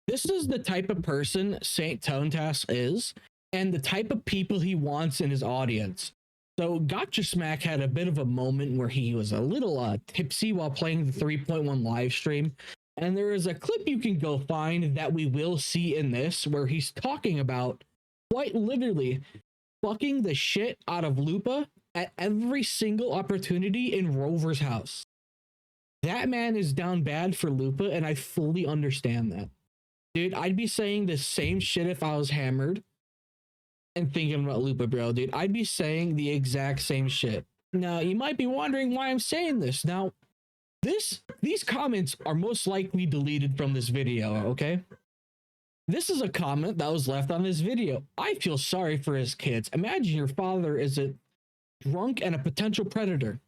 This is the type of person Saint Tonalas is, and the type of people he wants in his audience. So Gotcha Smack had a bit of a moment where he was a little tipsy while playing the 3.1 live stream. And there is a clip you can go find that we will see in this where he's talking about quite literally fucking the shit out of Lupa at every single opportunity in Rover's house. That man is down bad for Lupa, and I fully understand that. Dude, I'd be saying the same shit if I was hammered and thinking about Lupa, bro. Dude, I'd be saying the exact same shit. Now, you might be wondering why I'm saying this. Now, these comments are most likely deleted from this video, okay? This is a comment that was left on this video. I feel sorry for his kids. Imagine your father is a drunk and a potential predator.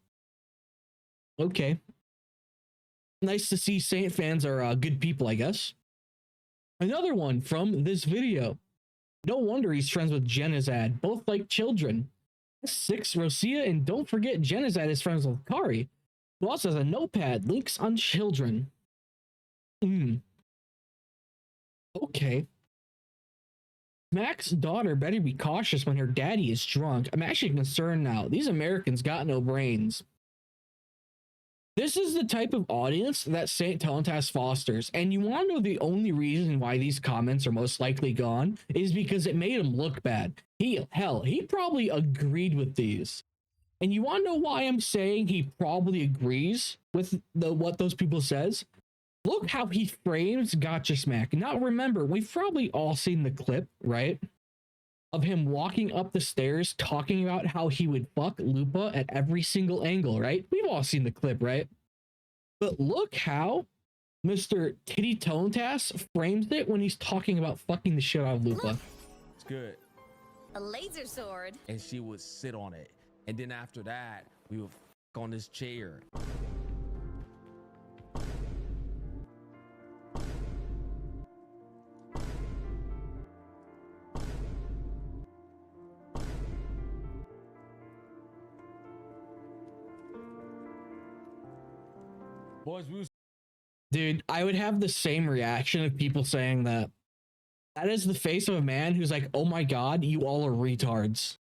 Okay. Nice to see Saint fans are good people, I guess. Another one from this video. No wonder he's friends with Jennazad, both like children. 6 Rosia, and don't forget Jennazad is friends with Kari, who also has a notepad, links on children. Okay. Mac's daughter better be cautious when her daddy is drunk. I'm actually concerned now. These Americans got no brains. This is the type of audience that Saint Tonalas fosters, and you want to know the only reason why these comments are most likely gone is because it made him look bad. He probably agreed with these. And you want to know why I'm saying he probably agrees with what those people says? Look how he frames Gotcha Smack. Now remember, we've probably all seen the clip, right? Of him walking up the stairs talking about how he would fuck Lupa at every single angle, right? We've all seen the clip, right? But look how Mr. Titty Tonalas frames it when he's talking about fucking the shit out of Lupa. It's good. A laser sword. And she would sit on it. And then after that, we would fuck on this chair. Boys, dude, I would have the same reaction of people saying that. That is the face of a man who's like, oh my god, you all are retards.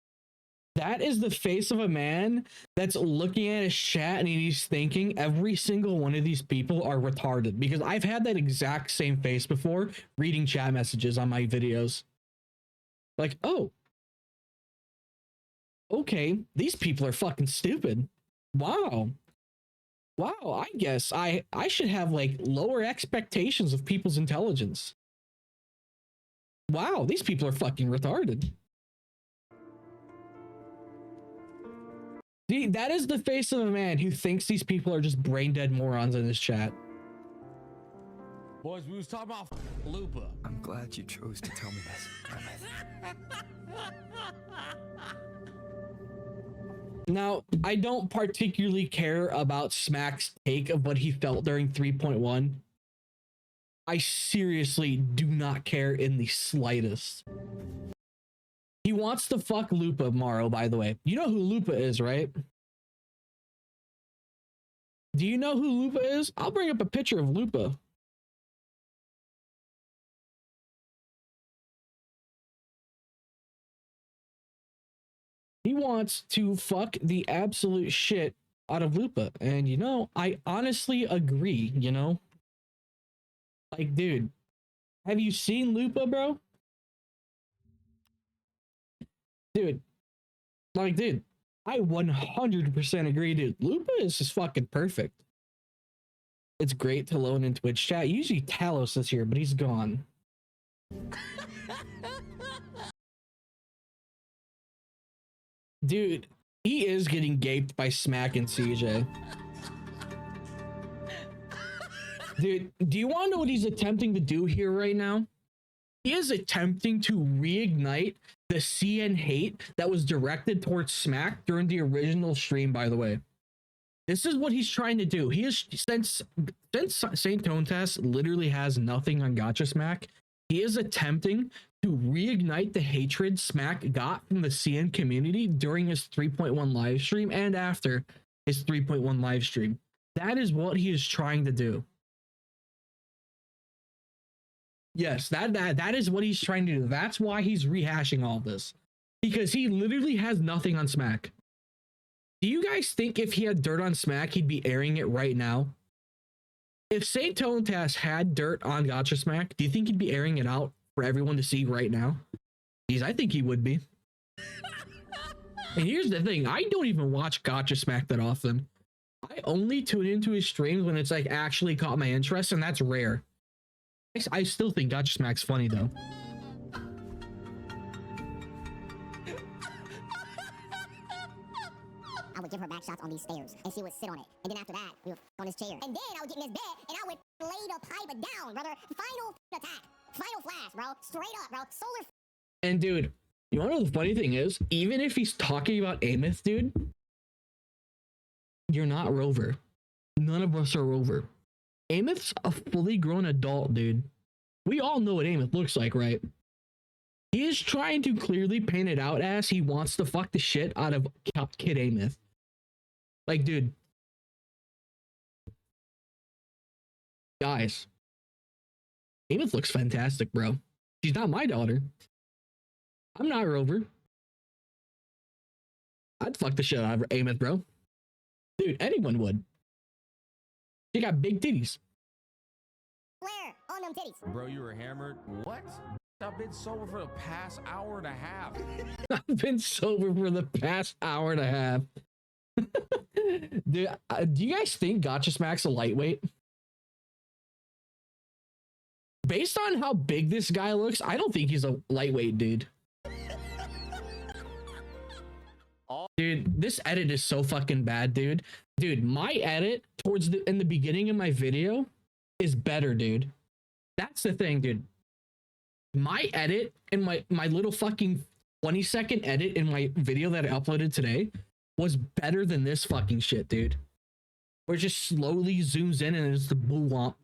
That is the face of a man that's looking at his chat and he's thinking every single one of these people are retarded. Because I've had that exact same face before reading chat messages on my videos. Like, oh. Okay, these people are fucking stupid. Wow. Wow, I guess I should have like lower expectations of people's intelligence. Wow, these people are fucking retarded. See, that is the face of a man who thinks these people are just brain dead morons in his chat. Boys, we was talking about Lupa. I'm glad you chose to tell me this. Now, I don't particularly care about Smack's take of what he felt during 3.1. I seriously do not care in the slightest. He wants to fuck Lupa, Morrow, by the way. You know who Lupa is, right? Do you know who Lupa is? I'll bring up a picture of Lupa. He wants to fuck the absolute shit out of Lupa. And, you know, I honestly agree, you know? Like, dude, have you seen Lupa, bro? Dude, like, dude, I 100% agree, dude. Lupa is just fucking perfect. It's great to loan in Twitch chat. Usually Talos is here, but he's gone. Dude, he is getting gaped by Smack and CJ. Dude, do you want to know what he's attempting to do here right now? He is attempting to reignite the CN hate that was directed towards Smack during the original stream, by the way. This is what he's trying to do. He is, since Saint Tonalas literally has nothing on Gacha Smack, he is attempting to reignite the hatred Smack got from the CN community during his 3.1 live stream and after his 3.1 live stream. That is what he is trying to do. Yes, that is what he's trying to do. That's why he's rehashing all this. Because he literally has nothing on Smack. Do you guys think if he had dirt on Smack, he'd be airing it right now? If Saint Tonalas had dirt on Gacha Smack, do you think he'd be airing it out for everyone to see right now? Geez, I think he would be. And here's the thing, I don't even watch Gacha Smack that often. I only tune into his streams when it's like actually caught my interest, and that's rare. I still think Gacha Smack's funny though. I would give her back shots on these stairs, and she would sit on it. And then after that, we would on this chair. And then I would get in this bed, and I would lay the pipe down, brother. Final attack. Final flash, bro. Straight up, bro. Solar. And dude, you wanna know the funny thing is? Even if he's talking about Amith, dude, you're not Rover. None of us are Rover. Amith's a fully grown adult, dude. We all know what Amith looks like, right? He is trying to clearly paint it out as he wants to fuck the shit out of kid Amith. Like, dude. Guys. Amith looks fantastic, bro. She's not my daughter. I'm not Rover. I'd fuck the shit out of Amith, bro. Dude, anyone would. She got big titties. Flare on them titties. Bro, you were hammered? What? I've been sober for the past hour and a half. I've been sober for the past hour and a half. Dude, do you guys think Gacha Smack's a lightweight? Based on how big this guy looks, I don't think he's a lightweight, dude. Dude, this edit is so fucking bad, dude. Dude, my edit in the beginning of my video is better, dude. That's the thing, dude. My edit and my little fucking 20-second edit in my video that I uploaded today was better than this fucking shit, dude. Where it just slowly zooms in and it's the boo womp.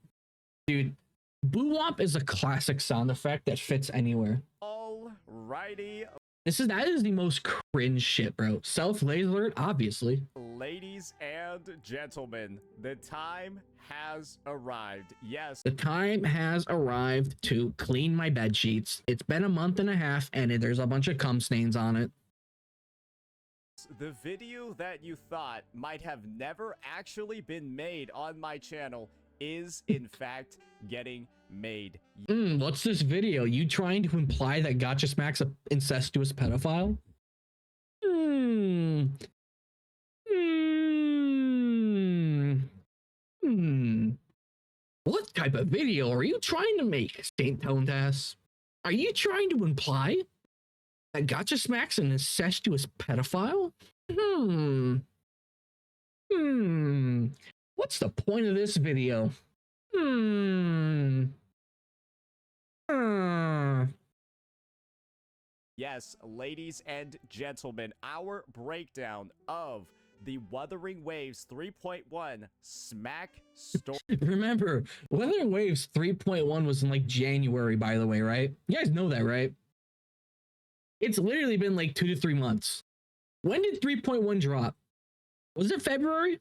Dude, boo womp is a classic sound effect that fits anywhere. Alrighty. That is the most cringe shit, bro. Self-laser alert, obviously. Ladies and gentlemen, the time has arrived. Yes. The time has arrived to clean my bed sheets. It's been a month and a half and there's a bunch of cum stains on it. The video that you thought might have never actually been made on my channel is in fact getting made. What's this video? You trying to imply that Gacha Smack's an incestuous pedophile? What type of video are you trying to make, Saint Tonalas? Are you trying to imply that Gacha Smack's an incestuous pedophile? What's the point of this video? Yes, ladies and gentlemen, our breakdown of the Wuthering Waves 3.1 Smack story. Remember, Wuthering Waves 3.1 was in like January, by the way, right? You guys know that, right? It's literally been like 2 to 3 months. When did 3.1 drop? Was it February?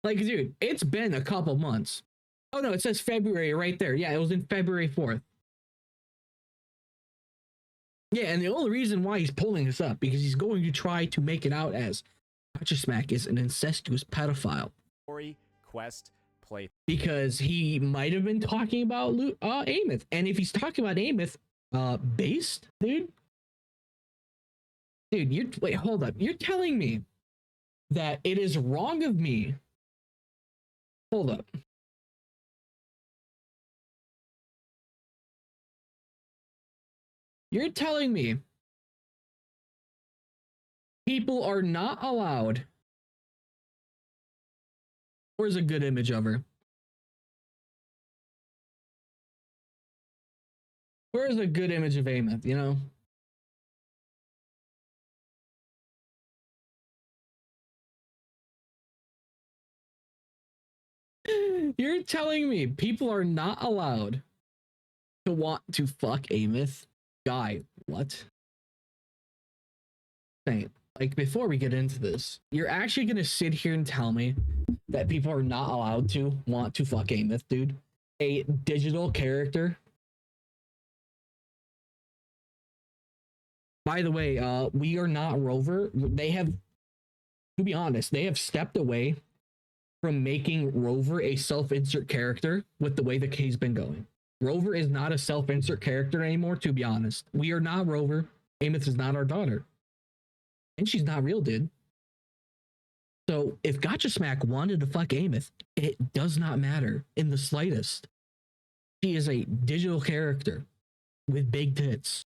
Like, dude, it's been a couple months. Oh no, it says February right there. Yeah, it was in February 4th. Yeah, and the only reason why he's pulling this up because he's going to try to make it out as Gacha Smack is an incestuous pedophile. Quest play. Because he might have been talking about Amith. And if he's talking about Amith, based, dude. Dude, wait, hold up. You're telling me that it is wrong of me. Hold up. You're telling me people are not allowed. Where's a good image of her? Where's a good image of Amith, you know? You're telling me people are not allowed to want to fuck Amith? Guy, what? Saint, like, before we get into this, you're actually gonna sit here and tell me that people are not allowed to want to fuck Amith, dude? a digital character. By the way, we are not Rover. They have, to be honest, they have stepped away from making Rover a self-insert character with the way the case been going. Rover is not a self-insert character anymore, to be honest. We are not Rover. Ameth is not our daughter. And she's not real, dude. So if Gacha Smack wanted to fuck Ameth, it does not matter in the slightest. She is a digital character with big tits.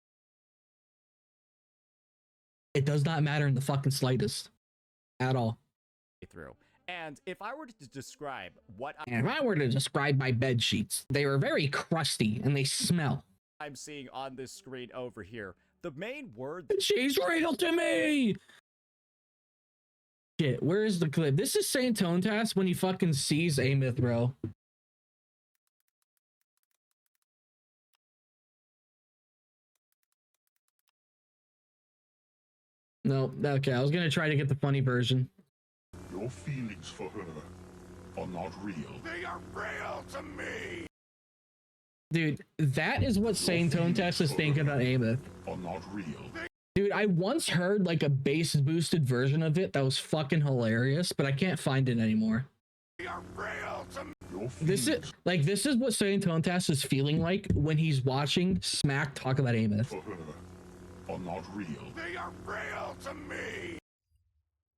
It does not matter in the fucking slightest at all. Through. And if I were to describe what And if I were to describe my bed sheets, they are very crusty and they smell. I'm seeing on this screen over here, the main word She's real to me. Shit, where is the clip? This is Saint Tonalas when he fucking sees Ameth, bro. No, okay, I was gonna try to get the funny version. Your feelings for her are not real. They are real to me. Dude, that is what Saint Tonalas is thinking about Ameth. Are not real. Dude, I once heard like a bass boosted version of it that was fucking hilarious, but I can't find it anymore. They are real to me. Your This is what Saint Tonalas is feeling like when he's watching Smack talk about Ameth. for her are not real. They are real to me.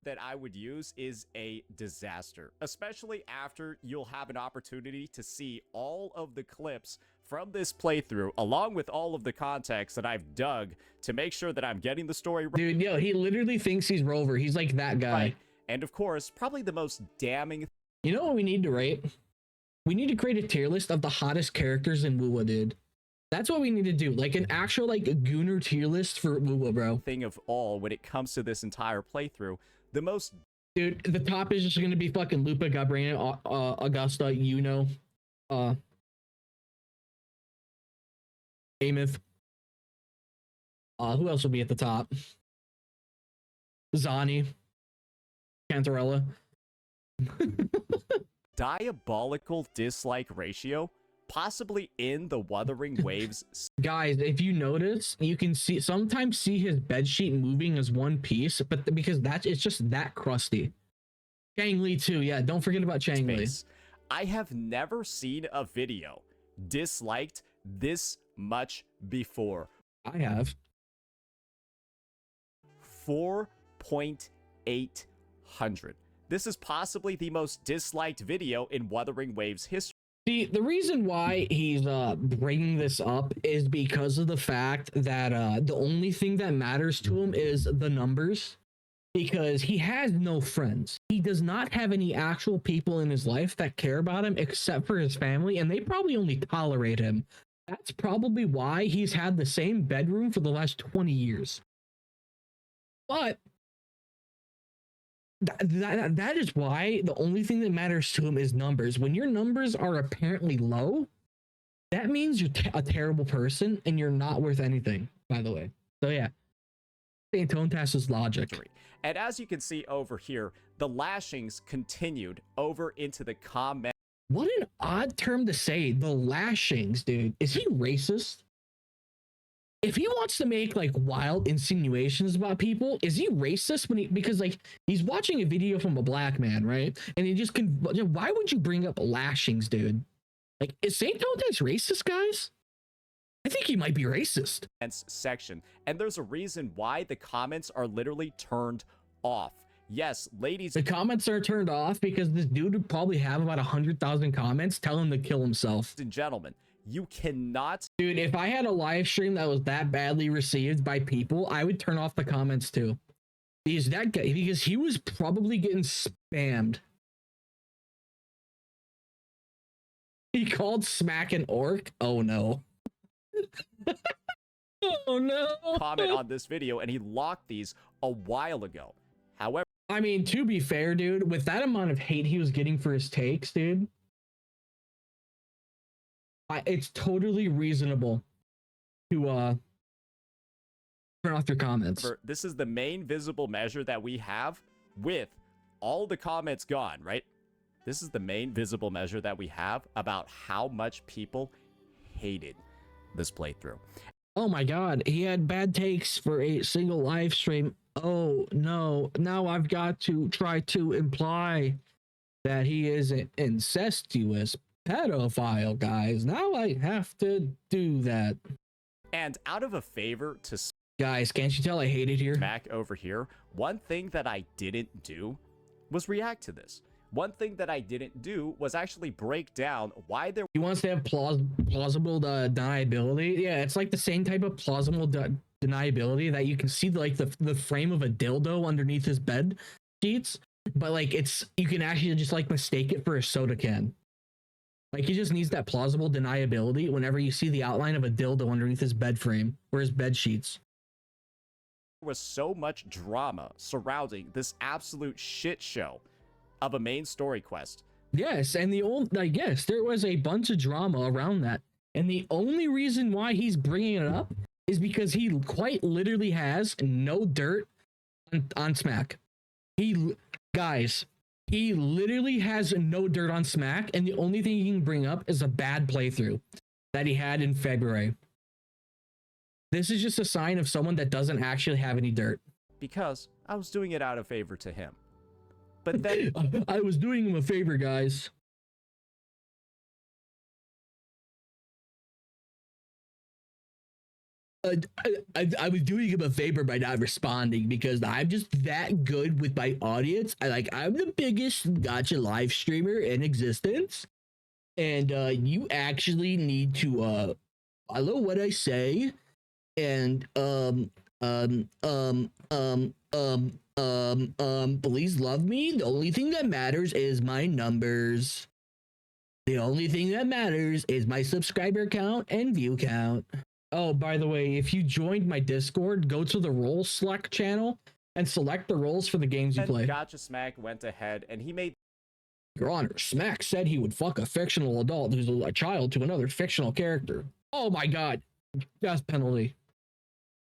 that I would use is a disaster, especially after you'll have an opportunity to see all of the clips from this playthrough, along with all of the context that I've dug to make sure that I'm getting the story right. Dude, yo, he literally thinks he's Rover. He's like that guy. Right. And of course, probably the most damning. You know what we need to rate? We need to create a tier list of the hottest characters in wuwa, dude. That's what we need to do. Like an actual like Gooner tier list for wuwa, bro. Thing of all when it comes to this entire playthrough, the most. Dude, the top is just gonna be fucking Lupa, Gabriela, Augusta, Ameth. Who else will be at the top? Zani. Cantarella. Diabolical dislike ratio, possibly in the Wuthering Waves. Guys, if you notice, you can sometimes see his bedsheet moving as one piece, but because it's just that crusty. Chang Li too, yeah. Don't forget about Chang Li. I have never seen a video disliked this much before. I have. 4.800. This is possibly the most disliked video in Wuthering Waves history. See, the reason why he's bringing this up is because of the fact that the only thing that matters to him is the numbers, because he has no friends. He does not have any actual people in his life that care about him except for his family, and they probably only tolerate him. That's probably why he's had the same bedroom for the last 20 years. But that is why the only thing that matters to him is numbers. When your numbers are apparently low, that means you're a terrible person and you're not worth anything, by the way. So yeah, Saint Tonalas' logic. And as you can see over here, the lashings continued over into the comment. What an odd term to say, the lashings, dude. Is he racist? If he wants to make like wild insinuations about people, is he racist because like he's watching a video from a black man, right? And he just why would you bring up lashings, dude? Like, is Saint Tonalas racist, guys? I think he might be racist. Section, and there's a reason why the comments are literally turned off. Yes, ladies. The comments are turned off because this dude would probably have about 100,000 comments telling him to kill himself. And gentlemen, you cannot. Dude, if I had a live stream that was that badly received by people, I would turn off the comments too. Because that guy, because he was probably getting spammed. He called Smack an orc? Oh no. Oh no. Comment on this video, and he locked these a while ago. However, I mean, to be fair, dude, with that amount of hate he was getting for his takes, dude, it's totally reasonable to turn off your comments. This is the main visible measure that we have with all the comments gone, right? This is the main visible measure that we have about how much people hated this playthrough. Oh my god, he had bad takes for a single live stream. Oh no, now I've got to try to imply that he is an incestuous pedophile, guys. Now I have to do that. And out of a favor to Guys, can't you tell I hate it here? Smack over here, one thing that I didn't do was react to this. One thing that I didn't do was actually break down why there He wants to have plausible deniability. Yeah, it's like the same type of plausible deniability that you can see like the frame of a dildo underneath his bed sheets, but like you can actually just like mistake it for a soda can. Like he just needs that plausible deniability whenever you see the outline of a dildo underneath his bed frame or his bed sheets. was so much drama surrounding this absolute shit show of a main story quest. Yes, and yes, there was a bunch of drama around that. And the only reason why he's bringing it up is because he quite literally has no dirt on Smack. Guys, he literally has no dirt on Smack, and the only thing he can bring up is a bad playthrough that he had in February. This is just a sign of someone that doesn't actually have any dirt. Because I was doing it out of favor to him. But then I was doing him a favor, guys. I was doing him a favor by not responding because I'm just that good with my audience. I'm the biggest Gacha live streamer in existence, and you actually need to follow what I say, and please love me. The only thing that matters is my numbers. The only thing that matters is my subscriber count and view count. Oh, by the way, if you joined my Discord, go to the role select channel and select the roles for the games you play. Gacha Smack went ahead and he made... Your Honor, Smack said he would fuck a fictional adult who's a child to another fictional character. Oh my god. Death penalty.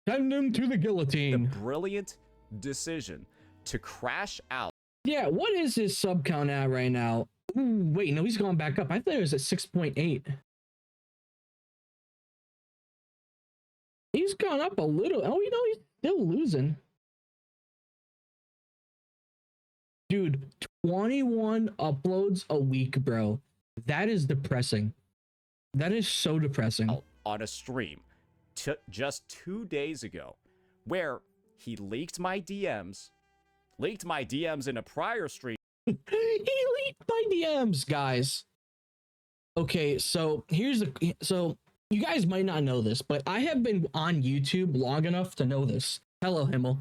Send him to the guillotine. the brilliant decision to crash out. Yeah, what is his sub count at right now? Ooh, wait, no, he's gone back up. I thought it was at 6.8. He's gone up a little. Oh, he's still losing. Dude, 21 uploads a week, bro. That is depressing. That is so depressing. On a stream just 2 days ago, where he leaked my DMs in a prior stream. He leaked my DMs, guys. Okay, so so you guys might not know this, but I have been on YouTube long enough to know this. Hello, Himmel.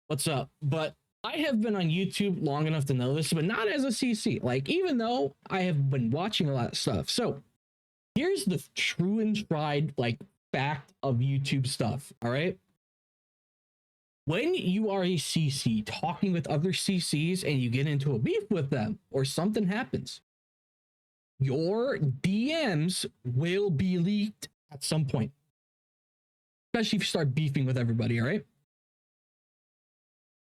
What's up? But I have been on YouTube long enough to know this, but not as a CC. Like, even though I have been watching a lot of stuff. So here's the true and tried, like, fact of YouTube stuff. All right. When you are a CC talking with other CCs and you get into a beef with them or something happens, your DMs will be leaked at some point. Especially if you start beefing with everybody, all right?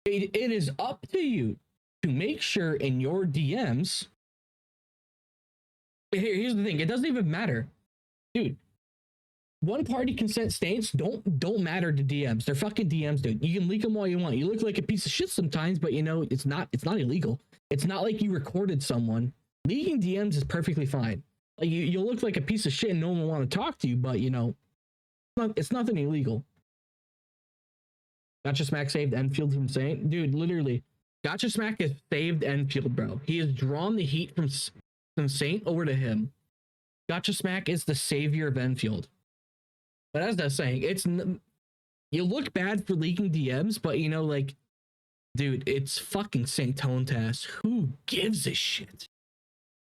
It is up to you to make sure in your DMs. Here's the thing, it doesn't even matter. Dude, one party consent statements don't matter to DMs. They're fucking DMs, dude. You can leak them all you want. You look like a piece of shit sometimes, but you know, it's not illegal. It's not like you recorded someone. Leaking DMs is perfectly fine. Like you'll look like a piece of shit and no one will want to talk to you, but you know, it's nothing illegal. Gacha Smack saved Enfield from Saint. Dude, literally, Gacha Smack has saved Enfield, bro. He has drawn the heat from Saint over to him. Gacha Smack is the savior of Enfield. But as I was saying, you look bad for leaking DMs, but you know, like, dude, it's fucking Saint Tonalas. Who gives a shit?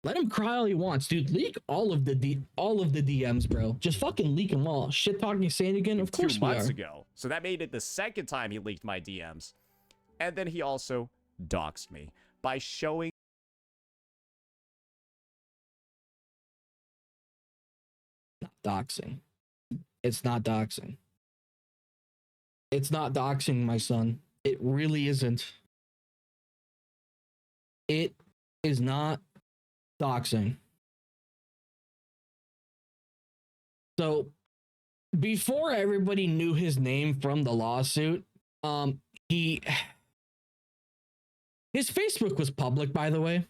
Let him cry all he wants, dude. Leak all of the DMs, bro. Just fucking leak them all. Shit talking Saint again? Of course 2 months ago. So that made it the second time he leaked my DMs. And then he also doxed me by showing doxing. It's not doxing. It's not doxing, my son. It really isn't. It is not doxing. So before everybody knew his name from the lawsuit, his Facebook was public, by the way.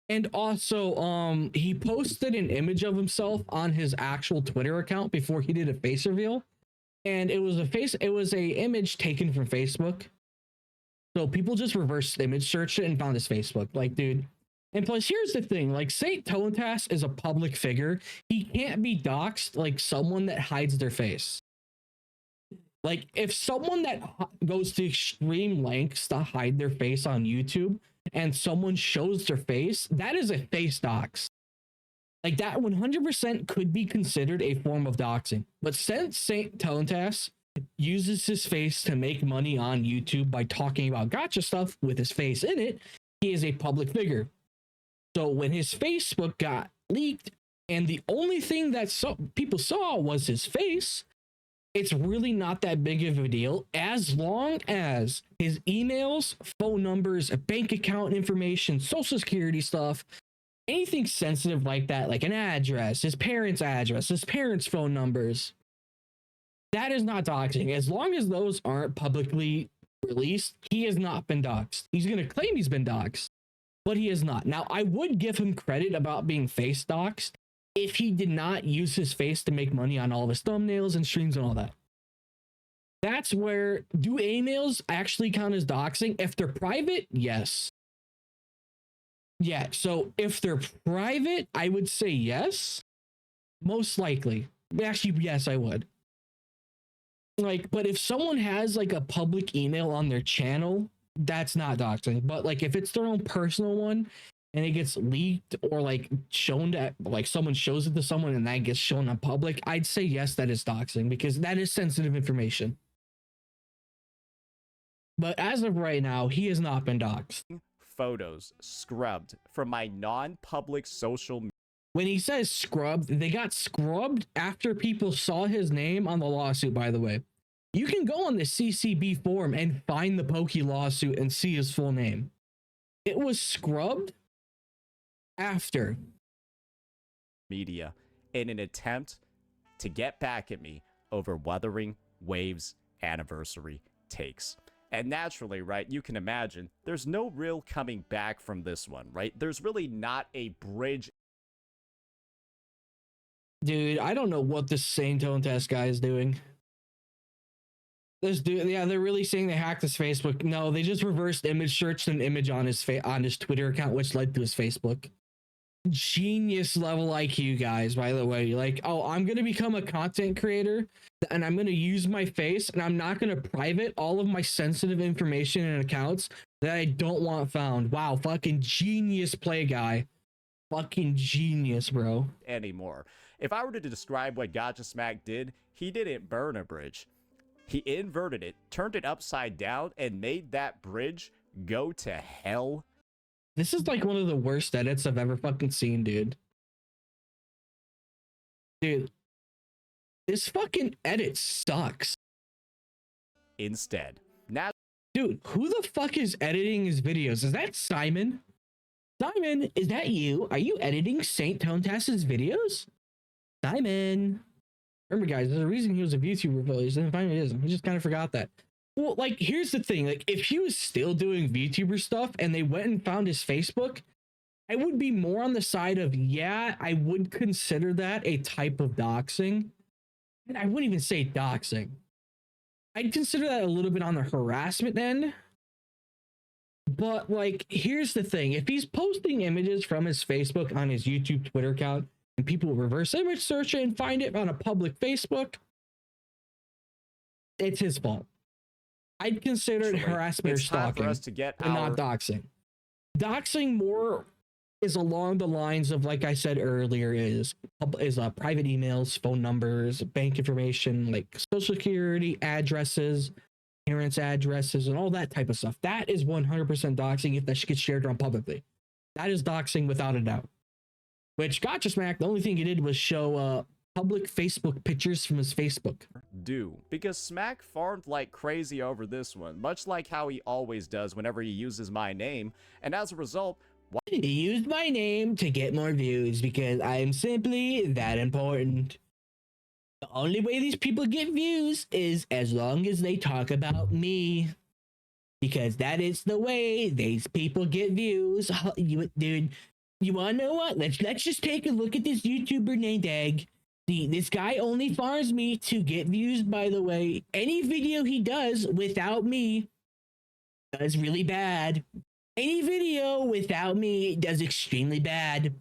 And also, he posted an image of himself on his actual Twitter account before he did a face reveal. And it was a image taken from Facebook. So people just reverse image searched it and found his Facebook. Like, dude. And plus, here's the thing, like, Saint Tonalas is a public figure. He can't be doxxed like someone that hides their face. Like, if someone that goes to extreme lengths to hide their face on YouTube and someone shows their face, that is a face dox. Like, that 100% could be considered a form of doxing. But since Saint Tonalas uses his face to make money on YouTube by talking about gacha stuff with his face in it, he is a public figure. So when his Facebook got leaked and the only thing that people saw was his face, it's really not that big of a deal as long as his emails, phone numbers, bank account information, social security stuff, anything sensitive like that, like an address, his parents' phone numbers, that is not doxing. As long as those aren't publicly released, he has not been doxed. He's going to claim he's been doxed, but he is not. Now, I would give him credit about being face doxed if he did not use his face to make money on all of his thumbnails and streams and all that. That's where, do emails actually count as doxing? If they're private, yes. Yeah, so if they're private, I would say yes. Most likely. Actually, yes, I would. Like, but if someone has like a public email on their channel, that's not doxing. But like if it's their own personal one and it gets leaked or like shown to, like someone shows it to someone and that gets shown on public, I'd say yes, that is doxing because that is sensitive information. But as of right now, he has not been doxed. Photos scrubbed from my non-public social media. When he says scrubbed, they got scrubbed after people saw his name on the lawsuit, by the way. You can go on the CCB forum and find the Pokey lawsuit and see his full name. It was scrubbed after. Media in an attempt to get back at me over Wuthering Wave's anniversary takes. And naturally, right, you can imagine there's no real coming back from this one, right? There's really not a bridge. Dude, I don't know what this Saint Tonalas guy is doing. This dude, yeah, they're really saying they hacked his Facebook. No, they just reversed image searched an image on his Twitter account, which led to his Facebook. Genius level IQ, guys, by the way. Like, oh, I'm gonna become a content creator and I'm gonna use my face and I'm not gonna private all of my sensitive information and accounts that I don't want found. Wow, fucking genius play, guy. Fucking genius, bro. Anymore. If I were to describe what Gacha Smack did, he didn't burn a bridge. He inverted it, turned it upside down, and made that bridge go to hell. This is like one of the worst edits I've ever fucking seen, dude. Dude, this fucking edit sucks. Instead. Now, dude, who the fuck is editing his videos? Is that Simon? Simon, is that you? Are you editing Saint Tonalas' videos? Simon. Remember, guys, there's a reason he was a VTuber, but he didn't find it. He just kind of forgot that. Well, like, here's the thing. Like, if he was still doing VTuber stuff and they went and found his Facebook, I would be more on the side of, yeah, I would consider that a type of doxing. And I wouldn't even say doxing. I'd consider that a little bit on the harassment end. But, like, here's the thing. If he's posting images from his Facebook on his YouTube Twitter account, and people will reverse image search it and find it on a public Facebook, it's his fault. I'd consider it harassment or stalking, for us to get but not doxing. Doxing more is along the lines of, like I said earlier, is private emails, phone numbers, bank information, like social security, addresses, parents' addresses, and all that type of stuff. That is 100% doxing if that gets shared around publicly. That is doxing without a doubt. Which Gacha Smack, the only thing he did was show public Facebook pictures from his Facebook. Because Smack farmed like crazy over this one, much like how he always does whenever he uses my name, and as a result, He used my name to get more views because I am simply that important. The only way these people get views is as long as they talk about me. Because that is the way these people get views. Dude, you wanna know what? Let's just take a look at this YouTuber named Egg. See, this guy only farms me to get views, by the way. Any video he does without me does really bad. Any video without me does extremely bad.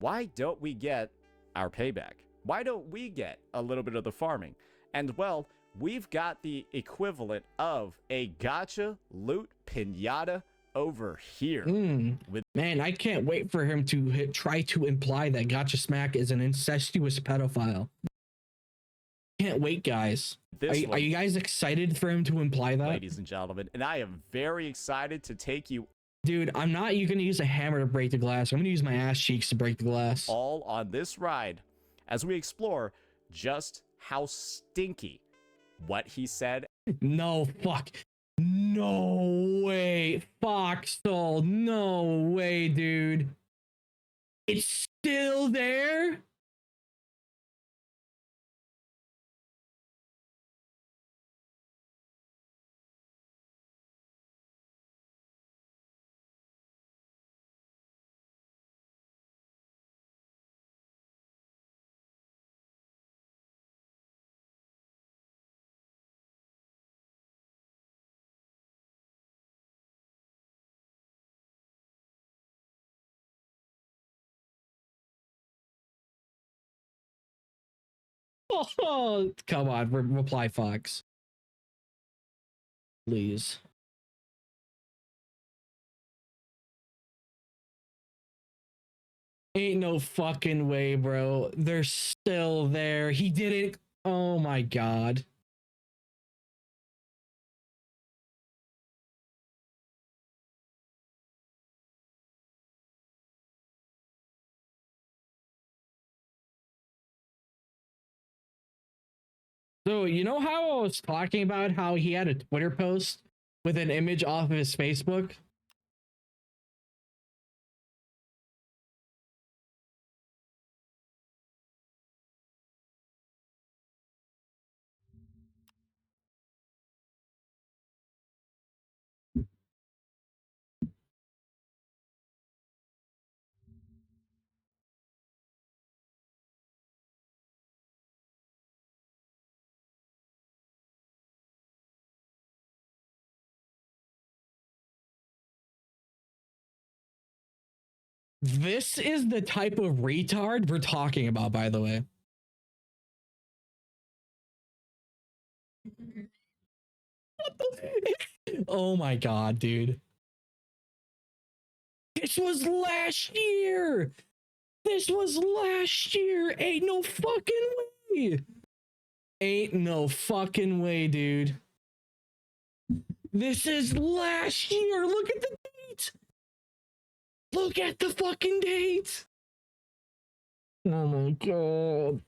Why don't we get our payback? Why don't we get a little bit of the farming? And well, we've got the equivalent of a gacha loot pinata over here. Man, I can't wait for him to try to imply that Gacha Smack is an incestuous pedophile. Can't wait, guys. Are you guys excited for him to imply that? Ladies and gentlemen, and I am very excited to take you Dude, I'm not gonna use a hammer to break the glass. I'm gonna use my ass cheeks to break the glass. all on this ride as we explore just how stinky what he said. No, fuck. No way. Foxhole. No way, dude. It's still there? Oh, come on, reply, Fox. Please. Ain't no fucking way, bro. They're still there. He didn't. Oh my god. So, you know how I was talking about how he had a Twitter post with an image off of his Facebook? This is the type of retard we're talking about, by the way. Oh my god, dude. This was last year. This was last year. Ain't no fucking way. Ain't no fucking way, dude. This is last year. Look at the date. Look at the fucking date. Oh my god.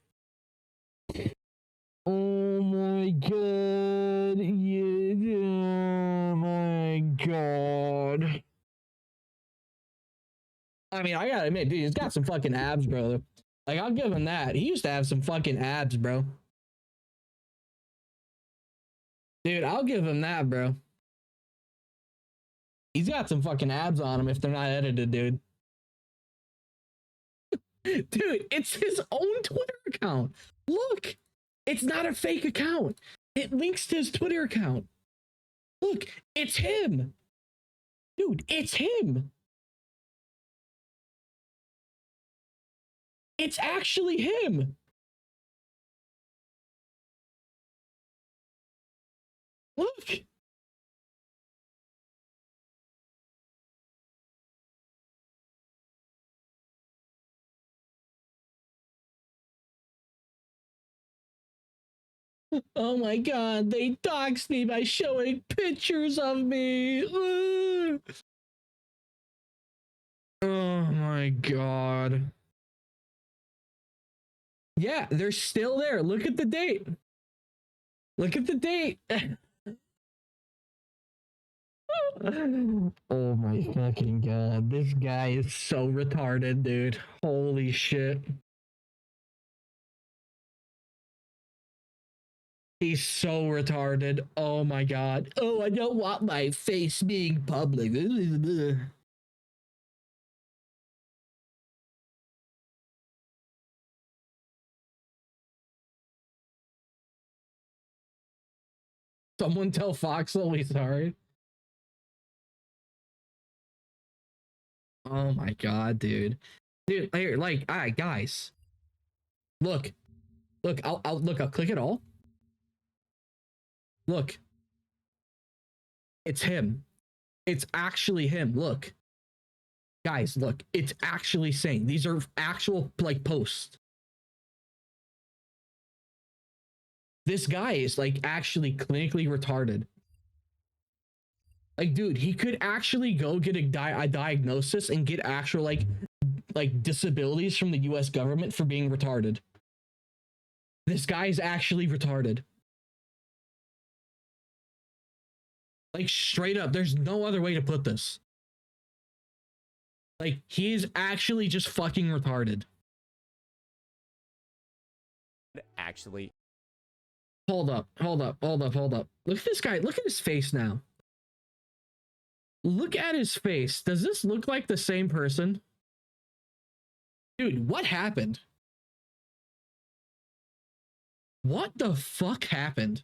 Oh my god. Yeah. Oh my god. I mean, I gotta admit, dude, he's got some fucking abs, bro. Like, I'll give him that. He used to have some fucking abs, bro. Dude, I'll give him that, bro. He's got some fucking abs on him if they're not edited, dude. Dude, it's his own Twitter account. Look, it's not a fake account. It links to his Twitter account. Look, it's him. Dude, it's him. It's actually him. Look. Oh my god, they doxed me by showing pictures of me. Ugh. Oh my god. Yeah, they're still there. Look at the date. Look at the date. Oh my fucking god. This guy is so retarded, dude. Holy shit. He's so retarded. Oh my god. Oh, I don't want my face being public. Someone tell Foxel he's sorry. Oh my god, dude. Dude, here, like, all right, guys. Look. Look, I'll click it all. Look. It's him. It's actually him. Look. Guys, look. It's actually saying these are actual like posts. This guy is like actually clinically retarded. Like, dude, he could actually go get a diagnosis and get actual like disabilities from the US government for being retarded. This guy is actually retarded. Like, straight up, there's no other way to put this. Like, he is actually just fucking retarded. Actually, hold up. Look at this guy. Look at his face now. Look at his face. Does this look like the same person? Dude, what happened? What the fuck happened?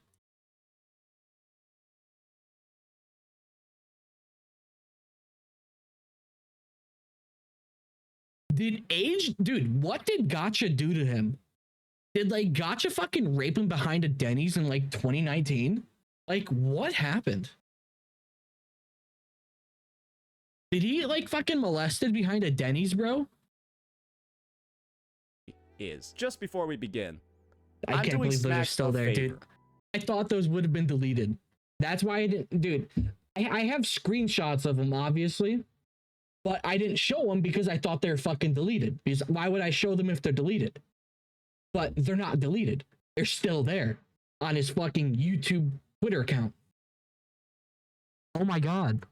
Dude, what did Gacha do to him? Did like Gacha fucking rape him behind a Denny's in like 2019? Like, what happened? Did he like fucking molested behind a Denny's, bro? is just before we begin, I can't believe those are still there, dude. I thought those would have been deleted. That's why I didn't, dude. I have screenshots of them, obviously, but I didn't show them because I thought they're fucking deleted. Because why would I show them if they're deleted? But they're not deleted. They're still there on his fucking YouTube Twitter account. Oh my god.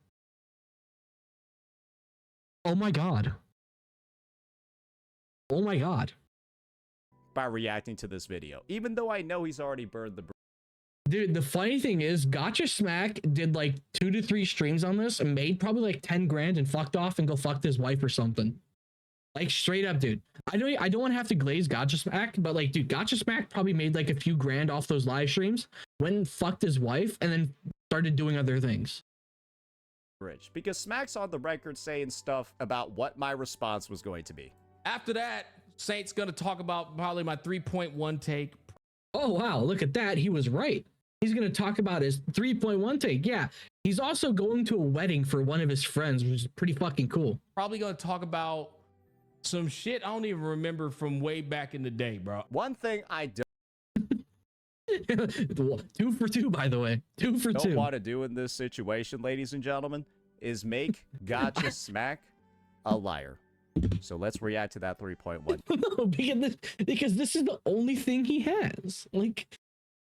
Oh my god. Oh my god. By reacting to this video, even though I know he's already burned the Dude, the funny thing is, Gacha Smack did like 2 to 3 streams on this and made probably like 10 grand and fucked off and go fucked his wife or something. Like, straight up, dude. I don't want to have to glaze Gacha Smack, but like, dude, Gacha Smack probably made like a few grand off those live streams, went and fucked his wife, and then started doing other things. bridge, because Smack's on the record saying stuff about what my response was going to be. After that, Saint's gonna talk about probably my 3.1 take. Oh wow, look at that. He was right. He's gonna talk about his 3.1 take. Yeah. He's also going to a wedding for one of his friends, which is pretty fucking cool. Probably gonna talk about some shit I don't even remember from way back in the day, bro. One thing I don't 2 for 2, by the way. 2 for 2. want to do in this situation, ladies and gentlemen, is make Gacha Smack a liar. So let's react to that 3.1. No, because this is the only thing he has. Like,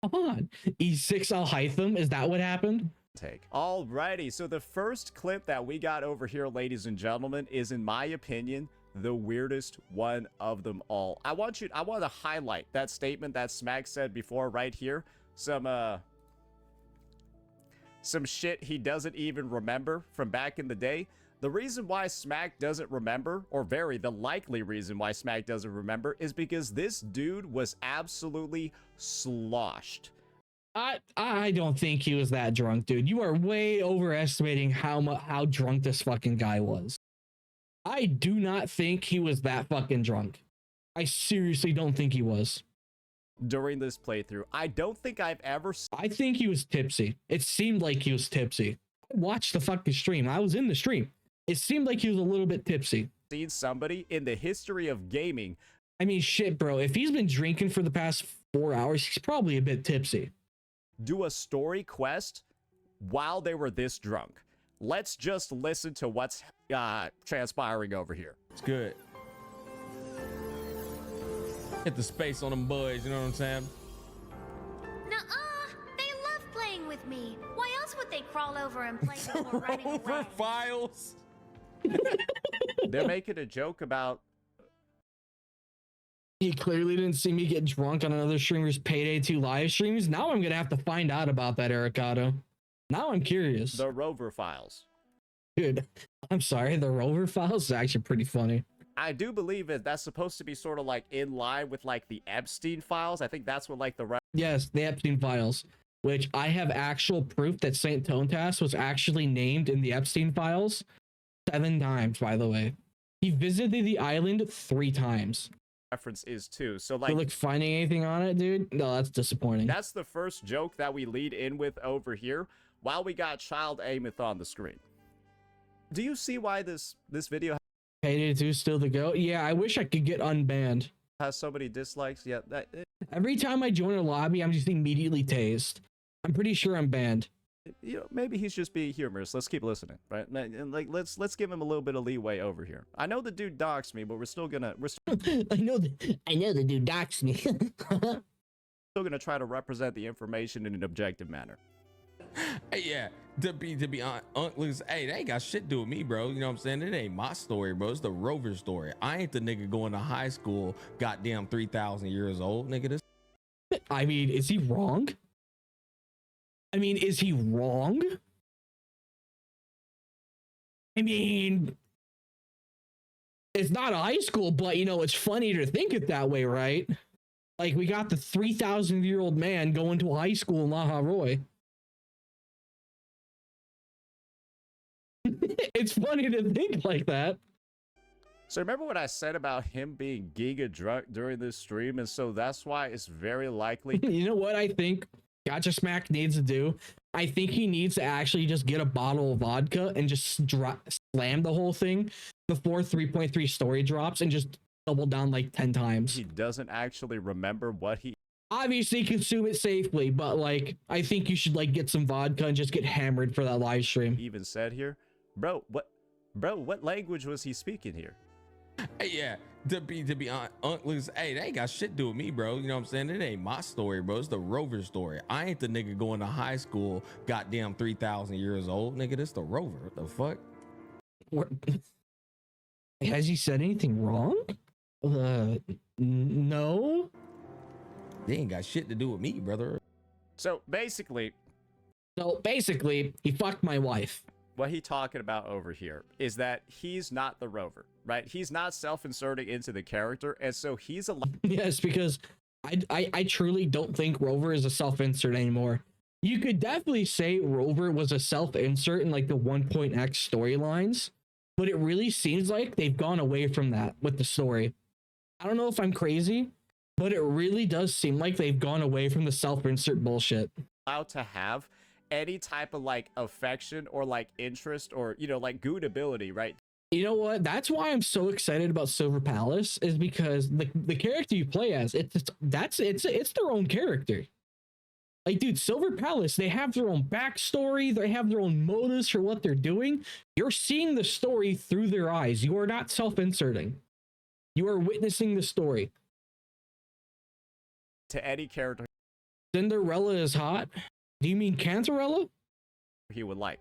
come on. E6 Al-Hytham, is that what happened? Take. Alrighty, so the first clip that we got over here, ladies and gentlemen, is, in my opinion, the weirdest one of them all. I want to highlight that statement that Smack said before right here. Some shit he doesn't even remember from back in the day. The reason why Smack doesn't remember, or the likely reason why Smack doesn't remember, is because this dude was absolutely sloshed. I don't think he was that drunk, dude. You are way overestimating how drunk this fucking guy was. I do not think he was that fucking drunk. I seriously don't think he was. During this playthrough, I don't think I've ever... I think he was tipsy. It seemed like he was tipsy. I watched the fucking stream. I was in the stream. It seemed like he was a little bit tipsy. Seen somebody in the history of gaming... I mean, shit, bro. If he's been drinking for the past 4 hours, he's probably a bit tipsy. Do a story quest while they were this drunk. Let's just listen to what's transpiring over here. It's good. Hit the space on them boys, you know what I'm saying? Nuh-uh. They love playing with me. Why else would they say crawl over and play before running away. Rover files. They're making a joke about He clearly didn't see me get drunk on another streamer's Payday 2 live streams. Now I'm gonna have to find out about that, arikado. Now I'm curious. the Rover files. Dude, I'm sorry, the Rover files is actually pretty funny. I do believe that that's supposed to be sort of like in line with like the Epstein files. I think that's what like the Yes, the Epstein files, which I have actual proof that Saint Tonalas was actually named in the Epstein files 7 times, by the way. He visited the island 3 times. reference is too. So Like, like finding anything on it, dude? No, that's disappointing. that's the first joke that we lead in with over here while we got Child Ameth on the screen. Do you see why this video Payday 2 still the go? Yeah, I wish I could get unbanned. has so many dislikes? Yeah, Every time I join a lobby, I'm just immediately tased. I'm pretty sure I'm banned. you know, maybe he's just being humorous. Let's keep listening, right? And like let's give him a little bit of leeway over here. I know the dude doxed me, but we're still gonna I know the dude doxed me. still gonna try to represent the information in an objective manner. Hey, yeah, to be honest, hey, they ain't got shit to do with me, bro. You know what I'm saying? It ain't my story, bro. It's the Rover story. I ain't the nigga going to high school, goddamn 3,000 years old, nigga. This I mean, is he wrong? I mean, is he wrong? I mean, it's not a high school, but you know, it's funny to think it that way, right? Like, we got the 3,000-year-old man going to a high school in Laha Roy. It's funny to think like that. So remember what I said about him being giga drunk during this stream, and so that's why it's very likely. You know what I think Gacha Smack needs to do? I think he needs to actually just get a bottle of vodka and just slam the whole thing before 3.3 story drops and just double down like 10 times. He doesn't actually remember what he Obviously consume it safely, but like I think you should like get some vodka and just get hammered for that live stream. even said here. Bro, what language was he speaking here? Hey, yeah, to be honest, hey, they ain't got shit to do with me, bro. You know what I'm saying? It ain't my story, bro. It's the Rover story. I ain't the nigga going to high school, goddamn 3,000 years old, nigga. This the Rover. What the fuck? Has he said anything wrong? No. They ain't got shit to do with me, brother. So basically, He fucked my wife. what he talking about over here is that he's not the Rover, right? He's not self-inserting into the character, and so he's a Yes, because I truly don't think Rover is a self-insert anymore. You could definitely say Rover was a self-insert in like the 1.x storylines, but it really seems like they've gone away from that with the story. I don't know if I'm crazy, but it really does seem like they've gone away from the self-insert bullshit. allowed to have any type of like affection or like interest or, you know, like good ability, right? You know what? That's why I'm so excited about Silver Palace, is because the character you play as, it's their own character. Like, dude, Silver Palace, they have their own backstory, they have their own motives for what they're doing. You're seeing the story through their eyes. You are not self-inserting. You are witnessing the story. To any character Cinderella is hot. Do you mean Cantarella? he would like.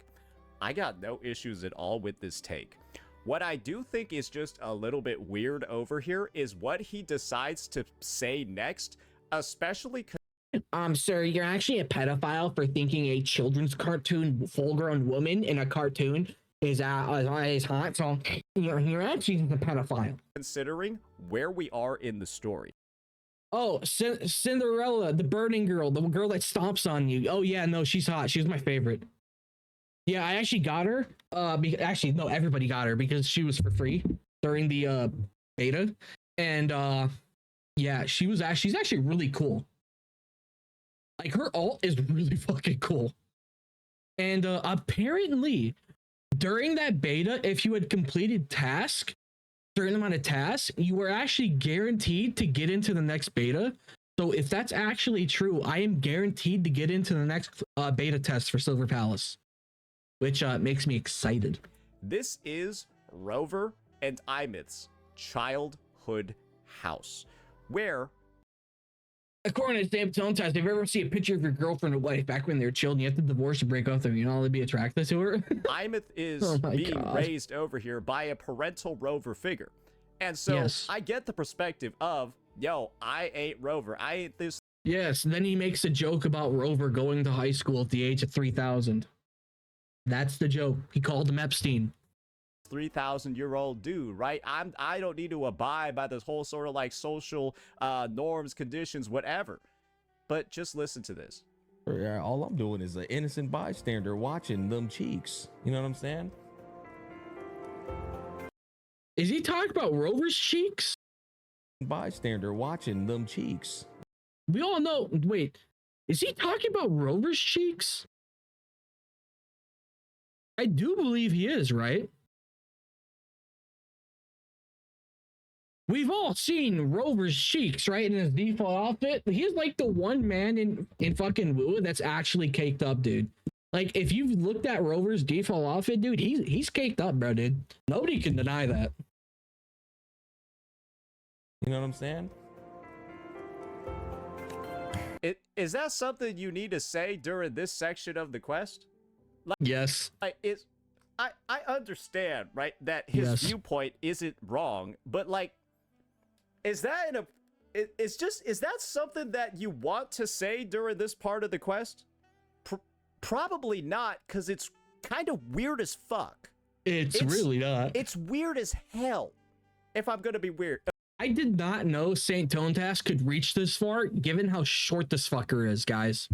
I got no issues at all with this take. What I do think is just a little bit weird over here is what he decides to say next, especially Sir, you're actually a pedophile for thinking a children's cartoon full-grown woman in a cartoon is hot, so you're actually a pedophile. considering where we are in the story. Oh, Cinderella, the burning girl, the girl that stomps on you. Oh yeah, no, she's hot. She was my favorite. Yeah, I actually got her. Actually, no, everybody got her because she was for free during the beta, and yeah, she's actually really cool. Like, her ult is really fucking cool. And apparently, during that beta, if you had completed certain amount of tasks, you were actually guaranteed to get into the next beta. So if that's actually true, I am guaranteed to get into the next beta test for Silver Palace, which makes me excited. This is Rover and Imeth's childhood house, where According to Saint Tonalas, have you ever seen a picture of your girlfriend or wife back when they were children? You have to divorce to break up them. You know, they'd be attracted to her. Imeth is Oh my being God. raised over here by a parental Rover figure. And so Yes. I get the perspective of, yo, I ain't Rover. I ain't this Yes. Then he makes a joke about Rover going to high school at the age of 3,000. That's the joke. He called him Epstein. 3,000-year-old dude, right? I don't need to abide by this whole sort of like social norms, conditions, whatever. But just listen to this. Yeah, all I'm doing is an innocent bystander watching them cheeks. You know what I'm saying? Is he talking about Rover's cheeks? Bystander watching them cheeks. We all know. Wait, is he talking about Rover's cheeks? I do believe he is, right? We've all seen Rover's cheeks, right? In his default outfit. He's like the one man in fucking wuwa that's actually caked up, dude. Like, if you've looked at Rover's default outfit, dude, he's caked up, bro, dude. Nobody can deny that. You know what I'm saying? Is that something you need to say during this section of the quest? Yes. I understand, right, that his Yes. viewpoint isn't wrong, but like, is that is that something that you want to say during this part of the quest? Probably not, because it's kind of weird as fuck. It's really not. It's weird as hell, if I'm gonna be weird. I did not know Saint Tonalas could reach this far, given how short this fucker is, guys.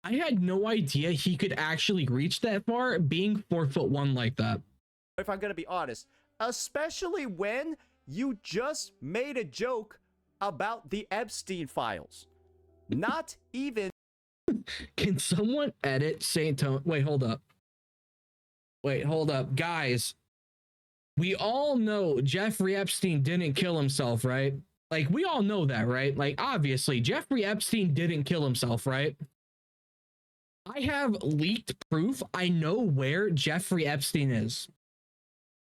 I had no idea he could actually reach that far, being 4'1" like that. If I'm gonna be honest, especially when you just made a joke about the Epstein files. Not even. Can someone edit Saint Tonalas? Wait, hold up. Wait, hold up. Guys, we all know Jeffrey Epstein didn't kill himself, right? Like, we all know that, right? Like, obviously, Jeffrey Epstein didn't kill himself, right? I have leaked proof. I know where Jeffrey Epstein is.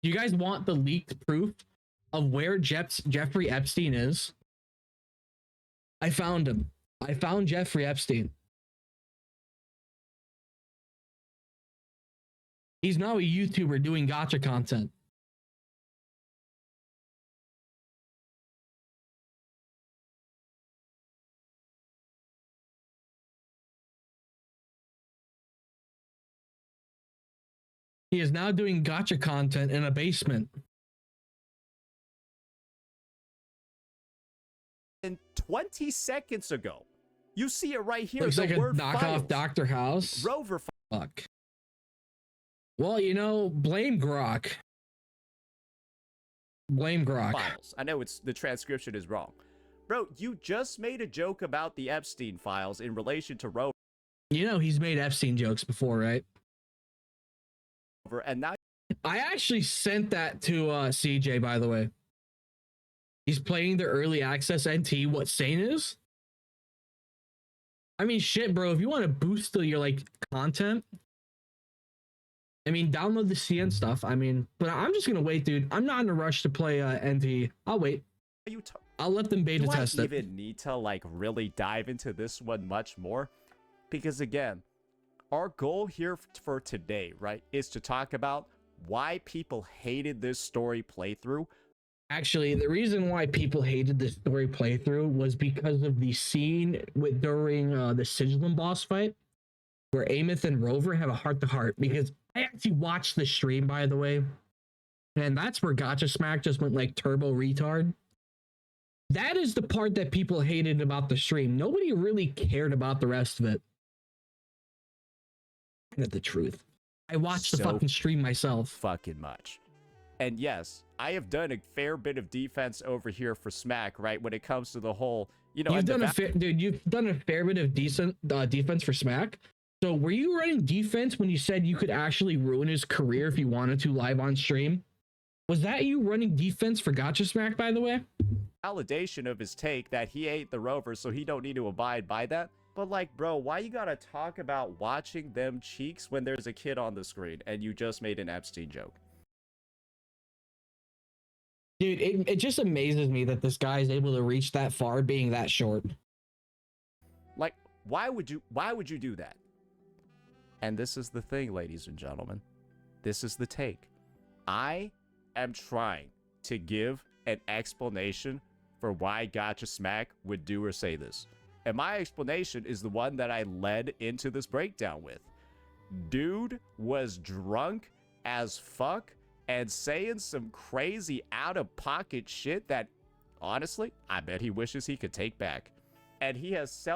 You guys want the leaked proof of where Jeffrey Epstein is? I found him. I found Jeffrey Epstein. He's now a YouTuber doing gacha content. He is now doing gacha content in a basement. And 20 seconds ago, you see it right here. Looks the like a word knockoff files. Dr. House. Rover. Fuck. Well, you know, blame Grok. Blame Grok. Files. I know the transcription is wrong. Bro, you just made a joke about the Epstein files in relation to Rover, You know he's made Epstein jokes before, right? and now I actually sent that to CJ, by the way. He's playing the early access NT. What Saint is? I mean, shit, bro. If you want to boost your like content, I mean, download the CN stuff. I mean, but I'm just gonna wait, dude. I'm not in a rush to play NT. I'll wait. I'll let them beta test do I it. even need to like really dive into this one much more? Because again, our goal here for today, right, is to talk about why people hated this story playthrough. Actually, the reason why people hated this story playthrough was because of the scene during the Sigil boss fight, where Ameth and Rover have a heart-to-heart. Because I actually watched the stream, by the way, and that's where Gacha Smack just went like turbo retard. That is the part that people hated about the stream. Nobody really cared about the rest of it. That's the truth. I watched the So fucking stream myself. Fucking much. And yes, I have done a fair bit of defense over here for Smack, right? When it comes to the whole, you know, You've done you've done a fair bit of decent defense for Smack. So were you running defense when you said you could actually ruin his career if you wanted to live on stream? Was that you running defense for Gacha Smack, by the way? validation of his take that he ate the Rover, so he don't need to abide by that. But like, bro, why you gotta talk about watching them cheeks when there's a kid on the screen and you just made an Epstein joke? Dude, it just amazes me that this guy is able to reach that far being that short. Why would you do that? And this is the thing, ladies and gentlemen. This is the take. I am trying to give an explanation for why Gacha Smack would do or say this. And my explanation is the one that I led into this breakdown with. Dude was drunk as fuck and saying some crazy out-of-pocket shit that, honestly, I bet he wishes he could take back. And he has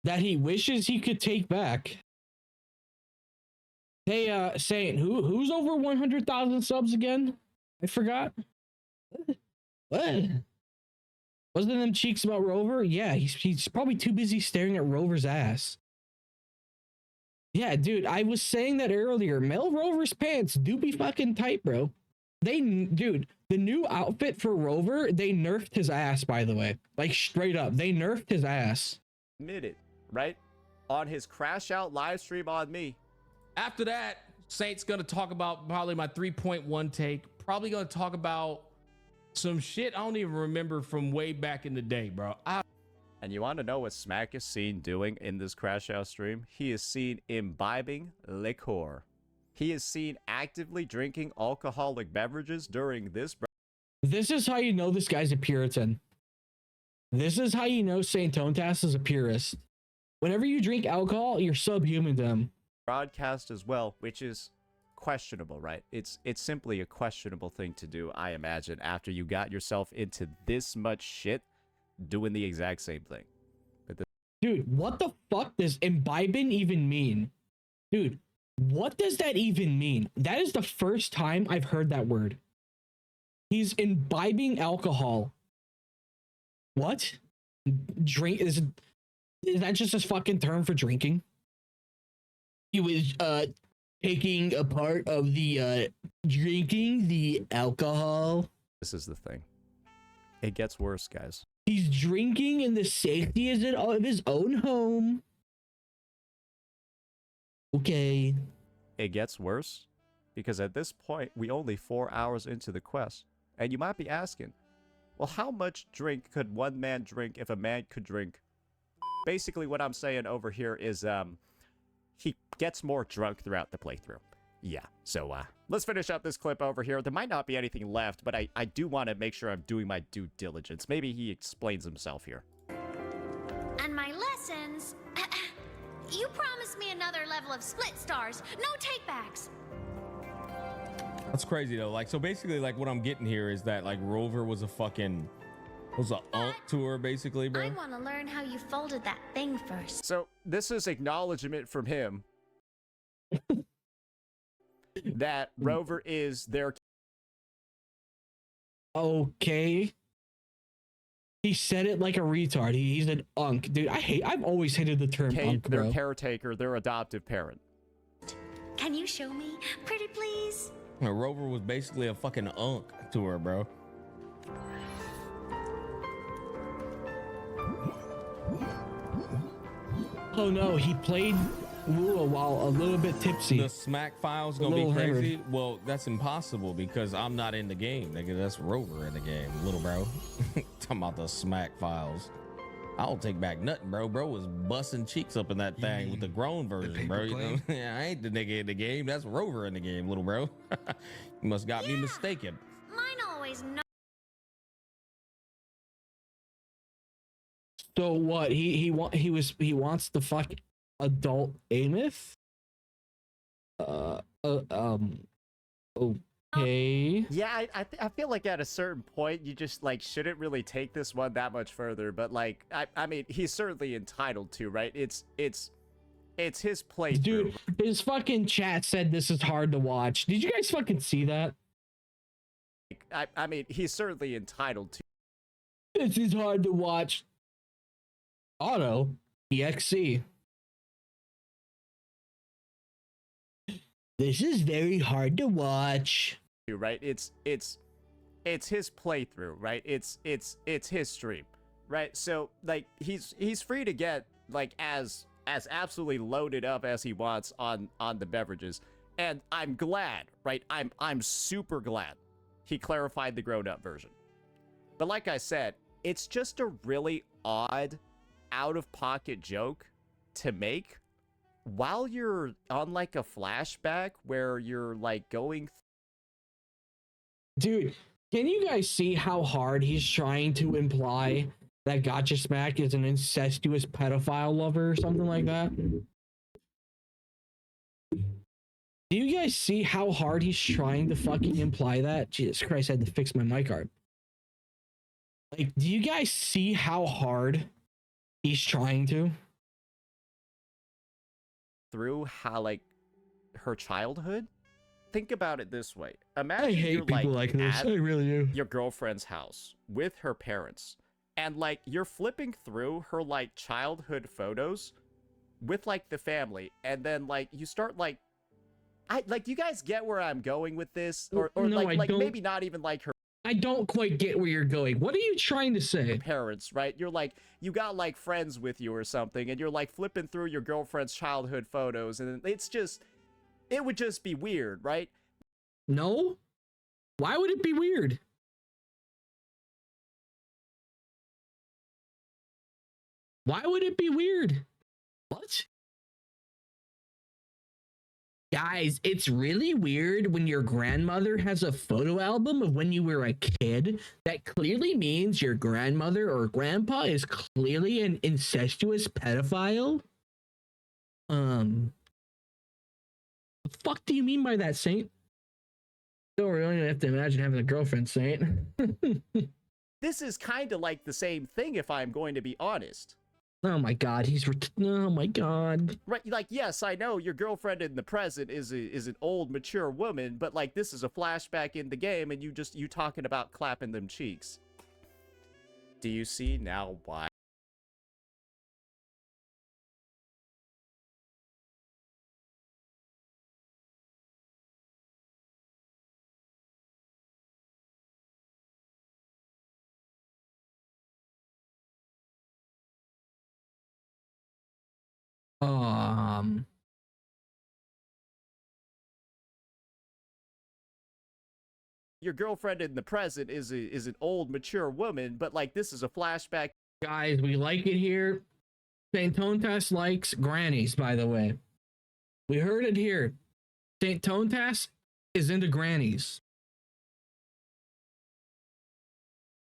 that he wishes he could take back. Hey, Saint, who's over 100,000 subs again? I forgot. What? Wasn't them cheeks about Rover? Yeah, he's probably too busy staring at Rover's ass. Yeah, dude, I was saying that earlier. Mel Rover's pants do be fucking tight, bro. Dude, the new outfit for Rover, they nerfed his ass, by the way. Like, straight up, they nerfed his ass. admitted, right, on his crash out live stream on me. After that, Saint's gonna talk about probably my 3.1 take. Probably gonna talk about some shit I don't even remember from way back in the day, bro. And you want to know what Smack is seen doing in this crash out stream? He is seen imbibing liquor. He is seen actively drinking alcoholic beverages during this. This is how you know this guy's a Puritan. This is how you know Saint Tonalas is a purist. Whenever you drink alcohol, you're subhuman to him. Broadcast as well, which is questionable, right? It's simply a questionable thing to do, I imagine, after you got yourself into this much shit doing the exact same thing. But dude, what the fuck does imbibing even mean? Dude, what does that even mean? That is the first time I've heard that word. He's imbibing alcohol. What? Drink is that just a fucking term for drinking? He was taking a part of the drinking the alcohol. this is the thing. It gets worse, guys. He's drinking in the safety of his own home. Okay. It gets worse because at this point, we only 4 hours into the quest. And you might be asking, well, how much drink could one man drink if a man could drink? Basically, what I'm saying over here is he gets more drunk throughout the playthrough. Yeah, so let's finish up this clip over here. There might not be anything left, but I do want to make sure I'm doing my due diligence. Maybe he explains himself here. And my lessons... You promised me another level of split stars. No takebacks. That's crazy though. Like, so basically, like what I'm getting here is that like Rover was a unk to her, basically, bro. I want to learn how you folded that thing first. So this is acknowledgement from him that Rover is their... Okay. He said it like a retard. He's an unk. Dude, I've always hated the term unk, their bro. caretaker, their adoptive parent. Can you show me? Pretty please? Rover was basically a fucking unk to her, bro. Oh no, he played wuwa while a little bit tipsy. The smack file's gonna be crazy. Well, that's impossible because I'm not in the game, nigga. That's Rover in the game, little bro. Talking about the smack files. I don't take back nothing, bro. Bro was busting cheeks up in that thing with the grown version, bro. You know? Yeah, I ain't the nigga in the game. That's Rover in the game, little bro. You must got me mistaken. Mine always know. So what? He wants the fuck adult Amith? Okay. Yeah, I feel like at a certain point you just like shouldn't really take this one that much further, but like I mean he's certainly entitled to, right? It's his playthrough. Dude, his fucking chat said this is hard to watch. Did you guys fucking see that? I mean he's certainly entitled to. This is hard to watch. Auto EXC. This is very hard to watch. Right? It's his playthrough, right? It's his stream, right? So like he's free to get like as absolutely loaded up as he wants on the beverages, and I'm glad, right? I'm super glad he clarified the grown up version. But like I said, it's just a really odd, out-of-pocket joke to make while you're on like a flashback where you're like going. Dude, can you guys see how hard he's trying to imply that Gacha Smack is an incestuous pedophile lover or something like that? Do you guys see how hard he's trying to fucking imply that? Jesus Christ, I had to fix my mic card. Like, do you guys see how hard he's trying to? Through how, like, her childhood? Think about it this way. Imagine I hate you're, people like this. at I really do. your girlfriend's house with her parents, and, like, you're flipping through her, like, childhood photos with, like, the family, and then, like, you start, like, you guys get where I'm going with this? Or No, I like don't. maybe not even, like, her I don't quite get where you're going. What are you trying to say? parents, right? You're like, you got like friends with you or something, and you're like flipping through your girlfriend's childhood photos, and it's just, it would just be weird, right? No? Why would it be weird? Why would it be weird? What? Guys, it's really weird when your grandmother has a photo album of when you were a kid. That clearly means your grandmother or grandpa is clearly an incestuous pedophile. The fuck do you mean by that, Saint? Don't really have to imagine having a girlfriend, Saint. This is kind of like the same thing, if I'm going to be honest. Oh my god, oh my god. Right, like, yes, I know your girlfriend in the present is an old, mature woman, but, like, this is a flashback in the game, and you talking about clapping them cheeks. Do you see now why? Your girlfriend in the present is an old, mature woman, but, like, this is a flashback. Guys, we like it here. Saintontas likes grannies, by the way. We heard it here. Saintontas is into grannies.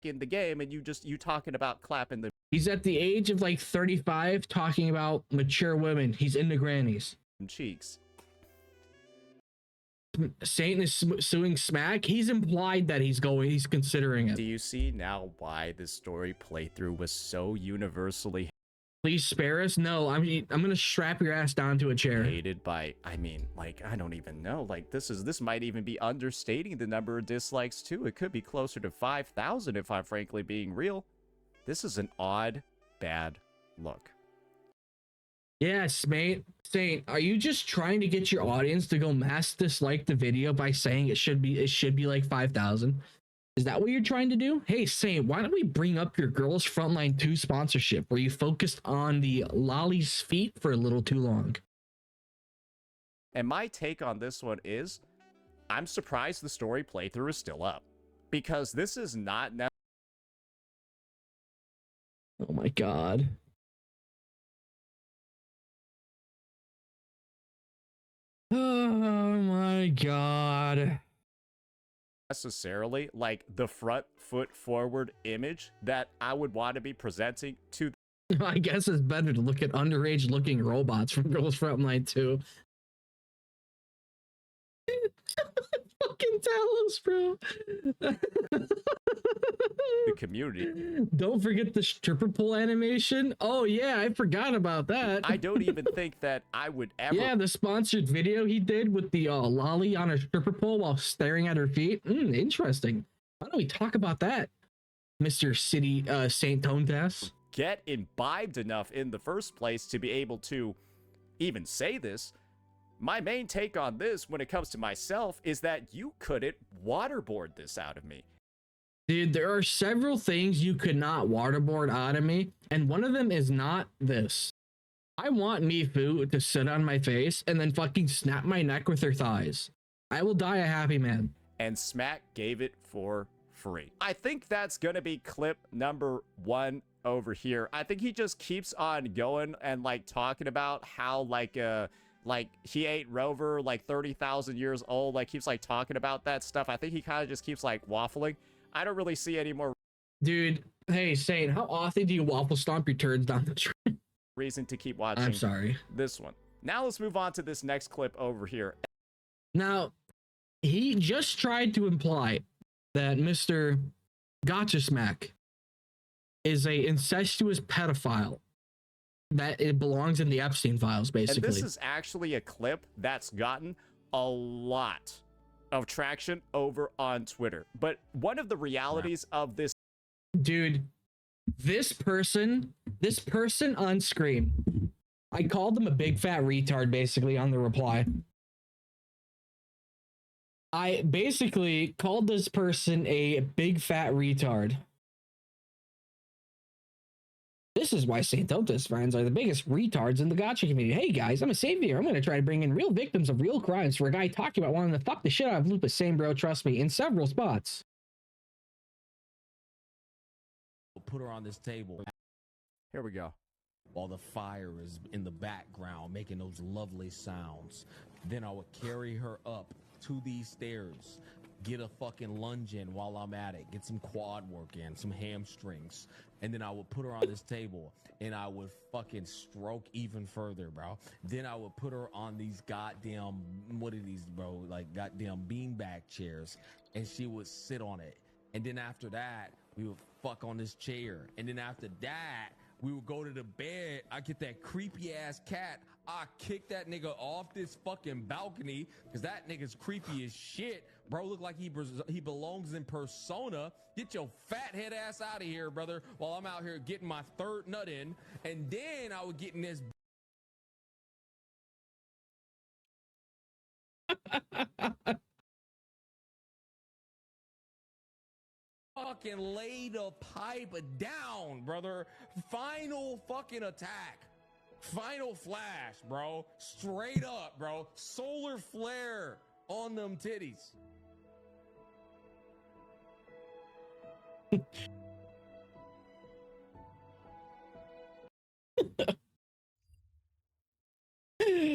In the game, and you talking about clapping them He's at the age of like 35 talking about mature women. He's into grannies. cheeks. Saint is suing Smack. He's implied that he's considering it. Do you see now why this story playthrough was so universally Please spare us. No, I'm gonna strap your ass down to a chair. hated by, I mean, like, I don't even know. Like, this might even be understating the number of dislikes too. It could be closer to 5,000 if I'm frankly being real. This is an odd, bad look. Yes, mate. Saint, are you just trying to get your audience to go mass dislike the video by saying it should be like 5,000? Is that what you're trying to do? Hey, Saint, why don't we bring up your Girls Frontline 2 sponsorship where you focused on the lolly's feet for a little too long? And my take on this one is, I'm surprised the story playthrough is still up. Because this is not now. Oh my god. Oh my god. Necessarily like the front foot forward image that I would want to be presenting to. I guess it's better to look at underage looking robots from Girls Frontline 2. Fucking tell us, bro. The community. Don't forget the stripper pole animation. Oh yeah, I forgot about that. I don't even think that I would ever. Yeah, the sponsored video he did with the lolly on a stripper pole while staring at her feet. Interesting. Why don't we talk about that, Mr. City Saint Tonalas? Get imbibed enough in the first place to be able to even say this. My main take on this when it comes to myself is that you couldn't waterboard this out of me. Dude, there are several things you could not waterboard out of me, and one of them is not this. I want Mifu to sit on my face and then fucking snap my neck with her thighs. I will die a happy man. And Smack gave it for free. I think that's gonna be clip number 1 over here. I think he just keeps on going and like talking about how like he ate Rover like 30,000 years old, like keeps like talking about that stuff. I think he kind of just keeps like waffling. I don't really see any more Dude, hey Saint, how often do you waffle stomp your turds down the train? reason to keep watching I'm sorry. this one. Now let's move on to this next clip over here. Now, he just tried to imply that Mr. Gacha Smack is a incestuous pedophile, that it belongs in the Epstein files, basically. And this is actually a clip that's gotten a lot of traction over on Twitter. But one of the realities of this, dude, this person on screen, I called him a big fat retard basically on the reply. I basically called this person a big fat retard. This is why Saintontas friends are the biggest retards in the Gacha community. Hey guys, I'm a savior. I'm going to try to bring in real victims of real crimes for a guy talking about wanting to fuck the shit out of Lupa. Same bro, trust me, in several spots. Put her on this table. here we go. While the fire is in the background making those lovely sounds. Then I would carry her up to these stairs, get a fucking lunge in while I'm at it, get some quad work in, some hamstrings, and then I would put her on this table and I would fucking stroke even further, bro. Then I would put her on these goddamn, what are these, bro, like goddamn beanbag chairs, and she would sit on it. And then after that, we would fuck on this chair. And then after that, we would go to the bed. I get that creepy ass cat. I kick that nigga off this fucking balcony because that nigga's creepy as shit. Bro, look like he belongs in Persona. Get your fat head ass out of here, brother, while I'm out here getting my third nut in. And then I would get in this fucking lay the pipe down, brother. Final fucking attack. Final flash, bro. Straight up, bro. Solar flare on them titties.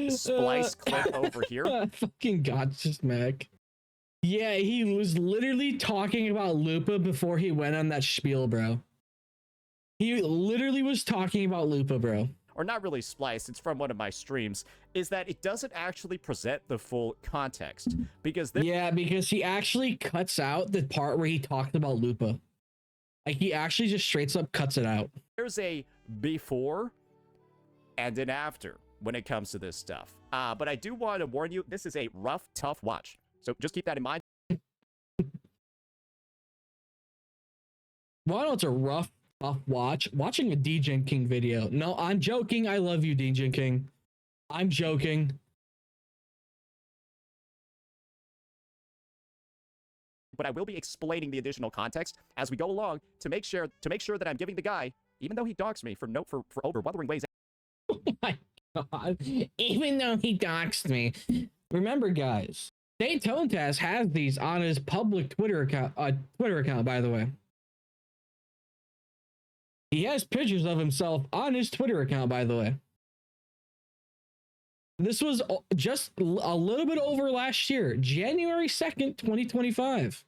Splice clip over here. Fucking Gacha Smack. Yeah, he was literally talking about Lupa before he went on that spiel, bro. He literally was talking about Lupa, bro. Or not really splice, it's from one of my streams, is that it doesn't actually present the full context. Because yeah, because he actually cuts out the part where he talked about Lupa. Like, he actually just straight up cuts it out. there's a before and an after when it comes to this stuff. But I do want to warn you, this is a rough, tough watch. So just keep that in mind. Well, it's a rough, tough watch. Watching a DJ King video. No, I'm joking. I love you, DJ King. I'm joking. But I will be explaining the additional context as we go along to make sure that I'm giving the guy, even though he doxed me for over wuthering ways. Oh my god. Even though he doxed me. Remember, guys, Saint Tonalas has these on his public Twitter account, by the way. He has pictures of himself on his Twitter account, by the way. This was just a little bit over last year, January 2nd, 2025.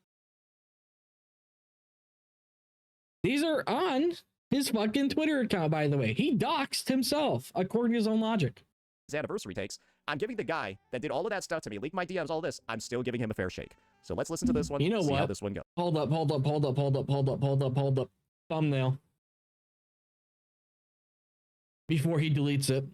These are on his fucking Twitter account, by the way. He doxed himself, according to his own logic. His anniversary takes. I'm giving the guy that did all of that stuff to me, leaked my DMs, all this, I'm still giving him a fair shake. So let's listen to this one. You know see what? how this one goes. Hold up. Thumbnail. Before he deletes it.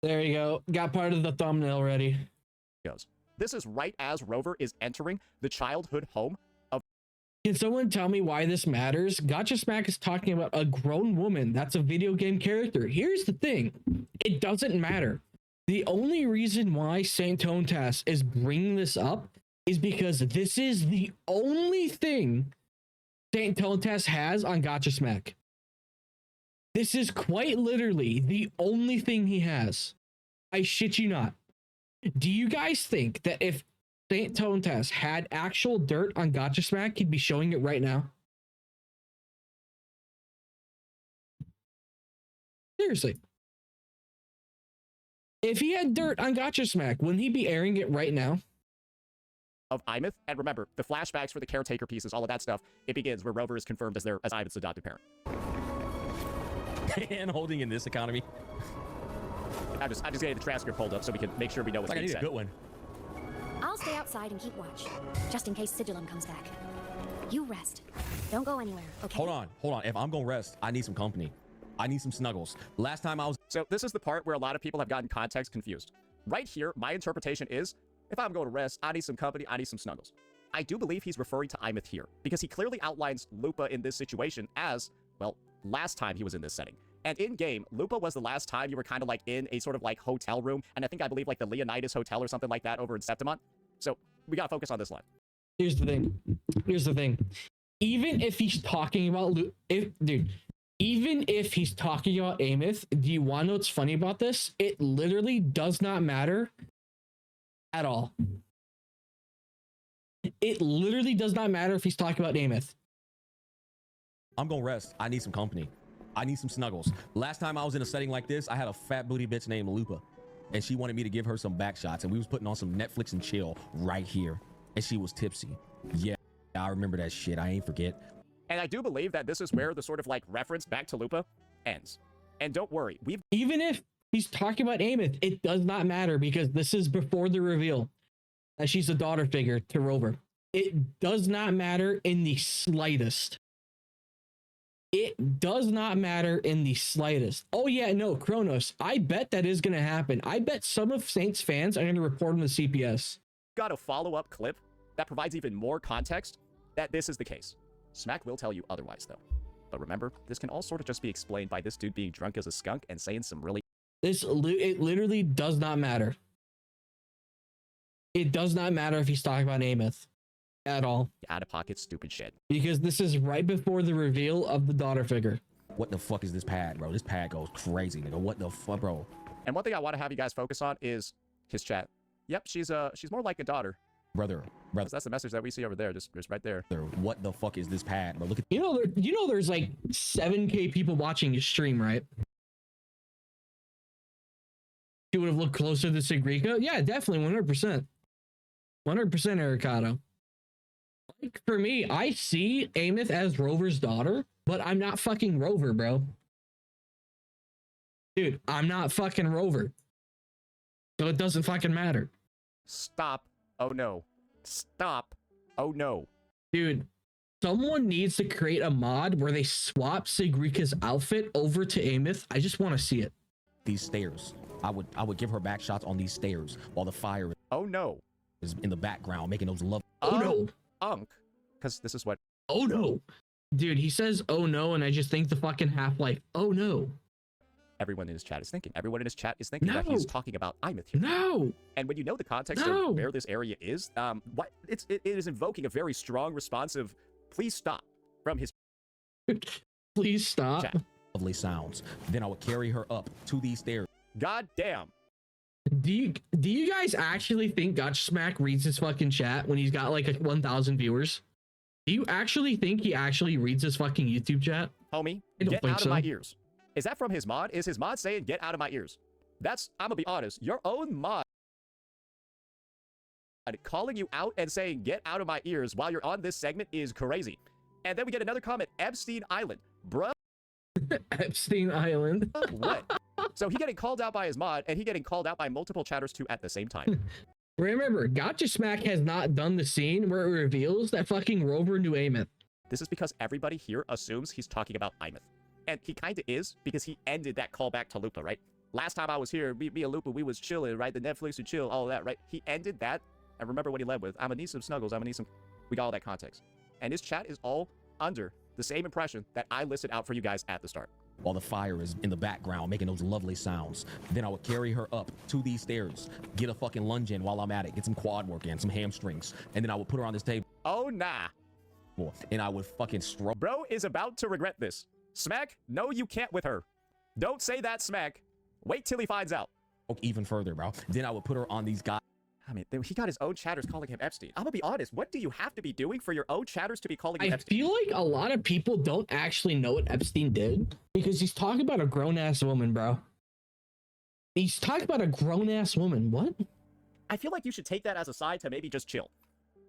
There you go. Got part of the thumbnail ready. Goes. This is right as Rover is entering the childhood home of. Can someone tell me why this matters? Gacha Smack is talking about a grown woman. That's a video game character. Here's the thing. It doesn't matter. The only reason why Saint Tonalas is bringing this up is because this is the only thing Saint Tonalas has on Gacha Smack. This is quite literally the only thing he has. I shit you not. Do you guys think that if Saint Tonalas had actual dirt on Gacha Smack, he'd be showing it right now? Seriously. If he had dirt on Gacha Smack, wouldn't he be airing it right now? Of Imeth, and remember, the flashbacks for the caretaker pieces, all of that stuff, it begins where Rover is confirmed as Imeth's adopted parent. And holding in this economy. I just getting the transcript pulled up so we can make sure we know what's being said. I need a good one. I'll stay outside and keep watch, just in case Sigilum comes back. You rest. Don't go anywhere, okay? Hold on. If I'm gonna rest, I need some company. I need some snuggles. Last time I was... So this is the part where a lot of people have gotten context confused. Right here, my interpretation is, if I'm going to rest, I need some company, I need some snuggles. I do believe he's referring to Imeth here, because he clearly outlines Lupa in this situation as, well, last time he was in this setting. And in-game, Lupa was the last time you were kind of like in a sort of like hotel room, and I believe like the Leonidas Hotel or something like that over in Septimont. So we gotta focus on this line. Here's the thing. Even if he's talking about even if he's talking about Imeth, do you want to know what's funny about this? It literally does not matter at all. It literally does not matter if he's talking about Imeth. I'm gonna rest. I need some company. I need some snuggles. Last time I was in a setting like this, I had a fat booty bitch named Lupa, and she wanted me to give her some back shots, and we was putting on some Netflix and chill right here, and she was tipsy. Yeah, I remember that shit. I ain't forget. And I do believe that this is where the sort of like reference back to Lupa ends. And don't worry, even if he's talking about Imeth, it does not matter because this is before the reveal that she's a daughter figure to Rover. It does not matter in the slightest. It does not matter in the slightest. Oh yeah, no, Kronos. I bet that is going to happen. I bet some of Saints fans are going to report on the CPS. Got a follow-up clip that provides even more context that this is the case. Smack will tell you otherwise, though. But remember, this can all sort of just be explained by this dude being drunk as a skunk and saying some really... It literally does not matter. It does not matter if he's talking about Imeth at all. Out-of-pocket stupid shit. Because this is right before the reveal of the daughter figure. What the fuck is this pad, bro? This pad goes crazy, nigga. What the fuck, bro? And one thing I want to have you guys focus on is his chat. Yep, she's more like a daughter. Brother. That's the message that we see over there, just right there. What the fuck is this pad, bro? Look at there's like 7K people watching his stream, right? She would have looked closer to Sigrika? Yeah, definitely, 100%. 100% arikado. Like, for me, I see Imeth as Rover's daughter, but I'm not fucking Rover, bro. Dude, I'm not fucking Rover. So it doesn't fucking matter. Stop. Oh no. Stop. Oh no. Dude, someone needs to create a mod where they swap Sigrika's outfit over to Imeth. I just want to see it. These stairs. I would give her back shots on these stairs while the fire oh no is in the background making those love. Oh no. Because this is what. Oh no. Dude, he says oh no, and I just think the fucking Half-Life. Oh no. Everyone in his chat is thinking. Everyone in his chat is thinking that he's talking about Imeth here. No. And when you know the context of where this area is, it is invoking a very strong, responsive, please stop from his. Please stop. Chat. Lovely sounds. Then I would carry her up to these stairs. God damn. Do you guys actually think Gacha Smack reads his fucking chat when he's got like 1,000 viewers? Do you actually think he actually reads his fucking YouTube chat? Homie, get out of my ears. Is that from his mod? Is his mod saying, get out of my ears? That's, I'm gonna be honest, your own mod calling you out and saying, get out of my ears while you're on this segment is crazy. And then we get another comment, Epstein Island. Bruh. Epstein Island. What? So he getting called out by his mod, and he getting called out by multiple chatters too at the same time. Remember, Gacha Smack has not done the scene where it reveals that fucking Rover knew Imeth. This is because everybody here assumes he's talking about Imeth. And he kind of is, because he ended that callback to Lupa, right? Last time I was here, me and Lupa, we was chilling, right? The Netflix and chill, all that, right? He ended that, and remember what he led with. I'm gonna need some snuggles, I'm gonna need some... We got all that context. And his chat is all under the same impression that I listed out for you guys at the start. while the fire is in the background making those lovely sounds. Then I would carry her up to these stairs, get a fucking lunge in while I'm at it, get some quad work in, some hamstrings, and then I would put her on this table. Oh, nah. And I would fucking stroke. Bro is about to regret this. Smack, no, you can't with her. Don't say that, Smack. Wait till he finds out. Even further, bro. Then I would put her on these guys. I mean, he got his own chatters calling him Epstein. I'm gonna be honest. What do you have to be doing for your own chatters to be calling you I Epstein? feel like a lot of people don't actually know what Epstein did because he's talking about a grown-ass woman, bro. He's talking about a grown-ass woman. What? I feel like you should take that as a sign to maybe just chill.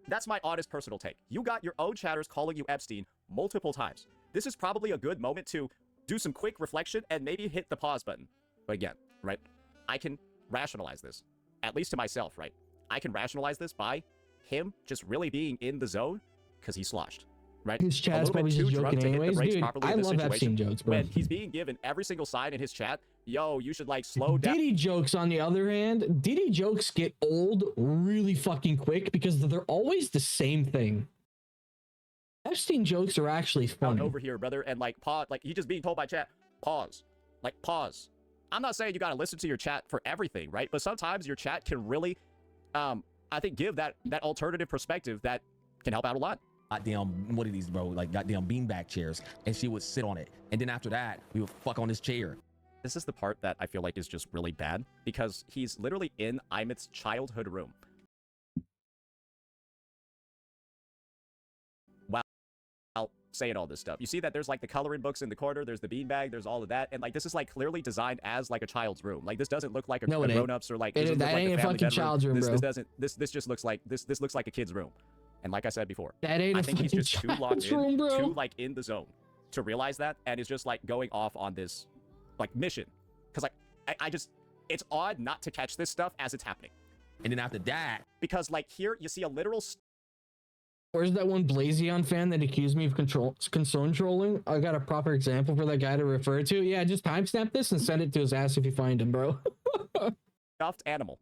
That's my honest personal take. You got your own chatters calling you Epstein multiple times. This is probably a good moment to do some quick reflection and maybe hit the pause button. But again, right? I can rationalize this, at least to myself, right? I can rationalize this by him just really being in the zone because he sloshed, right? His chat's probably just joking anyways. Dude, I love Epstein jokes, bro. When he's being given every single sign in his chat, yo, you should like slow down. Diddy jokes, on the other hand, Diddy jokes get old really fucking quick because they're always the same thing. Epstein jokes are actually funny. Over here, brother, and like pause, like he just being told by chat, pause, like pause. I'm not saying you gotta listen to your chat for everything, right? But sometimes your chat can really, I think, give that alternative perspective that can help out a lot. Goddamn, what are these, bro? Like goddamn beanbag chairs, and she would sit on it, and then after that, we would fuck on this chair. This is the part that I feel like is just really bad because he's literally in Imith's childhood room. Saying all this stuff. You see that there's like the coloring books in the corner, there's the beanbag, there's all of that, and like this is like clearly designed as like a child's room. Like this doesn't look like a grown-ups or like that ain't a fucking child's room, bro. This just looks like this looks like a kid's room. And like I said before, that ain't I think he's just too locked in, bro. too like in the zone to realize that, and is just like going off on this like mission. Because like I just, it's odd not to catch this stuff as it's happening. And then after that, because like here you see a literal where's that one Blazion fan that accused me of console trolling? I got a proper example for that guy to refer to. Yeah, just timestamp this and send it to his ass if you find him, bro. stuffed animal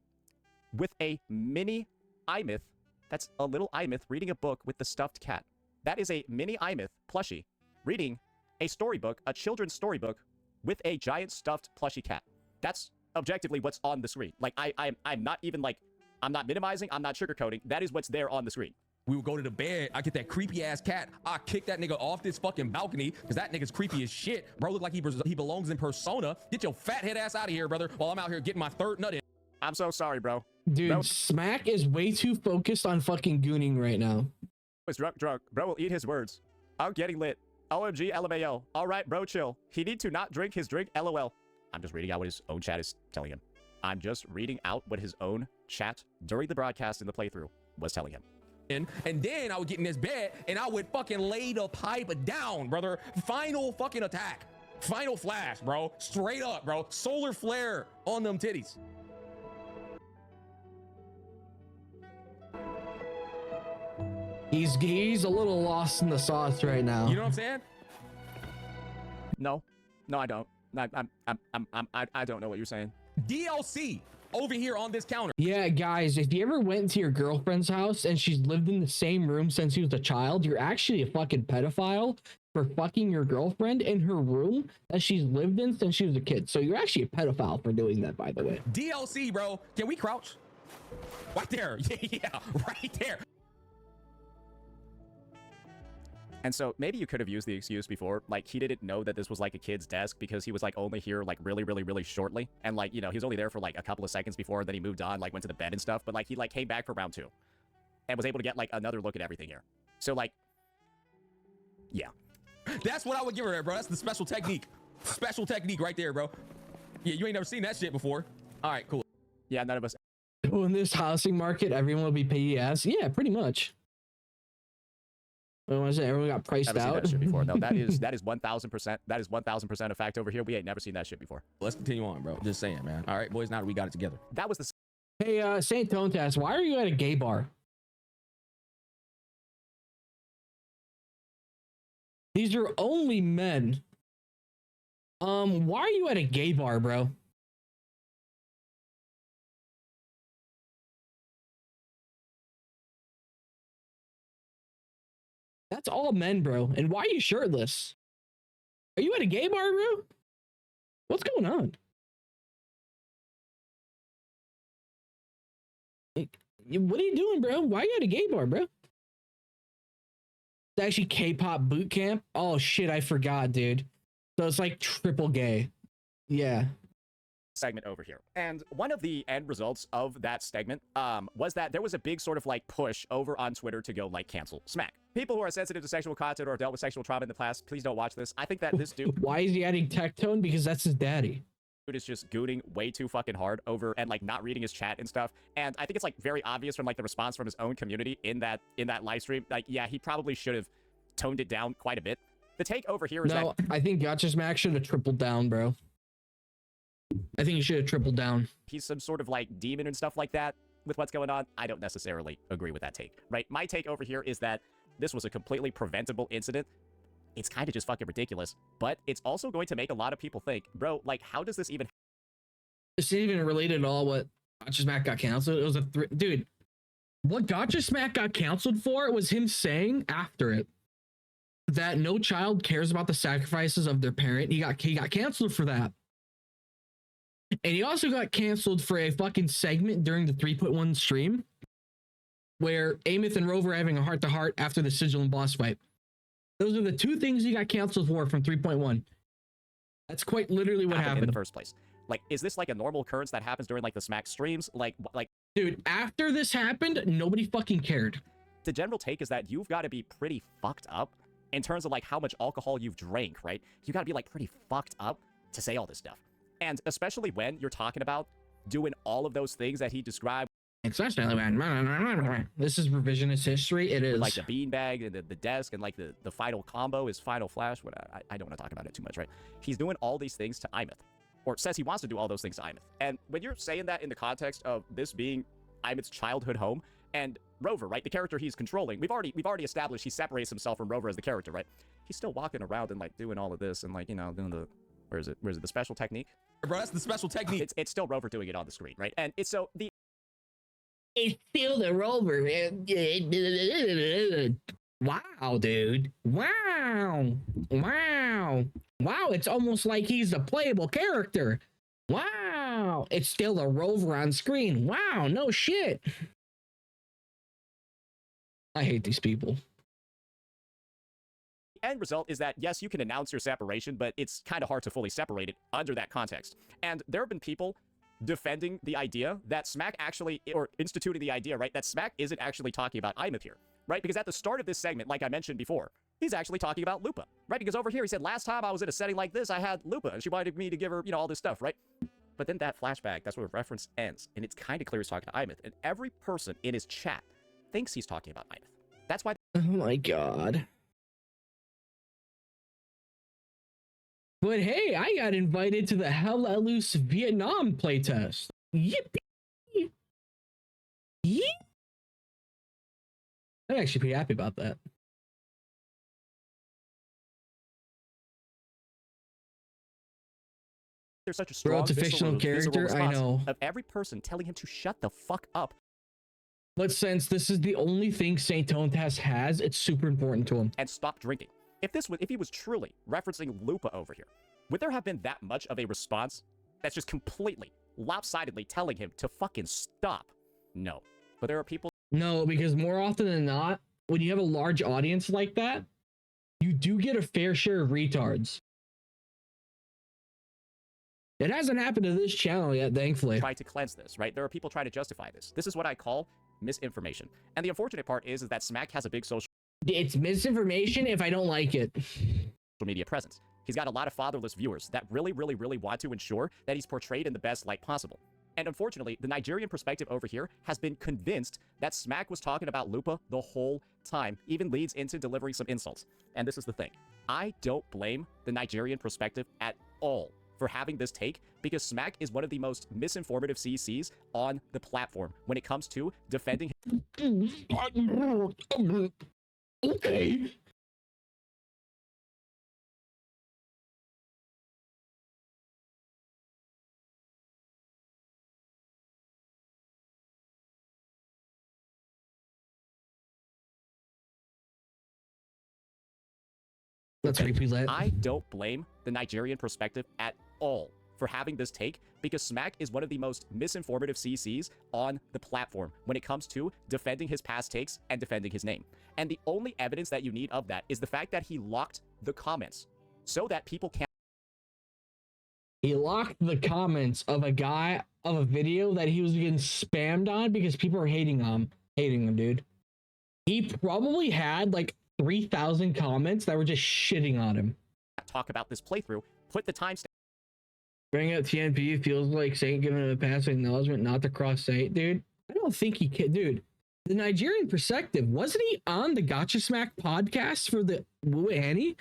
with a mini Imith. That's a little Imith reading a book with the stuffed cat. That is a mini Imith plushie reading a storybook, a children's storybook with a giant stuffed plushie cat. That's objectively what's on the screen. Like I'm not even like, I'm not minimizing, I'm not sugarcoating. That is what's there on the screen. We would go to the bed. I get that creepy ass cat. I kick that nigga off this fucking balcony because that nigga's creepy as shit. Bro, look like he belongs in Persona. Get your fat head ass out of here, brother, while I'm out here getting my third nut in. I'm so sorry, bro. Dude, bro. Smack is way too focused on fucking gooning right now. He's drunk. Bro will eat his words. I'm getting lit. OMG, LMAO. All right, bro, chill. He need to not drink his drink, LOL. I'm just reading out what his own chat is telling him. I'm just reading out what his own chat during the broadcast in the playthrough was telling him. And then I would get in this bed and I would fucking lay the pipe down, brother. Final fucking attack. Final flash, bro. Straight up, bro. Solar flare on them titties. He's a little lost in the sauce right now. You know what I'm saying? No, I don't. I don't know what you're saying. DLC over here on this counter. Yeah, guys, if you ever went to your girlfriend's house and she's lived in the same room since she was a child, you're actually a fucking pedophile for fucking your girlfriend in her room that she's lived in since she was a kid. So you're actually a pedophile for doing that, by the way. DLC, bro. Can we crouch? Right there. Yeah, right there. And so maybe you could have used the excuse before, like he didn't know that this was like a kid's desk because he was like only here like really shortly. And like, you know, he was only there for like a couple of seconds before, then he moved on, like went to the bed and stuff. But like he like came back for round 2 and was able to get like another look at everything here. So like, yeah. That's what I would give her there, bro. That's the special technique. Special technique right there, bro. Yeah, you ain't never seen that shit before. All right, cool. Yeah, none of us. In this housing market, everyone will be PES. Yeah, pretty much. What was it? Everyone got priced Never out. seen that shit before. No, that is 1,000%. That is 1,000% a fact over here. We ain't never seen that shit before. Let's continue on, bro. Just saying, man. All right, boys. Now that we got it together. That was the. Hey, Saint Tonalas, why are you at a gay bar? These are only men. Why are you at a gay bar, bro? That's all men, bro. And why are you shirtless? Are you at a gay bar, bro? What's going on? What are you doing, bro? Why you at a gay bar, bro? It's actually K-pop boot camp. Oh shit, I forgot, dude. So it's like triple gay. Yeah. Segment over here. And one of the end results of that segment was that there was a big sort of like push over on Twitter to go like cancel Smack. People who are sensitive to sexual content or dealt with sexual trauma in the past, please don't watch this. I think that this dude Why is he adding Tectone? Because that's his daddy. is just gooning way too fucking hard over and like not reading his chat and stuff. And I think it's like very obvious from like the response from his own community in that live stream. Like, yeah, he probably should have toned it down quite a bit. The take over here is No, I think Gacha Smack should have tripled down, bro. I think he should have tripled down. he's some sort of like demon and stuff like that with what's going on. I don't necessarily agree with that take, right? My take over here is that this was a completely preventable incident. It's kind of just fucking ridiculous, but it's also going to make a lot of people think, bro, like, how does this even It's not even related at all what Gacha Smack got canceled. It was dude, what Gacha Smack got canceled for was him saying after it that no child cares about the sacrifices of their parent. He got canceled for that. And he also got canceled for a fucking segment during the 3.1 stream where Amith and Rover are having a heart-to-heart after the sigil and boss fight. Those are the two things he got canceled for from 3.1. That's quite literally what happened in the first place. Like, is this like a normal occurrence that happens during like the Smack streams? Like, dude, after this happened, nobody fucking cared. the general take is that you've got to be pretty fucked up in terms of like how much alcohol you've drank, right? You got to be like pretty fucked up to say all this stuff. And especially when you're talking about doing all of those things that he described. This is revisionist history. It is Like the beanbag and the desk and like the final combo is final flash. I don't want to talk about it too much, right? He's doing all these things to Imith, or says he wants to do all those things to Imith. And when you're saying that in the context of this being Imith's childhood home and Rover, right, the character he's controlling, we've already established he separates himself from Rover as the character, right? He's still walking around and like doing all of this and like, you know, doing the where is it the special technique? Bro, that's the special technique. It's still Rover doing it on the screen, right? And it's so the it's still the Rover. Wow, dude. Wow. It's almost like he's a playable character. Wow. It's still the Rover on screen. Wow, no shit. I hate these people. end result is that, yes, you can announce your separation, but it's kind of hard to fully separate it under that context. And there have been people defending the idea that Smack actually, or instituting the idea, right, that Smack isn't actually talking about Imith here, right? Because at the start of this segment, like I mentioned before, he's actually talking about Lupa, right? Because over here he said, last time I was in a setting like this, I had Lupa, and she wanted me to give her, you know, all this stuff, right? But then that flashback, that's where the reference ends, and it's kind of clear he's talking to Imith, and every person in his chat thinks he's talking about Imith. That's why. Oh my god. But hey, I got invited to the Hella Loose Vietnam playtest. Yippee! Yeah. I'm actually pretty happy about that. There's such a strong it's a fictional character, I know. Of every person telling him to shut the fuck up. But since this is the only thing Saint Tonalas has, it's super important to him. And stop drinking. If he was truly referencing Lupa over here, would there have been that much of a response that's just completely, lopsidedly telling him to fucking stop? No. But there are people. No, because more often than not, when you have a large audience like that, you do get a fair share of retards. It hasn't happened to this channel yet, thankfully. Try to cleanse this, right? There are people trying to justify this. This is what I call misinformation. And the unfortunate part is that Smack has a big social It's misinformation if I don't like it. media presence. He's got a lot of fatherless viewers that really, really, really want to ensure that he's portrayed in the best light possible. And unfortunately, the Nigerian perspective over here has been convinced that Smack was talking about Lupa the whole time, even leads into delivering some insults. And this is the thing. I don't blame the Nigerian perspective at all for having this take, because Smack is one of the most misinformative CCs on the platform when it comes to defending. Okay. Let's repeat that. I don't blame the Nigerian perspective at all for having this take because Smack is one of the most misinformative CCs on the platform when it comes to defending his past takes and defending his name. And the only evidence that you need of that is the fact that he locked the comments so that people can't. He locked the comments of a video that he was getting spammed on because people are hating him, dude. He probably had like 3,000 comments that were just shitting on him. Talk about this playthrough, put the timestamp. Bring up TNP feels like Saint giving him a passive acknowledgement not to cross Saint, dude. I don't think he can, dude. The Nigerian perspective, wasn't he on the Gacha Smack podcast for the wuwa?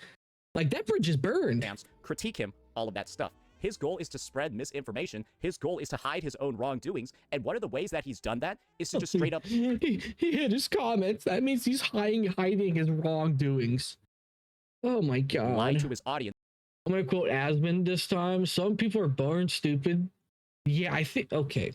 Like, that bridge is burned. Critique him, all of that stuff. His goal is to spread misinformation. His goal is to hide his own wrongdoings. And one of the ways that he's done that is to just straight up... he hid his comments. That means he's hiding his wrongdoings. Oh my god. Lie to his audience. I'm gonna quote Asmund this time. Some people are born stupid. Yeah, I think... Okay.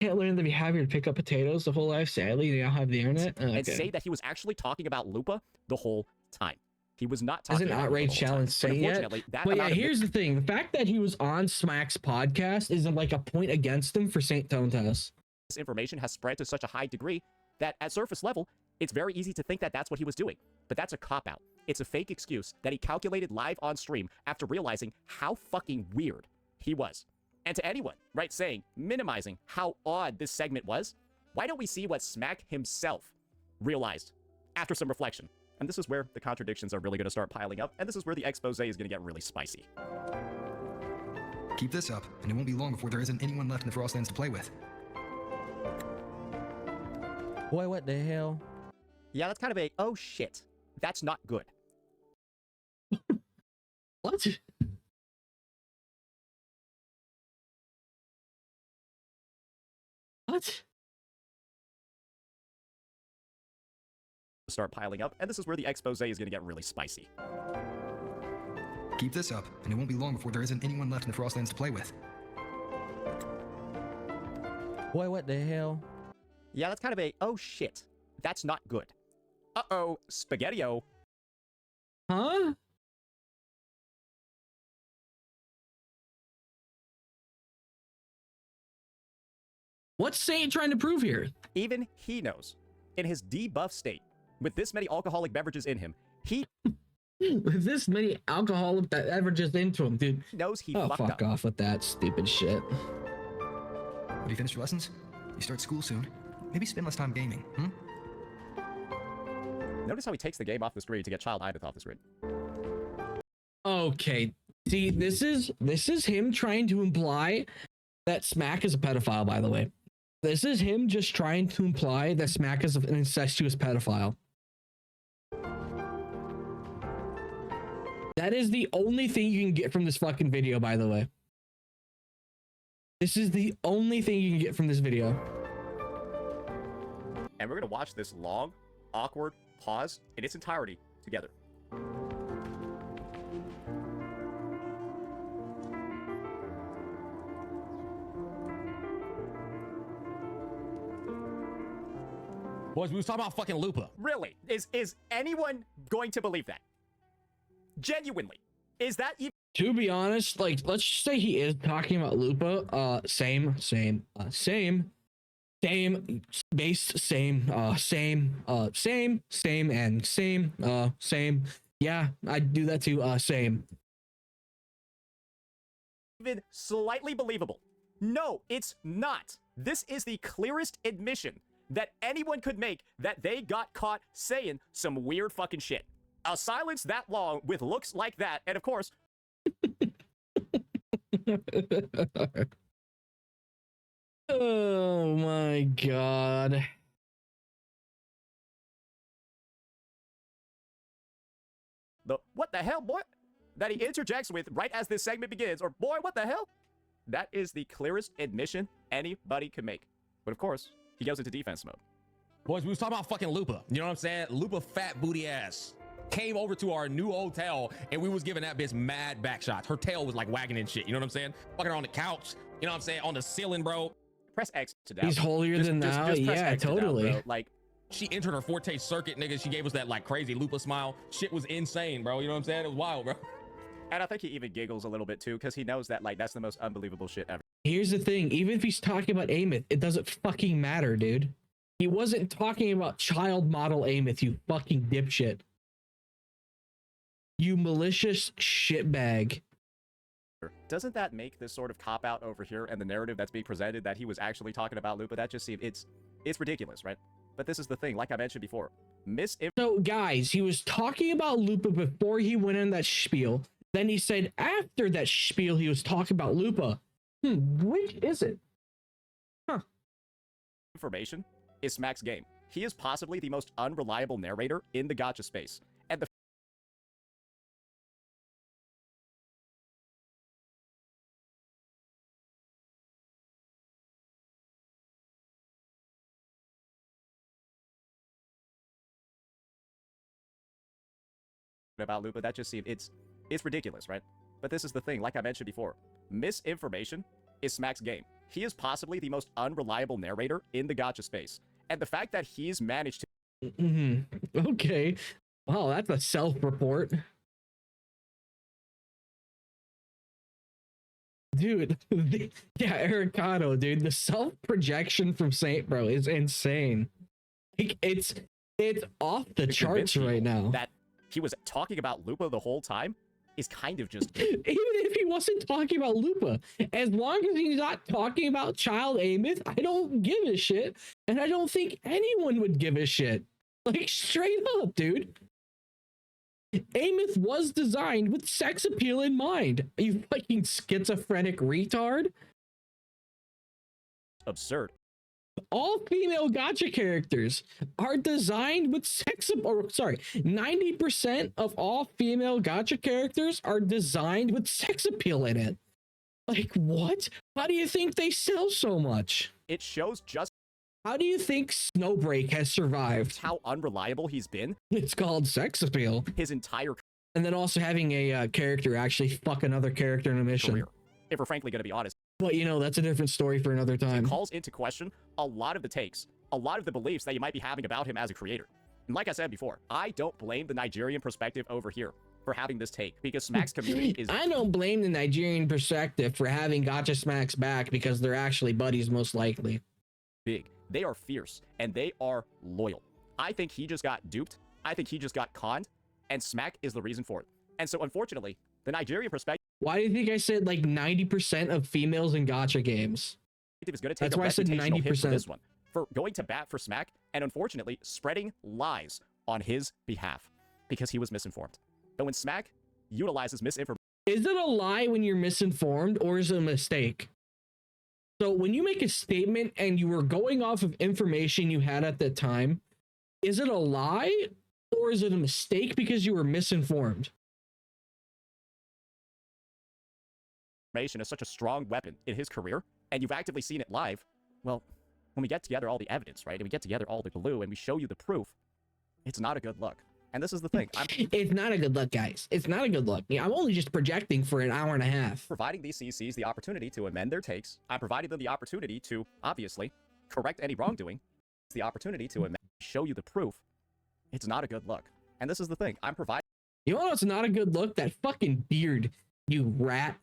Can't learn the behavior to pick up potatoes the whole life. Sadly, they all have the internet. Okay. And say that he was actually talking about Lupa the whole time. He was not talking about outrage challenge Saint yet. But yeah, here's the thing. The fact that he was on Smack's podcast isn't like a point against him for Saint Tonalas. This information has spread to such a high degree that at surface level, it's very easy to think that that's what he was doing. But that's a cop-out. It's a fake excuse that he calculated live on stream after realizing how fucking weird he was. And to anyone, right, minimizing how odd this segment was, why don't we see what Smack himself realized after some reflection? And this is where the contradictions are really going to start piling up, and this is where the expose is going to get really spicy. Keep this up, and it won't be long before there isn't anyone left in the Frostlands to play with. Boy, what the hell? Yeah, that's kind of a, oh shit, that's not good. What? What? Start piling up, and this is where the expose is going to get really spicy. Keep this up, and it won't be long before there isn't anyone left in the Frostlands to play with. Boy, what the hell? Yeah, that's kind of a, oh shit, that's not good. Uh-oh, spaghetti-o. Huh? What's Saint trying to prove here? Even he knows, in his debuff state, with this many alcoholic beverages in him, he with this many alcoholic beverages into him, dude. Knows he fuck up. Off with that stupid shit. Have you finished your lessons? You start school soon. Maybe spend less time gaming, hmm? Notice how he takes the game off the screen to get Child Ideth off the screen. Okay, see, this is him trying to imply that Smack is a pedophile, by the way. This is him just trying to imply that Smack is an incestuous pedophile. That is the only thing you can get from this fucking video, by the way. This is the only thing you can get from this video. And we're going to watch this long, awkward pause in its entirety together. Boys, we was talking about fucking Lupa. Really? Is anyone going to believe that? Genuinely. Is that even... To be honest, like, let's just say he is talking about Lupa. Same. Yeah, I'd do that too. Same. Even slightly believable. No, it's not. This is the clearest admission that anyone could make that they got caught saying some weird fucking shit. A silence that long with looks like that, and of course... Oh my god. The what the hell, boy? That he interjects with right as this segment begins, or boy, what the hell? That is the clearest admission anybody could make. But of course, he goes into defense mode. Boys, we was talking about fucking Lupa. You know what I'm saying? Lupa fat booty ass came over to our new hotel and we was giving that bitch mad back shots. Her tail was like wagging and shit. You know what I'm saying? Fucking her on the couch. You know what I'm saying? On the ceiling, bro. Press X to down. He's holier than thou. Yeah, totally. Down, like, she entered her forte circuit, nigga. She gave us that like crazy Lupa smile. Shit was insane, bro. You know what I'm saying? It was wild, bro. And I think he even giggles a little bit too, because he knows that, like, that's the most unbelievable shit ever. Here's the thing, even if he's talking about Amith, it doesn't fucking matter, dude. He wasn't talking about child model Amith, you fucking dipshit. You malicious shitbag. Doesn't that make this sort of cop-out over here and the narrative that's being presented that he was actually talking about Lupa? That just seems, it's ridiculous, right? But this is the thing, like I mentioned before. So, guys, he was talking about Lupa before he went in that spiel. Then he said after that spiel, he was talking about Lupa. Which is it? Huh. Information is Smack's game. He is possibly the most unreliable narrator in the gacha space. And the about Lupa, that just seems, it's ridiculous, right? But this is the thing, like I mentioned before. Misinformation is Smack's game. He is possibly the most unreliable narrator in the gacha space. And the fact that he's managed to... Okay. Wow, that's a self-report. Dude, yeah, arikado, dude. The self-projection from Saint, bro, is insane. Like, it's off the charts right now. That he was talking about Lupa the whole time is kind of just... Even if he wasn't talking about Lupa, as long as he's not talking about child Amith, I don't give a shit. And I don't think anyone would give a shit. Like, straight up, dude. Amith was designed with sex appeal in mind. Are you fucking schizophrenic retard? Absurd. All female gacha characters are designed with sex, or sorry, 90% of all female gacha characters are designed with sex appeal in it. Like, what? How do you think they sell so much? It shows just how do you think Snowbreak has survived? How unreliable he's been. It's called sex appeal. His entire... And then also having a character actually fuck another character in a mission. Career. If we're frankly going to be honest. But, you know, that's a different story for another time. It calls into question a lot of the takes, a lot of the beliefs that you might be having about him as a creator. And like I said before, I don't blame the Nigerian perspective over here for having this take, because Smack's community is... I don't blame the Nigerian perspective for having Gacha Smacks back, because they're actually buddies most likely. Big. They are fierce, and they are loyal. I think he just got duped. I think he just got conned, and Smack is the reason for it. And so, unfortunately, the Nigerian perspective... Why do you think I said, like, 90% of females in gacha games? Is going to take That's why I said 90%. For this one, for going to bat for Smack, and unfortunately, spreading lies on his behalf, because he was misinformed. But when Smack utilizes misinformation... Is it a lie when you're misinformed, or is it a mistake? So when you make a statement and you were going off of information you had at the time, is it a lie, or is it a mistake because you were misinformed? Information is such a strong weapon in his career, and you've actively seen it live. Well, when we get together all the evidence, right, and we get together all the glue, and we show you the proof, it's not a good look. And this is the thing. It's not a good look, guys. It's not a good look. Yeah, I'm only just projecting for an hour and a half. Providing these CCs the opportunity to amend their takes. I'm providing them the opportunity to, obviously, correct any wrongdoing. It's the opportunity to amend, show you the proof. It's not a good look. And this is the thing. I'm providing... You know what's not a good look? That fucking beard, you rat.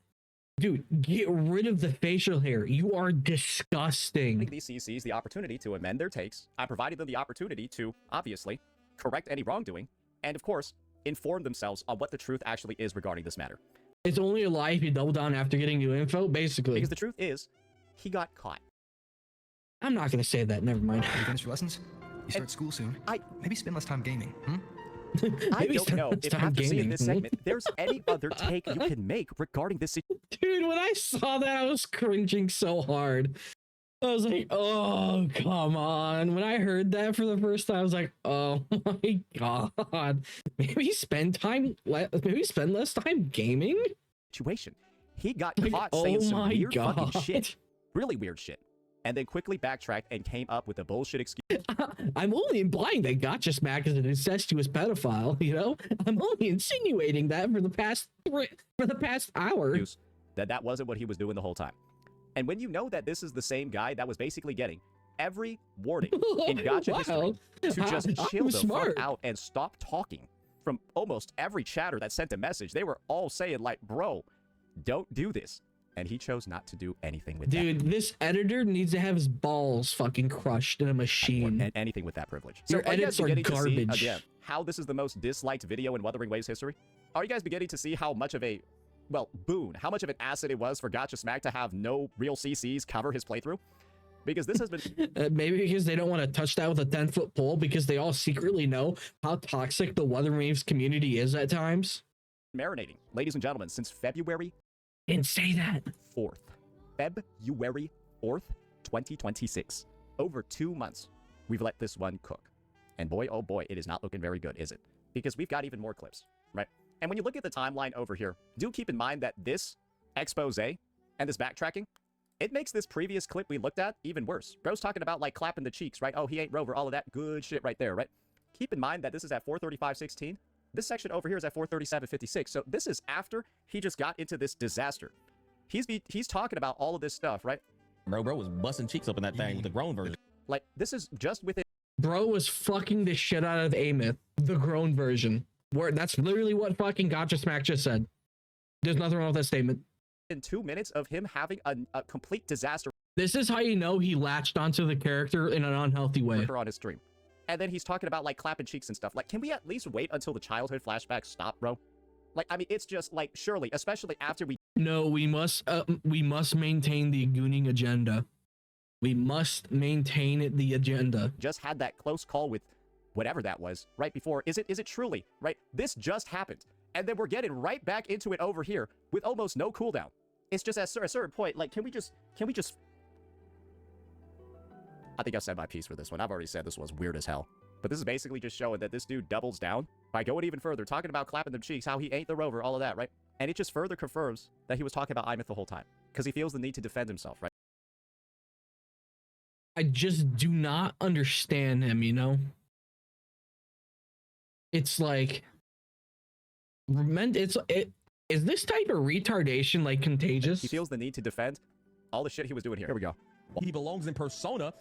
Dude, get rid of the facial hair. You are disgusting. These CCs the opportunity to amend their takes. I'm providing them the opportunity to, obviously, correct any wrongdoing. And, of course, inform themselves on what the truth actually is regarding this matter. It's only a lie if you double down after getting new info, basically. Because the truth is, he got caught. I'm not going to say that. Never mind. You finish your lessons? You start school soon. Maybe spend less time gaming, I don't know if after seeing this segment, there's any other take you can make regarding this situation. Dude, when I saw that, I was cringing so hard. I was like, oh, come on. When I heard that for the first time, I was like, oh my God. Maybe spend less time gaming? Situation. He got caught saying some weird fucking shit. Really weird shit. And then quickly backtracked and came up with a bullshit excuse. I'm only implying that Gacha Smack is an incestuous pedophile, you know? I'm only insinuating that for the past hour. That wasn't what he was doing the whole time. And when you know that this is the same guy that was basically getting every warning in Gacha history to just chill the fuck out and stop talking, from almost every chatter that sent a message, they were all saying like, bro, don't do this. And he chose not to do anything with that. Dude, this editor needs to have his balls fucking crushed in a machine. And anything with that privilege. Your are you guys edits are beginning to see, garbage. again, how this is the most disliked video in Wuthering Waves history? Are you guys beginning to see how much of a, well, boon, how much of an asset it was for Gacha Smack to have no real CCs cover his playthrough? Because this has been... Maybe because they don't want to touch that with a 10-foot pole because they all secretly know how toxic the Wuthering Waves community is at times. marinating, ladies and gentlemen, since February... Didn't say that. 4th. February 4th, 2026. Over 2 months, we've let this one cook. And boy, oh boy, it is not looking very good, is it? Because we've got even more clips, right? And when you look at the timeline over here, do keep in mind that this expose and this backtracking, it makes this previous clip we looked at even worse. Bro's talking about, like, clapping the cheeks, right? Oh, he ain't Rover, all of that good shit right there, right? Keep in mind that this is at 4:35:16. This section over here is at 4:37:56. So this is after he just got into this disaster. He's talking about all of this stuff, right? Bro was busting cheeks up in that thing with the grown version. Like, this is just within... Bro was fucking the shit out of Amith, the grown version. Where that's literally what fucking Gacha Smack just said. There's nothing wrong with that statement. In 2 minutes of him having a complete disaster. This is how you know he latched onto the character in an unhealthy way. On his stream. And then he's talking about, like, clapping cheeks and stuff. Like, can we at least wait until the childhood flashbacks stop, bro? Like, I mean, it's just, like, surely, especially after we... No, we must maintain the gooning agenda. We must maintain the agenda. Just had that close call with whatever that was right before. Is it truly, right? This just happened. And then we're getting right back into it over here with almost no cooldown. It's just at a certain point, like, can we just... I think I've said my piece for this one. I've already said this was weird as hell. But this is basically just showing that this dude doubles down by going even further, talking about clapping them cheeks, how he ain't the Rover, all of that, right? And it just further confirms that he was talking about Imith the whole time. Because he feels the need to defend himself, right? I just do not understand him, you know? It's like... Is this type of retardation, like, contagious? He feels the need to defend all the shit he was doing here. Here we go. He belongs in persona.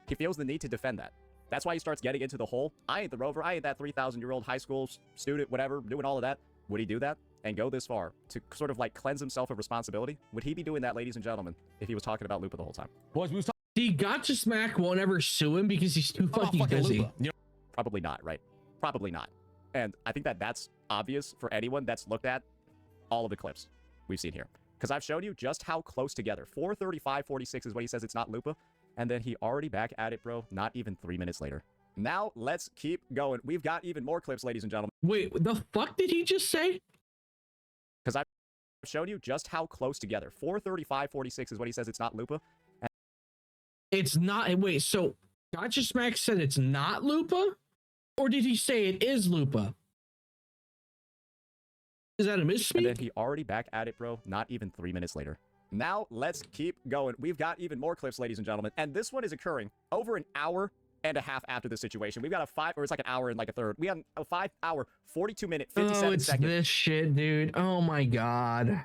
He feels the need to defend that. That's why he starts getting into the whole, I ain't the Rover, I ain't that 3,000-year-old high school student, whatever, doing all of that. Would he do that and go this far to sort of, like, cleanse himself of responsibility? Would he be doing that, ladies and gentlemen, if he was talking about Lupa the whole time? Boys, we was See, Gacha Smack won't ever sue him because he's too fucking busy. Lupa. You know, Probably not, right? Probably not. And I think that that's obvious for anyone that's looked at all of the clips we've seen here. Because I've shown you just how close together. 4:35:46 is what he says it's not Lupa. And then he already back at it, bro. Not even 3 minutes later. Now, let's keep going. We've got even more clips, ladies and gentlemen. Wait, the fuck did he just say? Because I've shown you just how close together. 4:35:46 is what he says it's not Lupa. And It's not. Wait, so Gacha Smack said it's not Lupa? Or did he say it is Lupa? Is that a misspeak? and then he already back at it, bro. Not even 3 minutes later. Now, let's keep going. We've got even more clips, ladies and gentlemen. And this one is occurring over an hour and a half after the situation. We've got it's like an hour and like a third. We have a 5 hour, 42 minute, 57 it's second this shit, dude. Oh my god.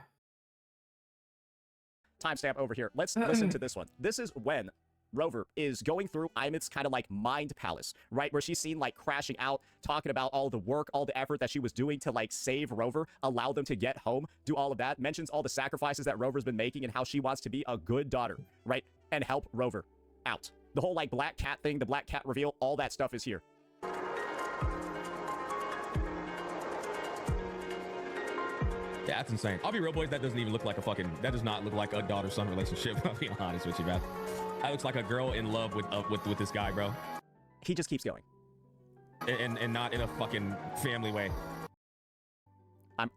timestamp over here. Let's listen to this one. This is when Rover is going through Imith's kind of like mind palace, right? Where she's seen like crashing out, talking about all the work, all the effort that she was doing to like save Rover, allow them to get home, do all of that, mentions all the sacrifices that Rover's been making and how she wants to be a good daughter, right? And help Rover out. The whole like black cat thing, the black cat reveal, all that stuff is here. yeah, that's insane. I'll be real, boys. That doesn't even look like that does not look like a daughter-son relationship. I'll be honest with you, man. That looks like a girl in love with this guy, bro. He just keeps going. And not in a fucking family way.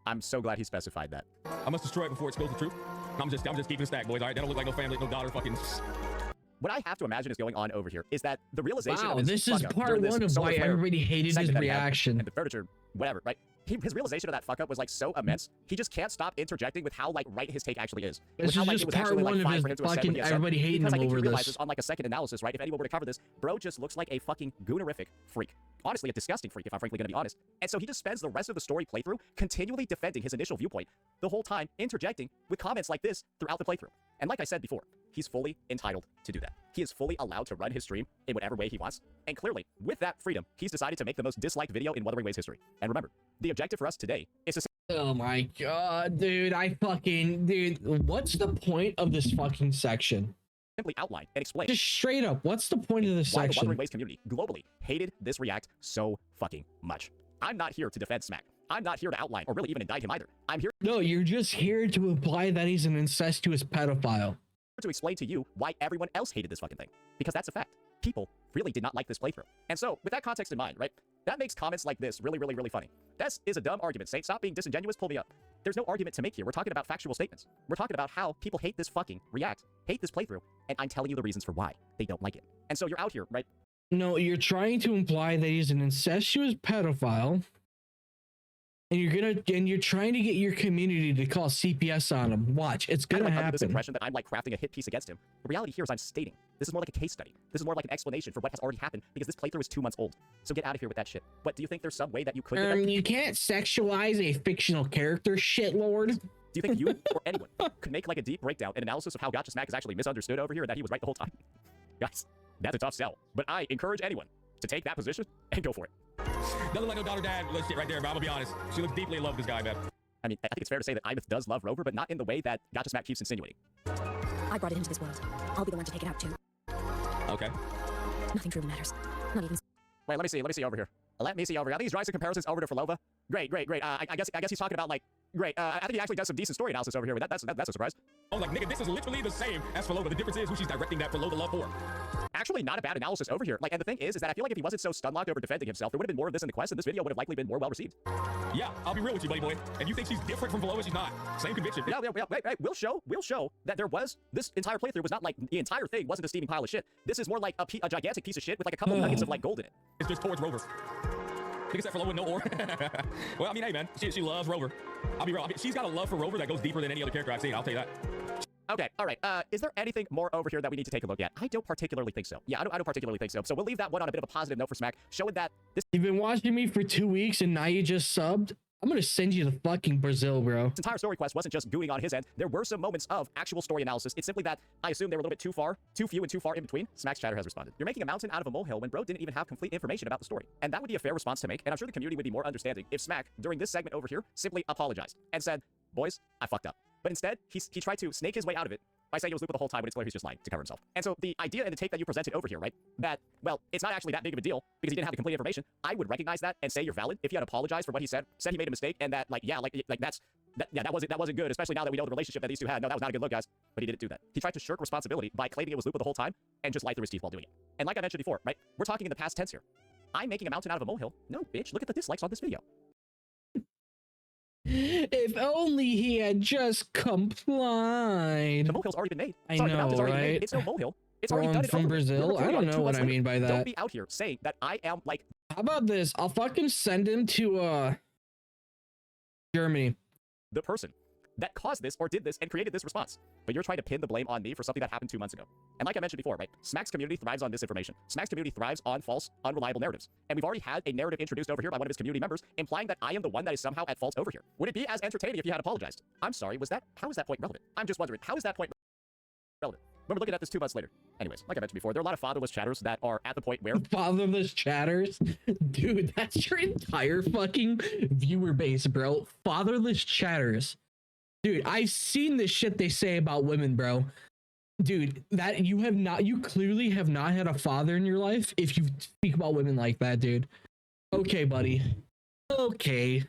I'm so glad he specified that. I must destroy it before it spills the truth. I'm just keeping it stacked, boys. All right, that don't look like no family, no daughter fucking... What I have to imagine is going on over here is that the realization Wow, of his this is fuck-up part during this one of solar why flare everybody hated his segment that he had, reaction. and the furniture, whatever, right? His realization of that fuck up was like so immense. He just can't stop interjecting with how like right his take actually is. This With how, is like, just it was part actually, one like, of fine his for him to have said what fucking he had said, everybody hating because I him think over he this. realizes on like a second analysis, right? If anyone were to cover this, bro just looks like a fucking goonerific freak. Honestly, a disgusting freak, if I'm frankly going to be honest. And so he just spends the rest of the story playthrough continually defending his initial viewpoint, the whole time interjecting with comments like this throughout the playthrough. And like I said before, he's fully entitled to do that. He is fully allowed to run his stream in whatever way he wants. And clearly, with that freedom, he's decided to make the most disliked video in Wuthering Waves history. And remember, the objective for us today is to Oh my god, dude, dude, what's the point of this fucking section? simply outline and explain Just straight up, what's the point of this why the section? Wuthering Waves community globally hated this react so fucking much. I'm not here to defend Smack. I'm not here to outline or really even indict him either. I'm here No, you're just here to imply that he's an incestuous pedophile. to explain to you why everyone else hated this fucking thing. Because that's a fact. People really did not like this playthrough. And so, with that context in mind, right, that makes comments like this really, really, really funny. This is a dumb argument. Saint, stop being disingenuous, pull me up. There's no argument to make here. We're talking about factual statements. We're talking about how people hate this fucking react, hate this playthrough, and I'm telling you the reasons for why they don't like it. And so you're out here, right? No, you're trying to imply that he's an incestuous pedophile, and you're trying to get your community to call CPS on him. Watch, it's gonna I don't want this happen. impression that I'm like crafting a hit piece against him. The reality here is I'm stating this is more like a case study. This is more like an explanation for what has already happened because this playthrough is 2 months old. So get out of here with that shit. What, do you think there's some way that you could get that? You can't sexualize a fictional character, shitlord. Do you think you or anyone could make like a deep breakdown and analysis of how Gacha Smack is actually misunderstood over here and that he was right the whole time? Guys, that's a tough sell. But I encourage anyone to take that position and go for it. Doesn't look like no daughter dad shit right there, but I'm gonna be honest. She looks deeply in love with this guy, man. I mean, I think it's fair to say that Imeth does love Rover, but not in the way that Gacha Smack keeps insinuating. I brought it into this world. I'll be the one to take it out too. Okay. Nothing truly matters. Not even. Wait, let me see over here. Let me see over here. I think he's drawing some comparisons over to Flova. Great. I guess he's talking about like, great. I think he actually does some decent story analysis over here. That's a surprise. I was like, nigga, this is literally the same as Flova. The difference is who she's directing that Flova love for. Actually, not a bad analysis over here. Like, and the thing is that I feel like if he wasn't so stun-locked over defending himself, there would have been more of this in the quest, and this video would have likely been more well received. Yeah, I'll be real with you, buddy boy. And you think she's different from Flova? She's not. Same conviction. Yeah, wait. We'll show that there was this entire playthrough was not like the entire thing wasn't a steaming pile of shit. This is more like a gigantic piece of shit with like a couple nuggets of like gold in it. It's just towards Rover. Nigga said Flova no ore. Well, I mean, hey man, she loves Rover. I'll be real. I mean, she's got a love for Rover that goes deeper than any other character I've seen. I'll tell you that. Okay, all right. Is there anything more over here that we need to take a look at? I don't particularly think so. Yeah, I don't particularly think so. So we'll leave that one on a bit of a positive note for Smack, showing that this You've been watching me for 2 weeks and now you just subbed? I'm gonna send you to fucking Brazil, bro. entire story quest wasn't just gooing on his end. There were some moments of actual story analysis. It's simply that I assume they were a little bit too few and too far in between. Smack's chatter has responded. You're making a mountain out of a molehill when bro didn't even have complete information about the story. And that would be a fair response to make, and I'm sure the community would be more understanding if Smack, during this segment over here, simply apologized and said, boys, I fucked up. But instead, he tried to snake his way out of it by saying it was Lupa the whole time when it's clear he's just lying to cover himself. And so the idea and the take that you presented over here, right, that, well, it's not actually that big of a deal because he didn't have the complete information, I would recognize that and say you're valid if you had apologized for what he said he made a mistake, and that, like, yeah, that wasn't good, especially now that we know the relationship that these two had. No, that was not a good look, guys. But he didn't do that. He tried to shirk responsibility by claiming it was Lupa the whole time and just lied through his teeth while doing it. And like I mentioned before, right, we're talking in the past tense here. I'm making a mountain out of a molehill. No, bitch, look at the dislikes on this video. If only he had just complied. The molehill's already been made. I Sorry, the know, mountain's already right? made. It's no molehill. It's Bro, already I'm done. It's from over with. Brazil? I don't know what I mean by that. Don't be out here saying that I am like. How about this? I'll fucking send him to Germany. The person that caused this or did this and created this response. But you're trying to pin the blame on me for something that happened 2 months ago. And like I mentioned before, right? Smack's community thrives on disinformation. Smack's community thrives on false, unreliable narratives. And we've already had a narrative introduced over here by one of his community members, implying that I am the one that is somehow at fault over here. Would it be as entertaining if you had apologized? I'm sorry, how is that point relevant? I'm just wondering, how is that point relevant? When we're looking at this 2 months later. Anyways, like I mentioned before, there are a lot of fatherless chatters that are at the point where... Fatherless chatters? Dude, that's your entire fucking viewer base, bro. Fatherless chatters. Dude, I've seen the shit they say about women, bro. Dude, that you clearly have not had a father in your life if you speak about women like that, dude. Okay, buddy. Okay.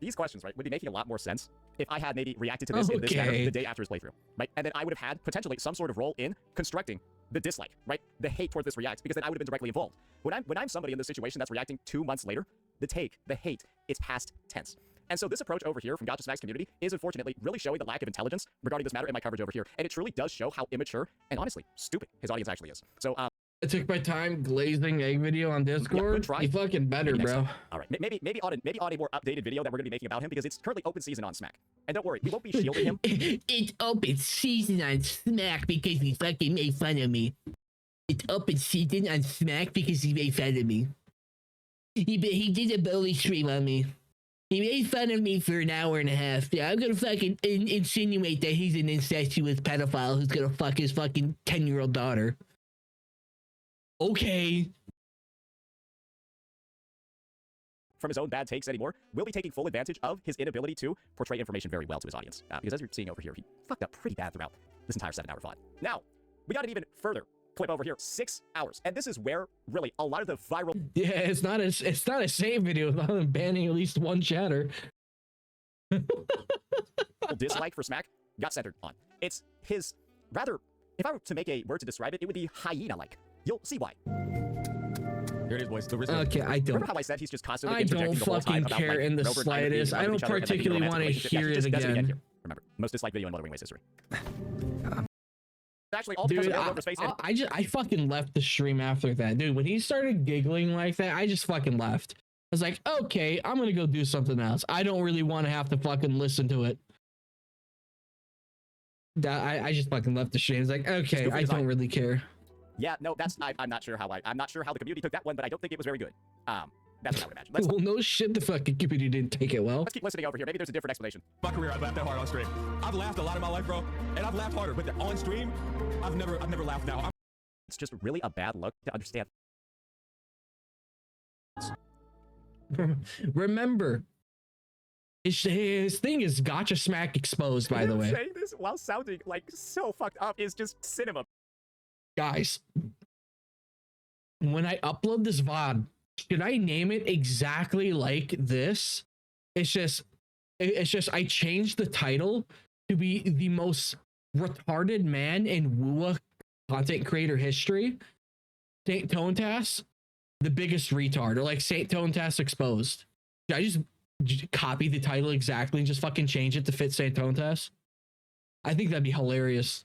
These questions, right, would be making a lot more sense if I had maybe reacted to this in this manner the day after his playthrough, right? And then I would have had potentially some sort of role in constructing the dislike, right? The hate toward this react, because then I would have been directly involved. When I'm somebody in this situation that's reacting 2 months later, the hate, it's past tense. And so this approach over here from Gacha Smack's community is unfortunately really showing the lack of intelligence regarding this matter in my coverage over here. And it truly does show how immature and honestly stupid his audience actually is. So, I took my time glazing egg video on Discord. Yeah, good try. You fucking better, bro. All right, maybe on a more updated video that we're gonna be making about him, because it's currently open season on Smack. And don't worry, we won't be shielding him. It's open season on Smack because he fucking made fun of me. It's open season on Smack because he made fun of me. He did a bully stream on me. He made fun of me for an hour and a half. Yeah, I'm gonna fucking insinuate that he's an incestuous pedophile who's gonna fuck his fucking 10-year-old daughter. Okay. From his own bad takes anymore, will be taking full advantage of his inability to portray information very well to his audience. Because as you're seeing over here, he fucked up pretty bad throughout this entire 7-hour VOD. Now, we got an even further clip over here, 6 hours. And this is where, really, a lot of the viral... Yeah, it's not a save video without him banning at least one chatter. dislike for Smack got centered on. It's his, rather, if I were to make a word to describe it, it would be hyena-like. You'll see why. Here it is, boys. Okay, I don't. Remember how I said he's just constantly I don't interjecting the whole time fucking about, care like, in the Rover and slightest. I don't each other and making particularly a romantic want to relationship. hear Yeah, he it just does again. here. Remember, most disliked video in Wuthering Waves history. Actually, all because Dude, of Rover's face. I fucking left the stream after that. Dude, when he started giggling like that, I just fucking left. I was like, okay, I'm gonna go do something else. I don't really want to have to fucking listen to it. I just fucking left the stream. It's like, okay, I don't really care. Yeah, no, that's I'm not sure how the community took that one, but I don't think it was very good. That's what I would imagine. Let's, Well, no shit, the fucking community didn't take it well. let's keep listening over here. Maybe there's a different explanation. My career, I've laughed that hard on stream. I've laughed a lot in my life, bro, and I've laughed harder. But on stream, I've never laughed now. It's just really a bad look to understand. Remember, his thing is Gacha Smack exposed, by the way. Saying this while sounding like so fucked up is just cinema. Guys, when I upload this VOD, should I name it exactly like this? It's just I changed the title to be the most retarded man in wuwa content creator history. Saint Tonalas, the biggest retard, or like Saint Tonalas exposed. Should I just copy the title exactly and just fucking change it to fit Saint Tonalas? I think that'd be hilarious.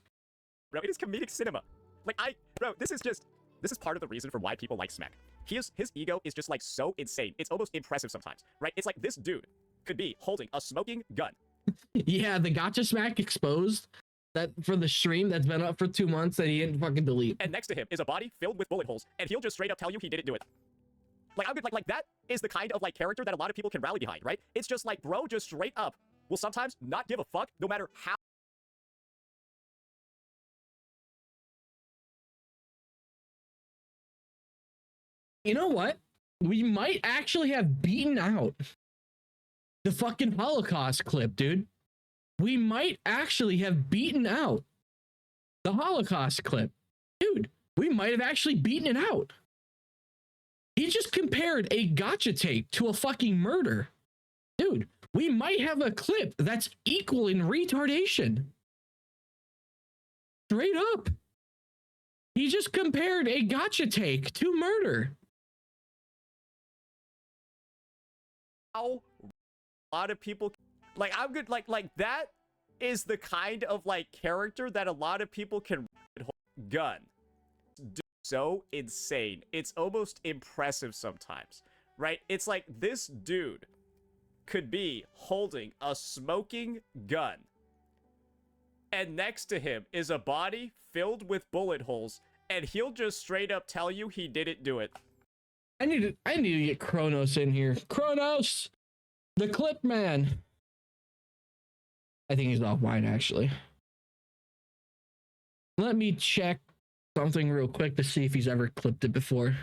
Bro, it is comedic cinema. Like, bro, this is part of the reason for why people like Smack. His ego is just like so insane. It's almost impressive sometimes, right? It's like this dude could be holding a smoking gun. Yeah, the Gacha Smack exposed that for the stream that's been up for 2 months that he didn't fucking delete. And next to him is a body filled with bullet holes, and he'll just straight up tell you he didn't do it. Like, I'm good, like that is the kind of like character that a lot of people can rally behind, right? It's just like, bro, just straight up will sometimes not give a fuck no matter how. You know what? We might actually have beaten out the fucking Holocaust clip, dude. We might actually have beaten out the Holocaust clip. Dude, we might have actually beaten it out. He just compared a gotcha tape to a fucking murder. Dude, we might have a clip that's equal in retardation. Straight up. He just compared a gotcha take to murder. How a lot of people, like, I'm good, like that is the kind of like character that a lot of people can gun. So insane. It's almost impressive sometimes, right? It's like this dude could be holding a smoking gun, and next to him is a body filled with bullet holes, and he'll just straight up tell you he didn't do it. I need to get Kronos in here. Kronos, the clip man. I think he's offline actually. Let me check something real quick to see if he's ever clipped it before.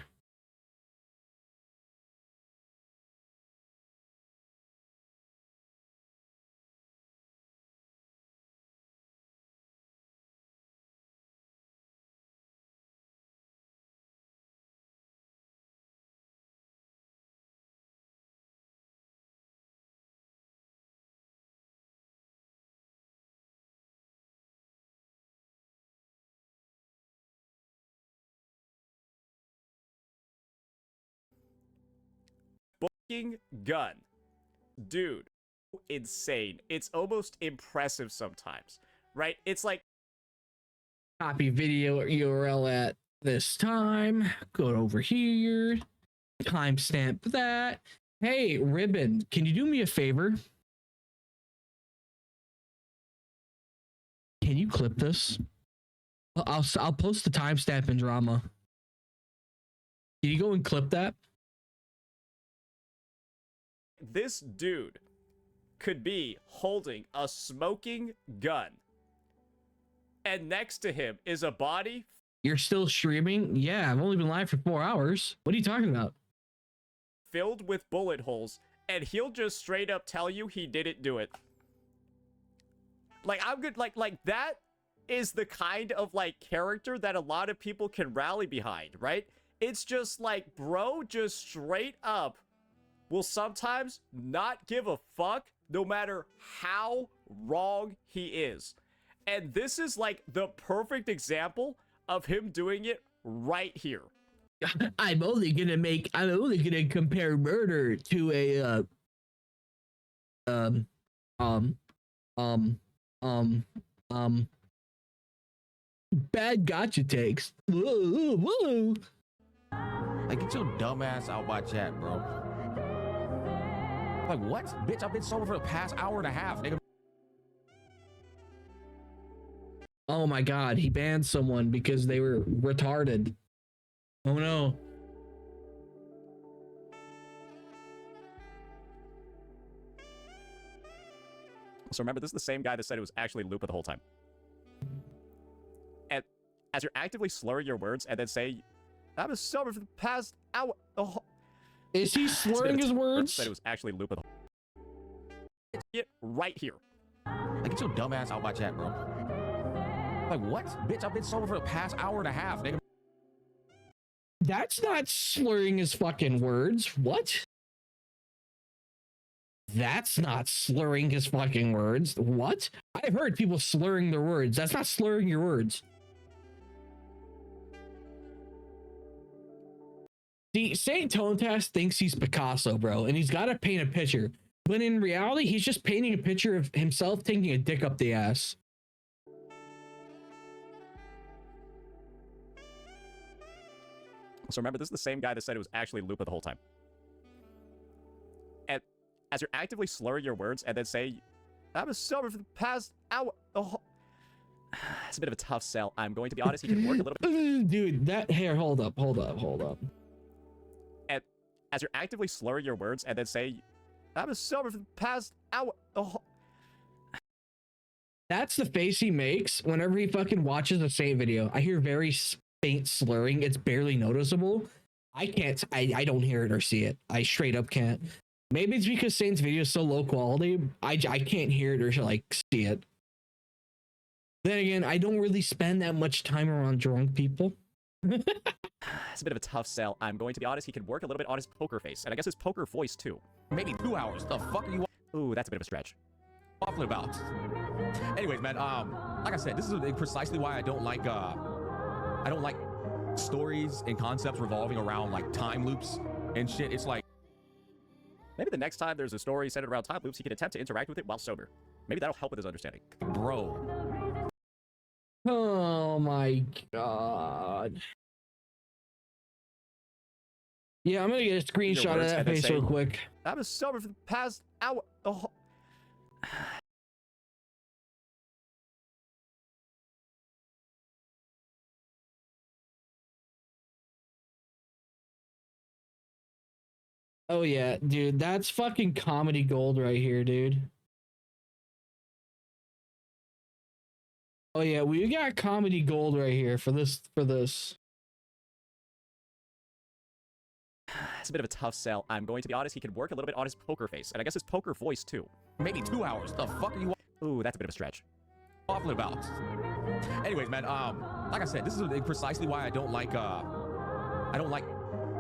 Gun. Dude, insane. It's almost impressive sometimes, right? It's like Copy video URL at this time. Go over here. Timestamp that. Hey, Ribbon, can you do me a favor? Can you clip this? I'll post the timestamp in drama. Can you go and clip that? This dude could be holding a smoking gun, and next to him is a body. You're still streaming? Yeah, I've only been live for 4 hours. What are you talking about? Filled with bullet holes, and he'll just straight up tell you he didn't do it. Like, I'm good. Like that is the kind of like character that a lot of people can rally behind, right? It's just like, bro, just straight up will sometimes not give a fuck no matter how wrong he is. And this is like the perfect example of him doing it right here. I'm only gonna compare murder to a bad gotcha takes. Whoa, whoa. Like, get your dumb ass out my chat, bro. Like, what? Bitch, I've been sober for the past hour and a half, nigga. Oh my god, he banned someone because they were retarded. Oh no. So remember, this is the same guy that said it was actually Lupa the whole time. And as you're actively slurring your words and then say, I've been sober for the past hour. Oh. Is he slurring his words? Said it was actually Lupa the whole right here. Like, get your dumb ass out my chat, bro. Like, what? Bitch, I've been sober for the past hour and a half, nigga. That's not slurring his fucking words. What? That's not slurring his fucking words. What? I've heard people slurring their words. That's not slurring your words. See, Saint Tonalas thinks he's Picasso, bro, and he's got to paint a picture. But in reality, he's just painting a picture of himself taking a dick up the ass. So remember, this is the same guy that said it was actually Lupa the whole time. And as you're actively slurring your words and then say, I've been sober for the past hour. Oh. It's a bit of a tough sell. I'm going to be honest, he can work a little bit. Dude, that hair, hold up. And as you're actively slurring your words and then say, I've been sober for the past hour. Oh. That's the face he makes whenever he fucking watches a Saint video. I hear very faint slurring. It's barely noticeable. I don't hear it or see it. I straight up can't. Maybe it's because Saint's video is so low quality. I can't hear it or like see it. Then again, I don't really spend that much time around drunk people. It's a bit of a tough sell. I'm going to be honest, he can work a little bit on his poker face. And I guess his poker voice too. Maybe 2 hours. The fuck are you Ooh, that's a bit of a stretch. waffling about? Anyways, man, like I said, this is precisely why I don't like stories and concepts revolving around like time loops and shit. It's like, maybe the next time there's a story centered around time loops, he can attempt to interact with it while sober. Maybe that'll help with his understanding. bro. Oh my god. Yeah, I'm gonna get a screenshot of that face real quick. I've been sober for the past hour. Oh. Oh yeah, dude, that's fucking comedy gold right here, dude. Oh yeah, we got comedy gold right here for this. It's a bit of a tough sell. I'm going to be honest, he can work a little bit on his poker face. And I guess his poker voice too. Maybe 2 hours. The fuck are you Ooh, that's a bit of a stretch. waffling about? Anyways, man, like I said, this is precisely why I don't like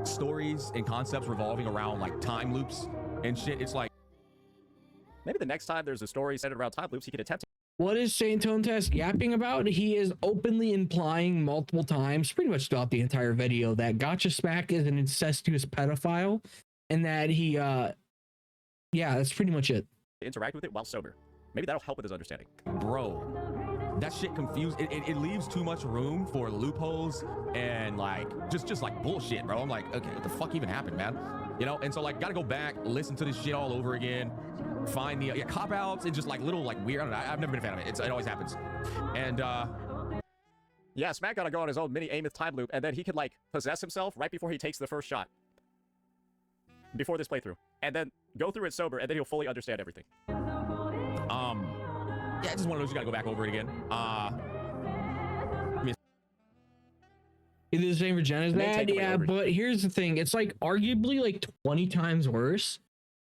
stories and concepts revolving around like time loops and shit. It's like, maybe the next time there's a story centered around time loops, he can attempt to. What is Saintontas yapping about? He is openly implying multiple times, pretty much throughout the entire video, that Gacha Smack is an incestuous pedophile, and that he, yeah, that's pretty much it. Interact with it while sober. Maybe that'll help with his understanding. bro, that shit confused. It leaves too much room for loopholes and like just like bullshit, bro. I'm like, okay, what the fuck even happened, man? You know? And so like, gotta go back, listen to this shit all over again, find the cop outs and just like little like weird. I don't know, I've never been a fan of it. It always happens. And yeah, Smack gotta go on his own mini Ameth time loop, and then he can like possess himself right before he takes the first shot. before this playthrough, and then go through it sober, and then he'll fully understand everything. Yeah, just one of those you gotta go back over it again. It is the same for jennazad, yeah, but here's the thing. It's like arguably like 20 times worse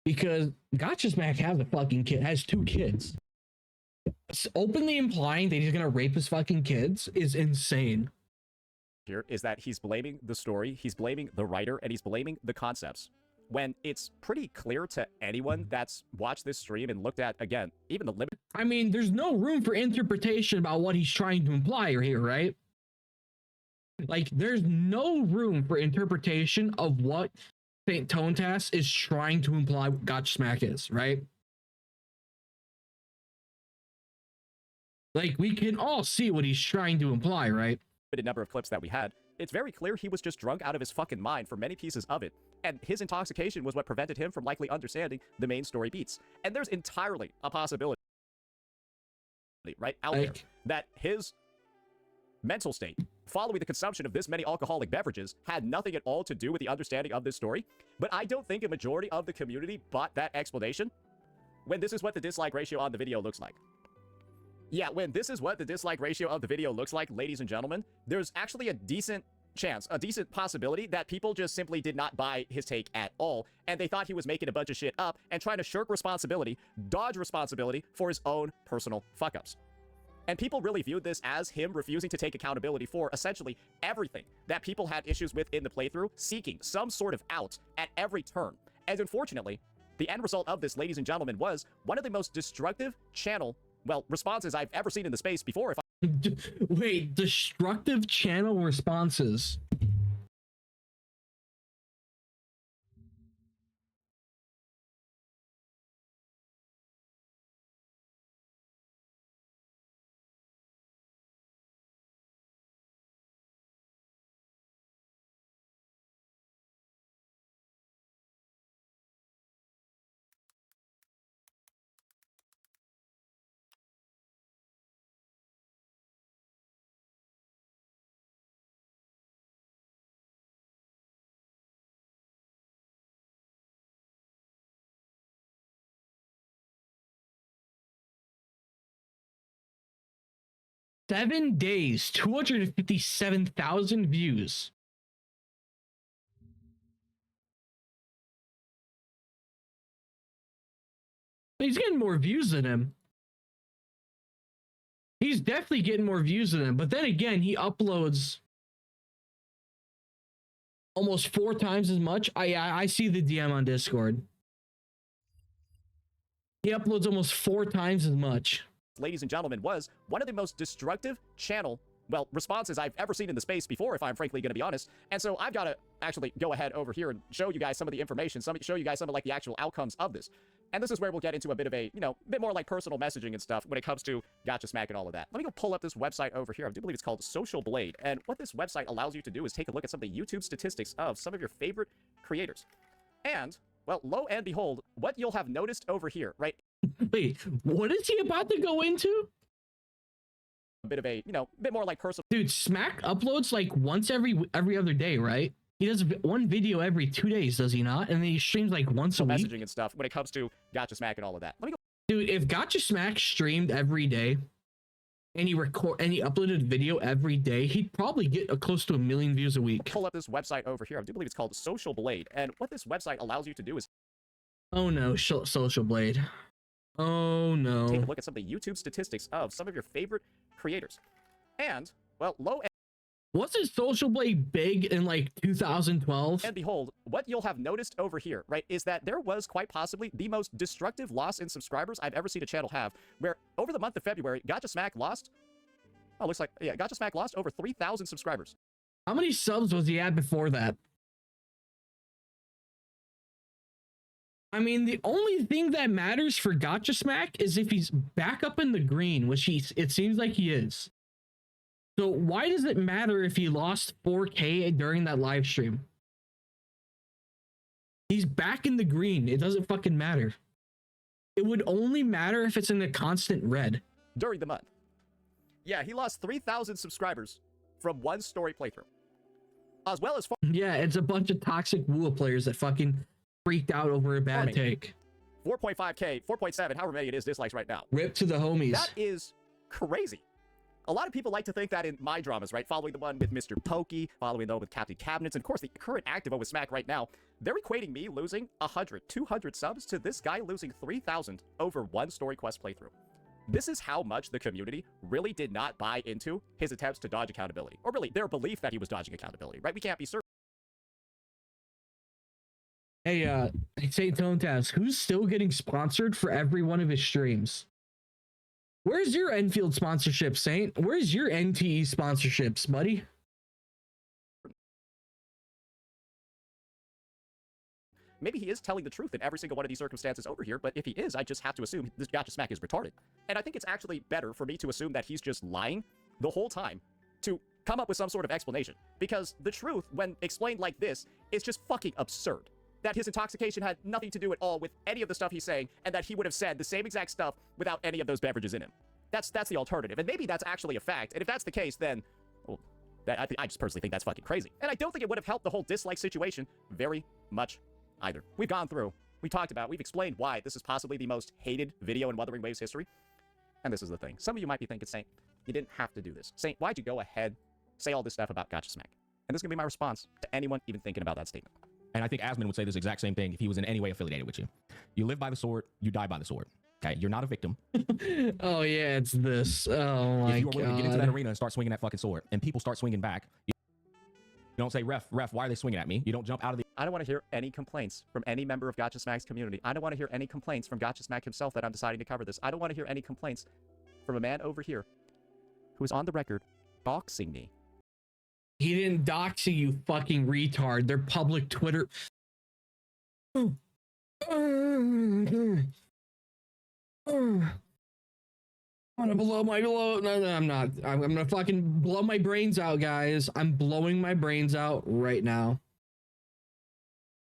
because Gacha Smack has a fucking kid, has 2 kids. Openly implying that he's gonna rape his fucking kids is insane. Here is that he's blaming the story, he's blaming the writer, and he's blaming the concepts. When it's pretty clear to anyone that's watched this stream and looked at, again, even the limit. I mean, there's no room for interpretation about what he's trying to imply here, right? Like, there's no room for interpretation of what Saint Tonalas is trying to imply what Gacha Smack is, right? Like, we can all see what he's trying to imply, right? Limited number of clips that we had, it's very clear he was just drunk out of his fucking mind for many pieces of it, and his intoxication was what prevented him from likely understanding the main story beats. And there's entirely a possibility, right out there, that his mental state following the consumption of this many alcoholic beverages had nothing at all to do with the understanding of this story. But I don't think a majority of the community bought that explanation when this is what the dislike ratio on the video looks like. Yeah, when this is what the dislike ratio of the video looks like, ladies and gentlemen, there's actually a decent chance, a decent possibility that people just simply did not buy his take at all, and they thought he was making a bunch of shit up and trying to shirk responsibility, dodge responsibility for his own personal fuck-ups. And people really viewed this as him refusing to take accountability for essentially everything that people had issues with in the playthrough, seeking some sort of out at every turn. And unfortunately, the end result of this, ladies and gentlemen, was one of the most destructive responses I've ever seen in the space before. Wait, destructive channel responses. Seven days, 257,000 views. He's getting more views than him. He's definitely getting more views than him. But then again, he uploads almost 4 times as much. I see the DM on Discord. He uploads almost 4 times as much. Ladies and gentlemen, was one of the most destructive responses I've ever seen in the space before, if I'm frankly going to be honest. And so I've got to actually go ahead over here and show you guys some of the information, show you guys some of like the actual outcomes of this. And this is where we'll get into a bit of a, bit more like personal messaging and stuff when it comes to Gacha Smack and all of that. Let me go pull up this website over here. I do believe it's called Social Blade. And what this website allows you to do is take a look at some of the YouTube statistics of some of your favorite creators. And, well, lo and behold, what you'll have noticed over here, right? Wait, what is he about to go into? A bit of a, bit more like personal. Dude, Smack uploads like once every other day, right? He does one video every 2 days, does he not? And then he streams like once a week. Messaging and stuff when it comes to Gacha Smack and all of that. Let me go. Dude, if Gacha Smack streamed every day and he uploaded video every day, he'd probably get close to 1 million views a week. Pull up this website over here. I do believe it's called Social Blade. And what this website allows you to do is... Oh no, Social Blade. Oh no. Take a look at some of the YouTube statistics of some of your favorite creators. And, well, wasn't Social Blade big in like 2012? And behold, what you'll have noticed over here, right, is that there was quite possibly the most destructive loss in subscribers I've ever seen a channel have, where over the month of February, Gacha Smack lost, Gacha Smack lost over 3,000 subscribers. How many subs was he at before that? I mean, the only thing that matters for Gacha Smack is if he's back up in the green, which it seems like he is. So why does it matter if he lost 4K during that live stream? He's back in the green. It doesn't fucking matter. It would only matter if it's in the constant red. During the month. Yeah, he lost 3,000 subscribers from one story playthrough. As well as... Yeah, it's a bunch of toxic wuwa players that fucking freaked out over a bad take. 4.5K, 4.7, however many it is, dislikes right now. Rip to the homies. That is crazy. A lot of people like to think that in my dramas, right? Following the one with Mr. Pokey, following the one with Captain Cabinets, and of course the current active one with Smack right now, they're equating me losing 100, 200 subs to this guy losing 3,000 over one story quest playthrough. This is how much the community really did not buy into his attempts to dodge accountability. Or really, their belief that he was dodging accountability, right? We can't be certain. Hey, Saint Tonalas, who's still getting sponsored for every one of his streams? Where's your Enfield sponsorship, Saint? Where's your NTE sponsorships, buddy? Maybe he is telling the truth in every single one of these circumstances over here, but if he is, I just have to assume this Gacha Smack is retarded. And I think it's actually better for me to assume that he's just lying the whole time to come up with some sort of explanation. Because the truth, when explained like this, is just fucking absurd. That his intoxication had nothing to do at all with any of the stuff he's saying, and that he would have said the same exact stuff without any of those beverages in him. That's the alternative, and maybe that's actually a fact. And if that's the case, then, well, I just personally think that's fucking crazy. And I don't think it would have helped the whole dislike situation very much either. We've gone through, we talked about, we've explained why this is possibly the most hated video in Wuthering Waves history. And this is the thing. Some of you might be thinking, Saint, you didn't have to do this. Saint, why'd you go ahead, say all this stuff about Gacha Smack? And this is gonna be my response to anyone even thinking about that statement. And I think Asmund would say this exact same thing if he was in any way affiliated with you. You live by the sword, you die by the sword. Okay, you're not a victim. Oh yeah, it's this. Oh my god. If you are willing to get into that arena and start swinging that fucking sword, and people start swinging back, you don't say, ref, why are they swinging at me? You don't jump out of the... I don't want to hear any complaints from any member of Gacha Smack's community. I don't want to hear any complaints from Gacha Smack himself that I'm deciding to cover this. I don't want to hear any complaints from a man over here who is on the record doxing me. He didn't dox you fucking retard. They're public Twitter. I'm gonna blow my No, I'm not. I'm gonna fucking blow my brains out, guys. I'm blowing my brains out right now.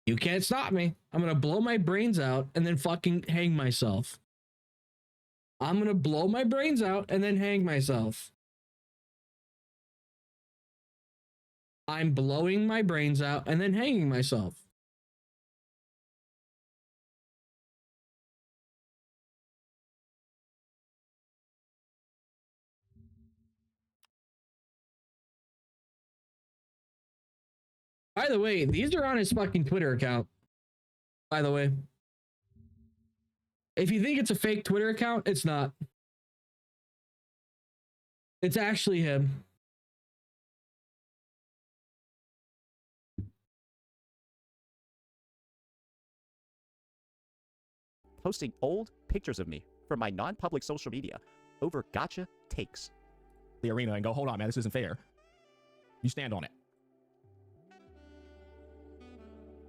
You can't stop me. I'm gonna blow my brains out and then fucking hang myself. I'm gonna blow my brains out and then hang myself. I'm blowing my brains out and then hanging myself. By the way, these are on his fucking Twitter account. By the way. If you think it's a fake Twitter account, it's not. It's actually him. Posting old pictures of me from my non-public social media over Gacha takes. The arena and go, hold on, man, this isn't fair. You stand on it.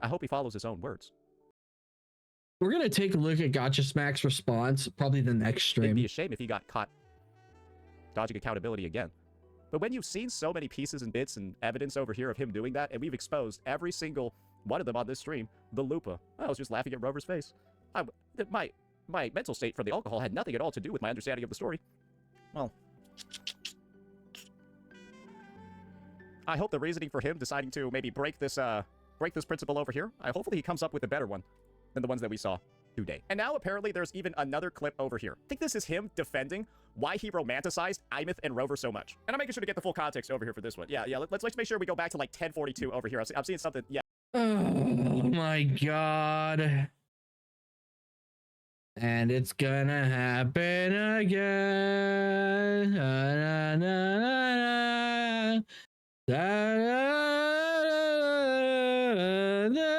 I hope he follows his own words. We're going to take a look at Gacha Smack's response probably the next stream. It'd be a shame if he got caught dodging accountability again. But when you've seen so many pieces and bits and evidence over here of him doing that, and we've exposed every single one of them on this stream, the Lupa. I was just laughing at Rover's face. My mental state from the alcohol had nothing at all to do with my understanding of the story. Well, I hope the reasoning for him deciding to maybe break this principle over here, hopefully he comes up with a better one than the ones that we saw today. And now apparently there's even another clip over here. I think this is him defending why he romanticized Imeth and Rover so much. And I'm making sure to get the full context over here for this one. Yeah, let's make sure we go back to like 1042 over here. I'm seeing something, yeah. Oh my god. And it's gonna happen again. Na, na, na, na. Da, da, da, da.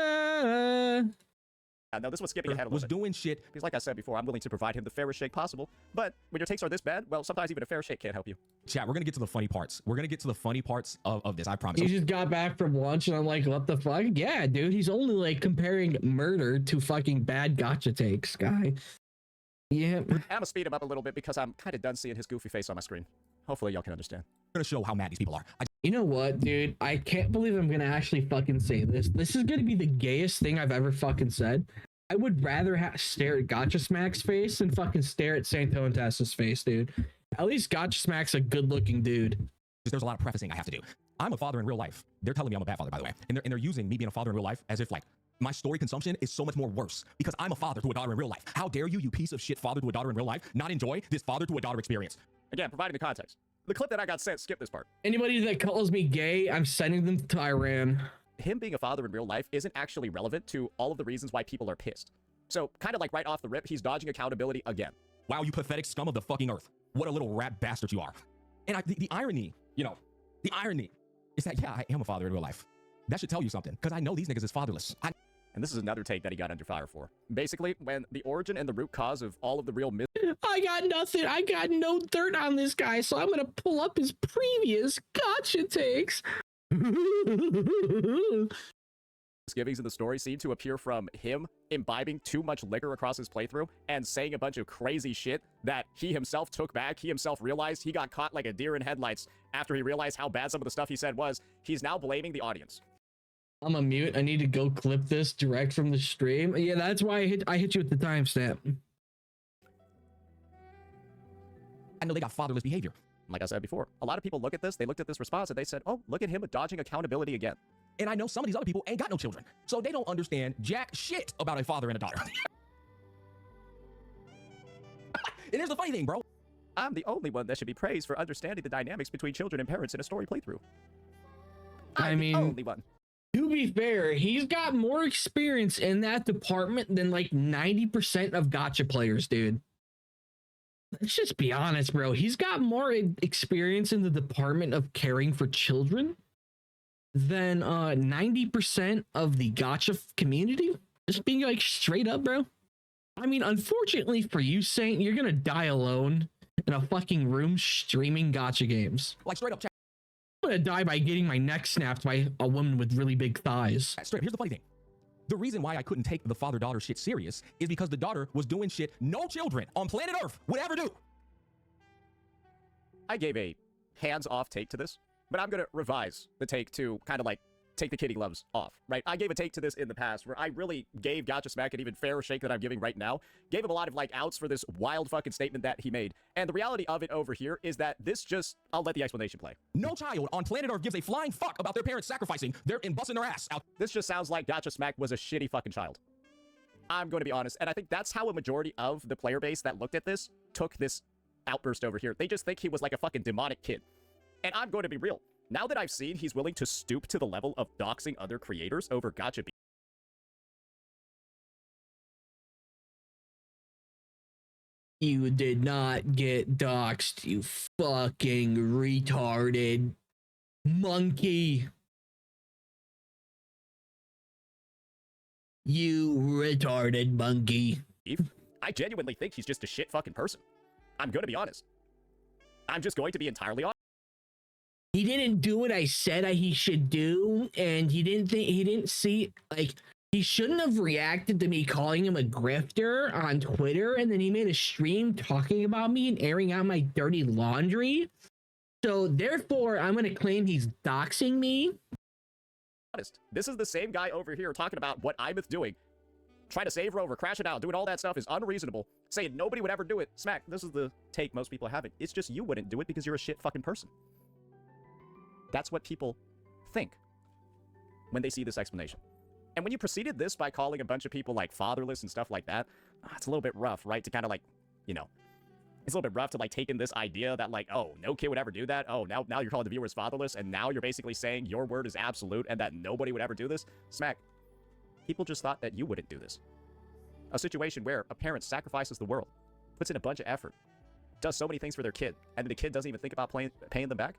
No, this was skipping ahead a little bit. Doing shit. Because like I said before, I'm willing to provide him the fairest shake possible. But when your takes are this bad, well, sometimes even a fair shake can't help you. Chat, we're gonna get to the funny parts. We're gonna get to the funny parts of this, I promise. He just got back from lunch and I'm like, what the fuck? Yeah, dude, he's only like comparing murder to fucking bad Gacha takes, guy. Yeah. I'm gonna speed him up a little bit because I'm kind of done seeing his goofy face on my screen. Hopefully y'all can understand. I'm gonna show how mad these people are. You know what, dude? I can't believe I'm gonna actually fucking say this. This is gonna be the gayest thing I've ever fucking said. I would rather stare at Gacha Smack's face than fucking stare at Saint Tonalas' face, dude. At least Gacha Smack's a good-looking dude. There's a lot of prefacing I have to do. I'm a father in real life. They're telling me I'm a bad father, by the way. And they're using me being a father in real life as if, like, my story consumption is so much more worse because I'm a father to a daughter in real life. How dare you, you piece of shit father to a daughter in real life, not enjoy this father to a daughter experience? Again, providing the context. The clip that I got sent, skip this part. Anybody that calls me gay, I'm sending them to Iran. Him being a father in real life isn't actually relevant to all of the reasons why people are pissed. So, kind of like right off the rip, he's dodging accountability again. Wow, you pathetic scum of the fucking earth. What a little rat bastard you are. And the irony, you know, the irony is that, yeah, I am a father in real life. That should tell you something, because I know these niggas is fatherless. And this is another take that he got under fire for. Basically, when the origin and the root cause of all of the real I got nothing. I got no dirt on this guy, so I'm gonna pull up his previous gotcha takes. misgivings in the story seem to appear from him imbibing too much liquor across his playthrough and saying a bunch of crazy shit that he himself took back. He himself realized he got caught like a deer in headlights after he realized how bad some of the stuff he said was. He's now blaming the audience. I'm a mute. I need to go clip this direct from the stream. Yeah, that's why I hit you with the timestamp. I know they got fatherless behavior. Like I said before, a lot of people look at this, they looked at this response and they said, oh, look at him dodging accountability again. And I know some of these other people ain't got no children, so they don't understand jack shit about a father and a daughter. And here's the funny thing, bro. I'm the only one that should be praised for understanding the dynamics between children and parents in a story playthrough. I mean, the only one. To be fair, he's got more experience in that department than like 90% of gacha players, dude. Let's just be honest, bro. He's got more experience in the department of caring for children than 90% of the gacha community. Just being like straight up, bro. I mean, unfortunately for you, Saint, you're gonna die alone in a fucking room streaming gacha games. Like straight up, chat. I'm gonna die by getting my neck snapped by a woman with really big thighs. Straight up, here's the funny thing. The reason why I couldn't take the father-daughter shit serious is because the daughter was doing shit no children on planet Earth would ever do. I gave a hands-off take to this, but I'm going to revise the take to kind of like take the kitty gloves off, right? I gave a take to this in the past where I really gave Gacha Smack an even fairer shake that I'm giving right now. Gave him a lot of like outs for this wild fucking statement that he made. And the reality of it over here is that this just, I'll let the explanation play. No child on planet Earth gives a flying fuck about their parents sacrificing and busting their ass out. This just sounds like Gacha Smack was a shitty fucking child. I'm going to be honest. And I think that's how a majority of the player base that looked at this took this outburst over here. They just think he was like a fucking demonic kid. And I'm going to be real. Now that I've seen he's willing to stoop to the level of doxing other creators over gacha. You did not get doxed, you fucking retarded monkey. You retarded monkey. I genuinely think he's just a shit fucking person. I'm going to be honest. I'm just going to be entirely honest. He didn't do what I said he should do, and he didn't see, like, he shouldn't have reacted to me calling him a grifter on Twitter, and then he made a stream talking about me and airing out my dirty laundry. So therefore, I'm going to claim he's doxing me. This is the same guy over here talking about what I'm doing. Trying to save Rover, crashing out, doing all that stuff is unreasonable. Saying nobody would ever do it. Smack, this is the take most people are having. It's just you wouldn't do it because you're a shit fucking person. That's what people think when they see this explanation. And when you preceded this by calling a bunch of people like fatherless and stuff like that, it's a little bit rough, right? To kind of like, you know, it's a little bit rough to like take in this idea that like, oh, no kid would ever do that. Oh, now you're calling the viewers fatherless, and now you're basically saying your word is absolute and that nobody would ever do this. Smack, people just thought that you wouldn't do this. A situation where a parent sacrifices the world, puts in a bunch of effort, does so many things for their kid, and the kid doesn't even think about paying them back.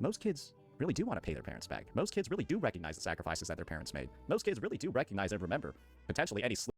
Most kids really do want to pay their parents back. Most kids really do recognize the sacrifices that their parents made. Most kids really do recognize and remember potentially any slip.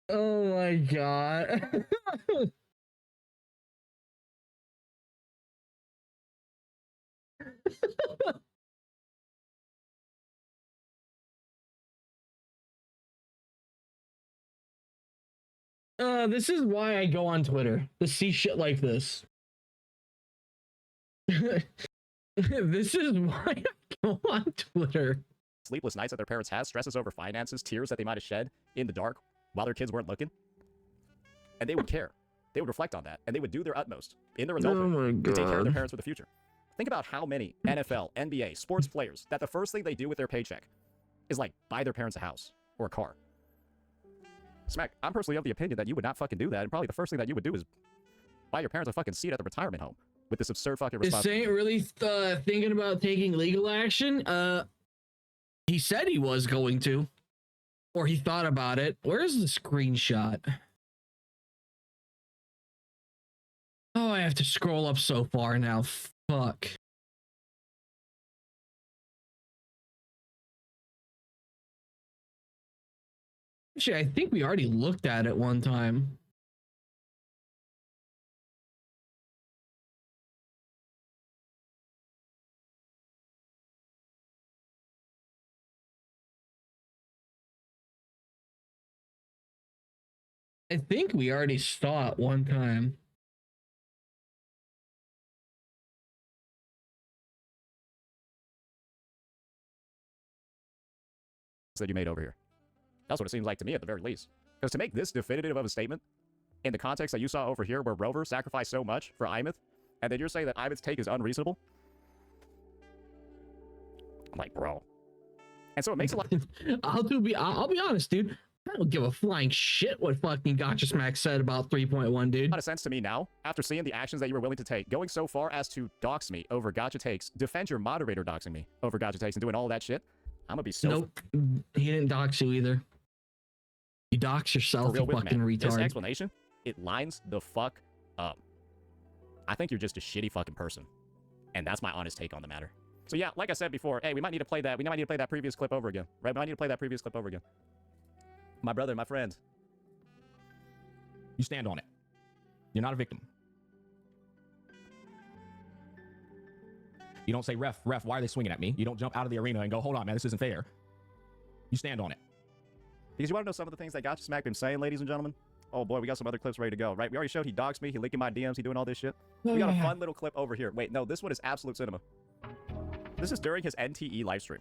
Oh my god. This is why I go on Twitter to see shit like this. This is why I go on Twitter. Sleepless nights that their parents had, stresses over finances, tears that they might have shed in the dark while their kids weren't looking. And they would care. They would reflect on that, and they would do their utmost in their adulthood to take care of their parents for the future. Think about how many NFL, NBA, sports players that the first thing they do with their paycheck is like buy their parents a house or a car. Smack, I'm personally of the opinion that you would not fucking do that, and probably the first thing that you would do is buy your parents a fucking seat at the retirement home with this absurd fucking responsibility. Is Saint really thinking about taking legal action? He said he was going to, or he thought about it. Where's the screenshot? Oh, I have to scroll up so far now. Fuck. Actually, I think we already looked at it one time. I think we already saw it one time. That you made over here. That's what it seems like to me at the very least. Because to make this definitive of a statement, in the context that you saw over here where Rover sacrificed so much for Imeth, and then you're saying that Imeth's take is unreasonable? I'm like, bro. And so it makes a lot... I'll be honest, dude. I don't give a flying shit what fucking Gacha Smack said about 3.1, dude. A lot of sense to me now, after seeing the actions that you were willing to take, going so far as to dox me over Gacha Takes, defend your moderator doxing me over Gacha Takes, and doing all that shit. I'm gonna be so... Nope. He didn't dox you either. You dox yourself, you fucking retard. This explanation, it lines the fuck up. I think you're just a shitty fucking person. And that's my honest take on the matter. So yeah, like I said before, hey, we might need to play that. We might need to play that previous clip over again. Right? We might need to play that previous clip over again. My brother, my friend. You stand on it. You're not a victim. You don't say, ref, why are they swinging at me? You don't jump out of the arena and go, hold on, man, this isn't fair. You stand on it. Because you want to know some of the things that Gacha Smack been saying, ladies and gentlemen? Oh boy, we got some other clips ready to go, right? We already showed he doxed me, he leaking my DMs, he doing all this shit. We got a fun little clip over here. Wait, no, this one is absolute cinema. This is during his NTE livestream.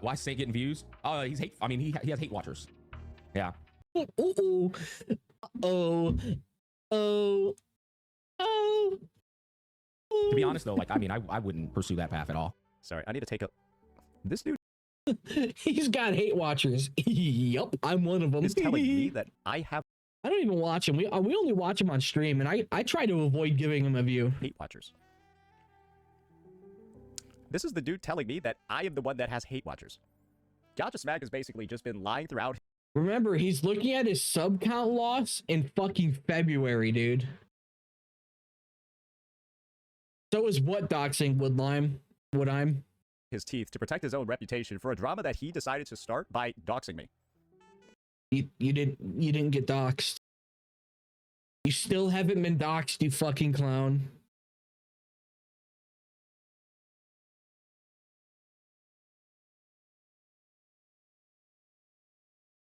Why is Saint getting views? He's hate. I mean, he has hate watchers. Yeah. Oh. To be honest, though, like, I mean, I wouldn't pursue that path at all. Sorry, I need to take a... This dude... He's got hate watchers. Yup, I'm one of them. Is telling me that I have... I don't even watch him. We only watch him on stream, and I try to avoid giving him a view. Hate watchers. This is the dude telling me that I am the one that has hate watchers. Gacha Smack has basically just been lying throughout. Remember, he's looking at his sub count loss in fucking February, dude. So is what doxing would I'm his teeth to protect his own reputation for a drama that he decided to start by doxing me. You didn't get doxed. You still haven't been doxed, you fucking clown.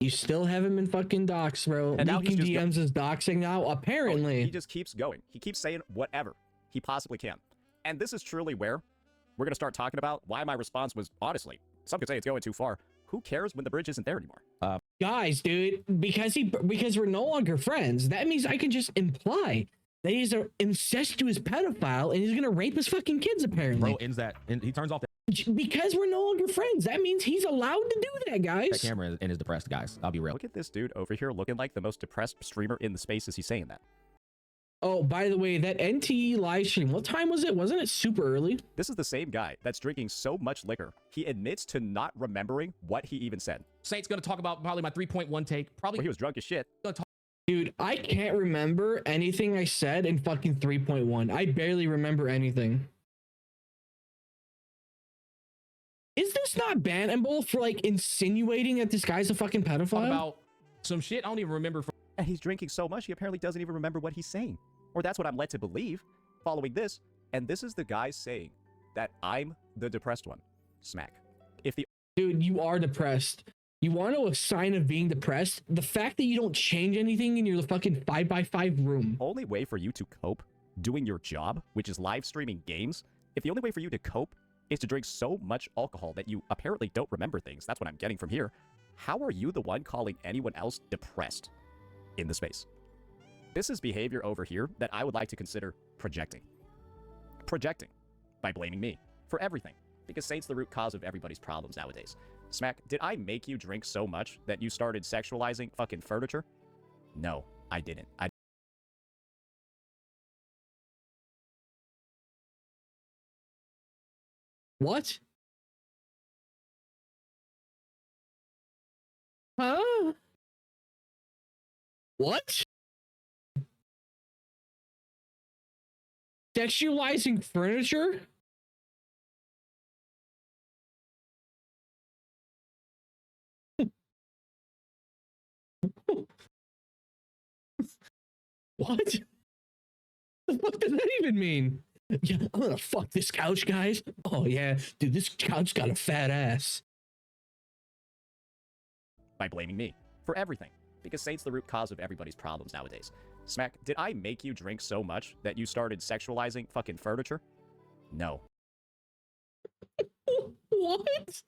You still haven't been fucking doxed, bro. And now leaking DMs is doxing now, apparently. Oh, he just keeps going. He keeps saying whatever he possibly can. And this is truly where we're going to start talking about why my response was, honestly, some could say it's going too far. Who cares when the bridge isn't there anymore? Guys, dude, because we're no longer friends, that means I can just imply that he's an incestuous pedophile and he's going to rape his fucking kids, apparently. Bro, ends that, and he turns off because we're no longer friends, that means he's allowed to do that, guys. that camera and is depressed, guys. I'll be real. Look at this dude over here looking like the most depressed streamer in the space as he's saying that. Oh, by the way, that NTE live stream, what time was it? Wasn't it super early? This is the same guy that's drinking so much liquor, he admits to not remembering what he even said. Saint's going to talk about probably my 3.1 take. Probably he was drunk as shit. Dude, I can't remember anything I said in fucking 3.1. I barely remember anything. Is this not bannable for, like, insinuating that this guy's a fucking pedophile? About some shit I don't even remember from... And he's drinking so much, he apparently doesn't even remember what he's saying. Or that's what I'm led to believe, following this. And this is the guy saying that I'm the depressed one. Smack. If the... Dude, you are depressed. You want to know a sign of being depressed? The fact that you don't change anything in your fucking 5x5 room. Only way for you to cope doing your job, which is live streaming games, if the only way for you to cope is to drink so much alcohol that you apparently don't remember things, that's what I'm getting from here, how are you the one calling anyone else depressed in the space? This is behavior over here that I would like to consider projecting. Projecting by blaming me for everything, because Saint's the root cause of everybody's problems nowadays. Smack, did I make you drink so much that you started sexualizing fucking furniture? No, I didn't. What? Huh? What? Sexualizing furniture? What? The fuck does that even mean? Yeah, I'm gonna fuck this couch, guys. Oh yeah, dude, this couch got a fat ass. By blaming me for everything, because Saint's the root cause of everybody's problems nowadays. Smack, did I make you drink so much that you started sexualizing fucking furniture? No. What?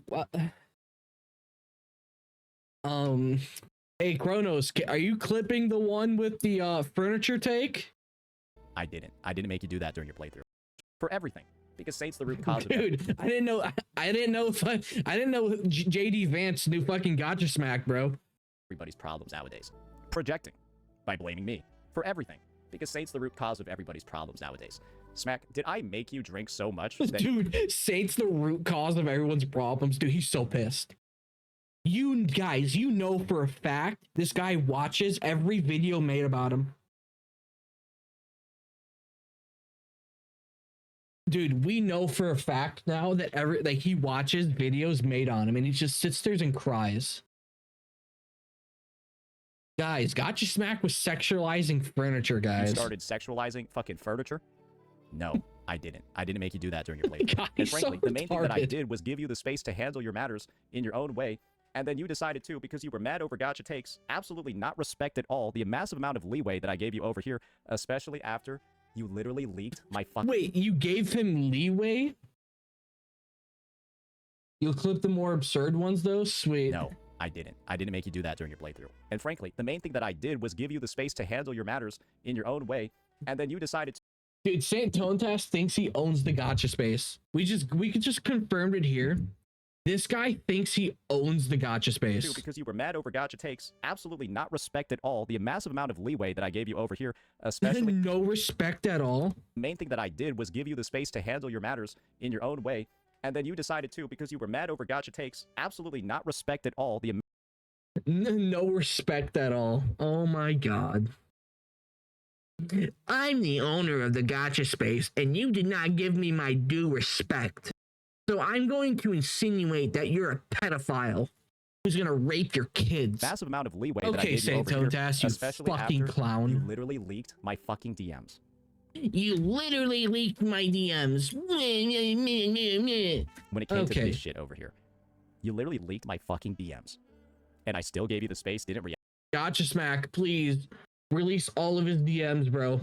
What? Hey Kronos, are you clipping the one with the furniture take? I didn't make you do that during your playthrough. For everything, because Saint's the root cause of Dude, I didn't know JD Vance knew fucking Gacha Smack, bro. Everybody's problems nowadays. Projecting by blaming me for everything, because Saint's the root cause of everybody's problems nowadays. Smack, did I make you drink so much that— Dude, Saint's the root cause of everyone's problems. Dude, he's so pissed. You guys, you know for a fact this guy watches every video made about him. Dude, we know for a fact now that he watches videos made on him and he just sits there and cries. Guys, Gacha Smack was sexualizing furniture, guys. You started sexualizing fucking furniture? No, I didn't. I didn't make you do that during your playthrough. God, and frankly, so the main thing that I retarded. did was give you the space to handle your matters in your own way, and then you decided to, because you were mad over Gacha takes, absolutely not respect at all the massive amount of leeway that I gave you over here, especially after you literally leaked my fucking— Wait, you gave him leeway? You'll clip the more absurd ones, though? Sweet. No, I didn't. I didn't make you do that during your playthrough. And frankly, the main thing that I did was give you the space to handle your matters in your own way, and then you decided to— Dude, Saint Tonalas thinks he owns the Gacha space. We could just confirm it here. This guy thinks he owns the Gacha space. Because you were mad over Gacha takes, absolutely not respect at all the massive amount of leeway that I gave you over here, especially— No respect at all. The main thing that I did was give you the space to handle your matters in your own way, and then you decided to, because you were mad over Gacha takes, absolutely not respect at all the— No respect at all. Oh my god. I'm the owner of the Gacha space, and you did not give me my due respect. So I'm going to insinuate that you're a pedophile who's gonna rape your kids. Massive amount of leeway that I Okay, gave you over here, Saintontas, you especially fucking after clown. you literally leaked my fucking DMs. You literally leaked my DMs. When it came to Okay. this shit over here, you literally leaked my fucking DMs, and I still gave you the space, didn't react. Gacha Smack, please release all of his DMs, bro.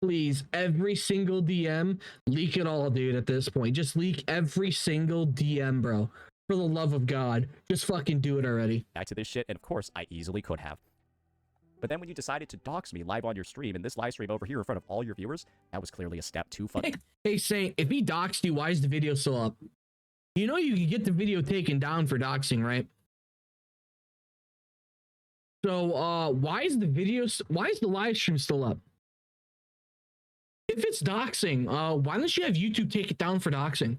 Please, every single DM, leak it all, dude. At this point, just leak every single DM, bro. For the love of God, just fucking do it already. Back to this shit, and of course, I easily could have. But then when you decided to dox me live on your stream, in this live stream over here in front of all your viewers, that was clearly a step too far. Hey, Saint, if he doxed you, why is the video still up? You know you can get the video taken down for doxing, right? So, why is the live stream still up? If it's doxing, why don't you have YouTube take it down for doxing?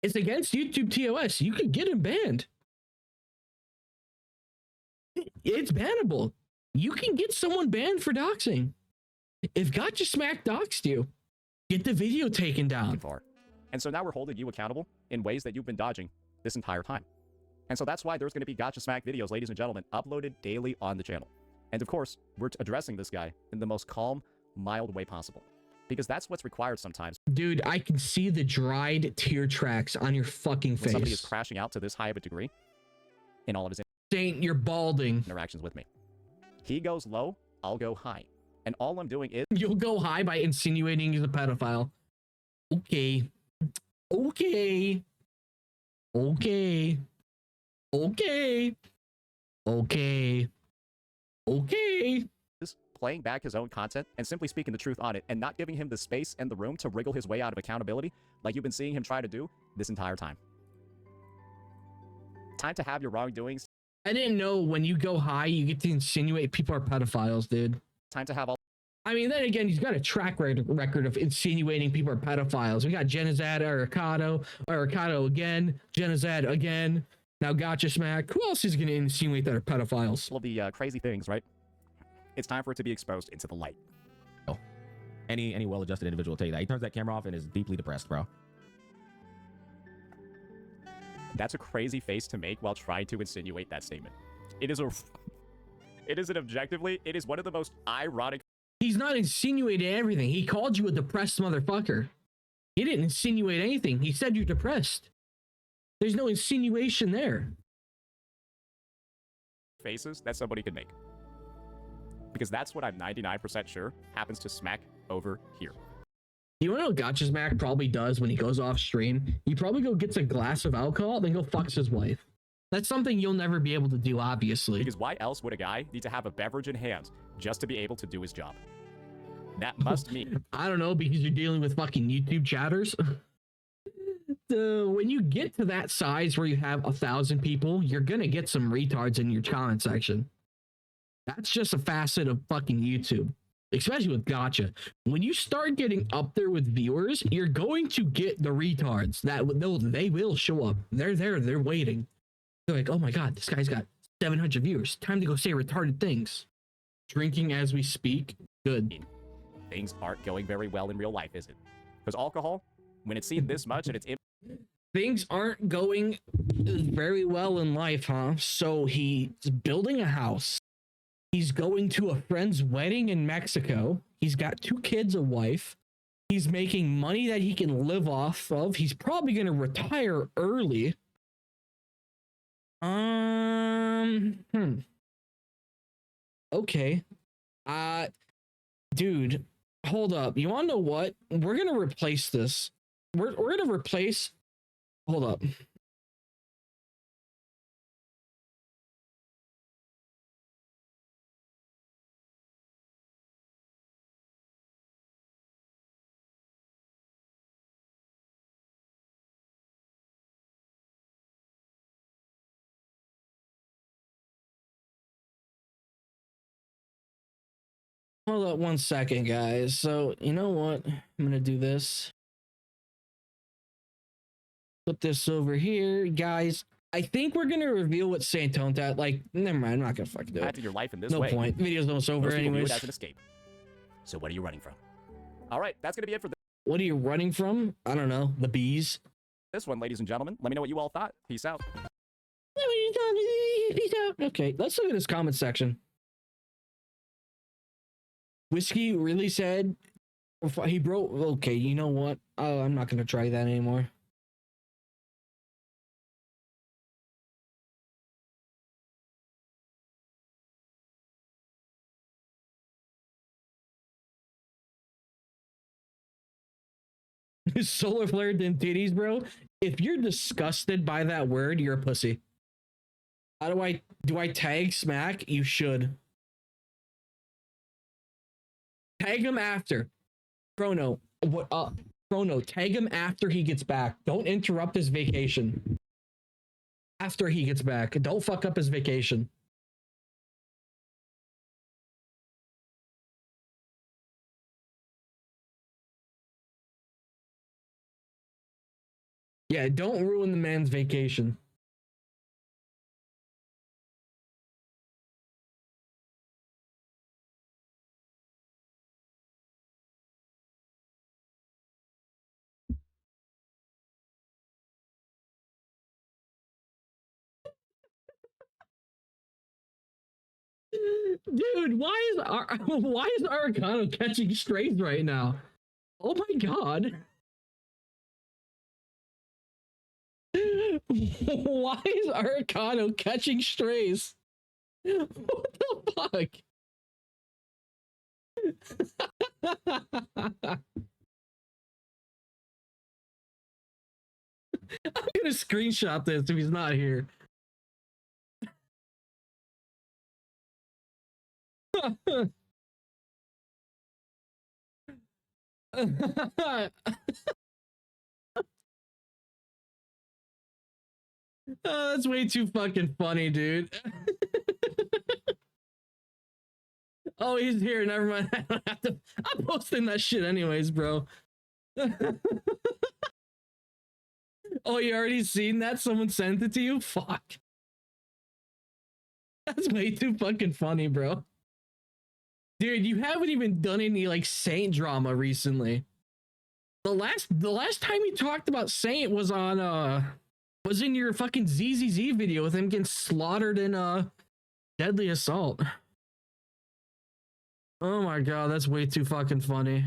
It's against YouTube TOS. You could get him banned. It's bannable. You can get someone banned for doxing. If Gacha Smack doxed you, get the video taken down. And so now we're holding you accountable in ways that you've been dodging this entire time. And so that's why there's going to be Gacha Smack videos, ladies and gentlemen, uploaded daily on the channel. And of course, we're addressing this guy in the most calm, mild way possible. Because that's what's required sometimes. Dude, I can see the dried tear tracks on your fucking face. When somebody is crashing out to this high of a degree in all of his Saint, you're balding. interactions with me. He goes low, I'll go high. And all I'm doing is... You'll go high by insinuating he's a pedophile. Okay. Okay. Okay. Okay. Okay. Okay. playing back his own content and simply speaking the truth on it and not giving him the space and the room to wriggle his way out of accountability like you've been seeing him try to do this entire time. Time to have your wrongdoings. I didn't know when you go high, you get to insinuate people are pedophiles, dude. Time to have all... I mean, then again, he's got a track record of insinuating people are pedophiles. We got jennazad, arikado again, jennazad again. Now Gacha Smack. Who else is going to insinuate that are pedophiles? All of the crazy things, right? It's time for it to be exposed into the light. Oh, any well-adjusted individual will tell you that. He turns that camera off and is deeply depressed, bro. That's a crazy face to make while trying to insinuate that statement. It is an objectively, it is one of the most ironic. He's not insinuating everything. He called you a depressed motherfucker. He didn't insinuate anything. He said you're depressed. There's no insinuation there. Faces that somebody could make. Because that's what I'm 99% sure happens to Smack over here. You wanna know what Gacha Smack probably does when he goes off stream? He probably gets a glass of alcohol, then go fucks his wife. That's something you'll never be able to do, obviously. Because why else would a guy need to have a beverage in hand just to be able to do his job? That must mean... I don't know, because you're dealing with fucking YouTube chatters. When you get to that size where you have 1,000 people, you're gonna get some retards in your comment section. That's just a facet of fucking YouTube. Especially with Gacha. When you start getting up there with viewers, you're going to get the retards. They will show up. They're there. They're waiting. They're like, oh my god, this guy's got 700 viewers. Time to go say retarded things. Drinking as we speak. Good. Things aren't going very well in real life, is it? Because alcohol, when it's seen this much and it's... Things aren't going very well in life, huh? So he's building a house. He's going to a friend's wedding in Mexico. He's got 2 kids, a wife. He's making money that he can live off of. He's probably going to retire early. Okay. Dude, hold up. You want to know what? We're going to replace this. We're going to replace... Hold up. Hold up 1 second, guys. So, you know what? I'm going to do this. Put this over here. Guys, I think we're going to reveal what Saintontas... Like, never mind. I'm not going to fucking do it. Add to your life in this no way. point. Video's almost over Most people view anyways. it as an escape. So what are you running from? All right, that's going to be it for What are you running from? I don't know. The bees? this one, ladies and gentlemen. Let me know what you all thought. Peace out. Okay, let's look at this comment section. Whiskey really said he broke. Okay, you know what? Oh, I'm not gonna try that anymore. Solar flare than titties, bro. If you're disgusted by that word, you're a pussy. How do I tag Smack? You should. Tag him after. Chrono. Chrono, tag him after he gets back. Don't interrupt his vacation. After he gets back. Don't fuck up his vacation. Yeah, don't ruin the man's vacation. Dude, why is arikado catching strays right now? Oh my god. Why is arikado catching strays? What the fuck? I'm gonna screenshot this if he's not here. Oh, that's way too fucking funny, dude. Oh, he's here. Never mind. I don't have to. I'm posting that shit anyways, bro. Oh, you already seen that? Someone sent it to you? Fuck. That's way too fucking funny, bro. Dude, you haven't even done any like Saint drama recently. The last time you talked about Saint was on was in your fucking ZZZ video with him getting slaughtered in Deadly Assault. Oh my god, that's way too fucking funny.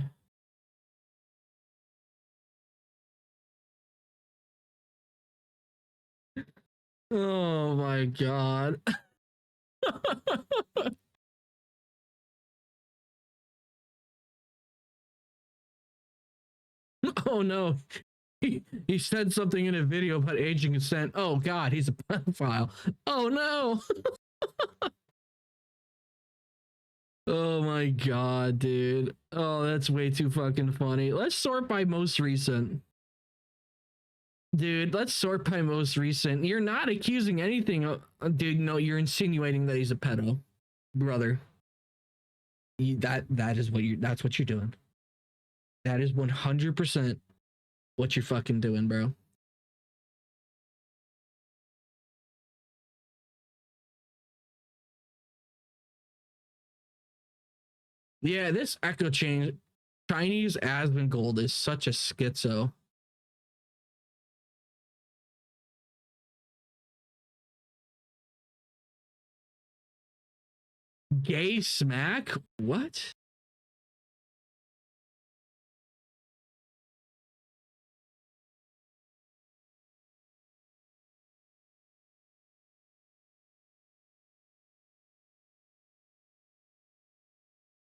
Oh my god. Oh no. He said something in a video about aging consent. Oh god, he's a pedophile. Oh no. Oh my god, dude. Oh, that's way too fucking funny. Let's sort by most recent. Dude, let's sort by most recent. You're not accusing anything of, dude, no, you're insinuating that he's a pedo. Brother. That's what you're doing. That is 100% what you're fucking doing, bro. Yeah, this echo change, Chinese Asmongold is such a schizo. Gay smack? What?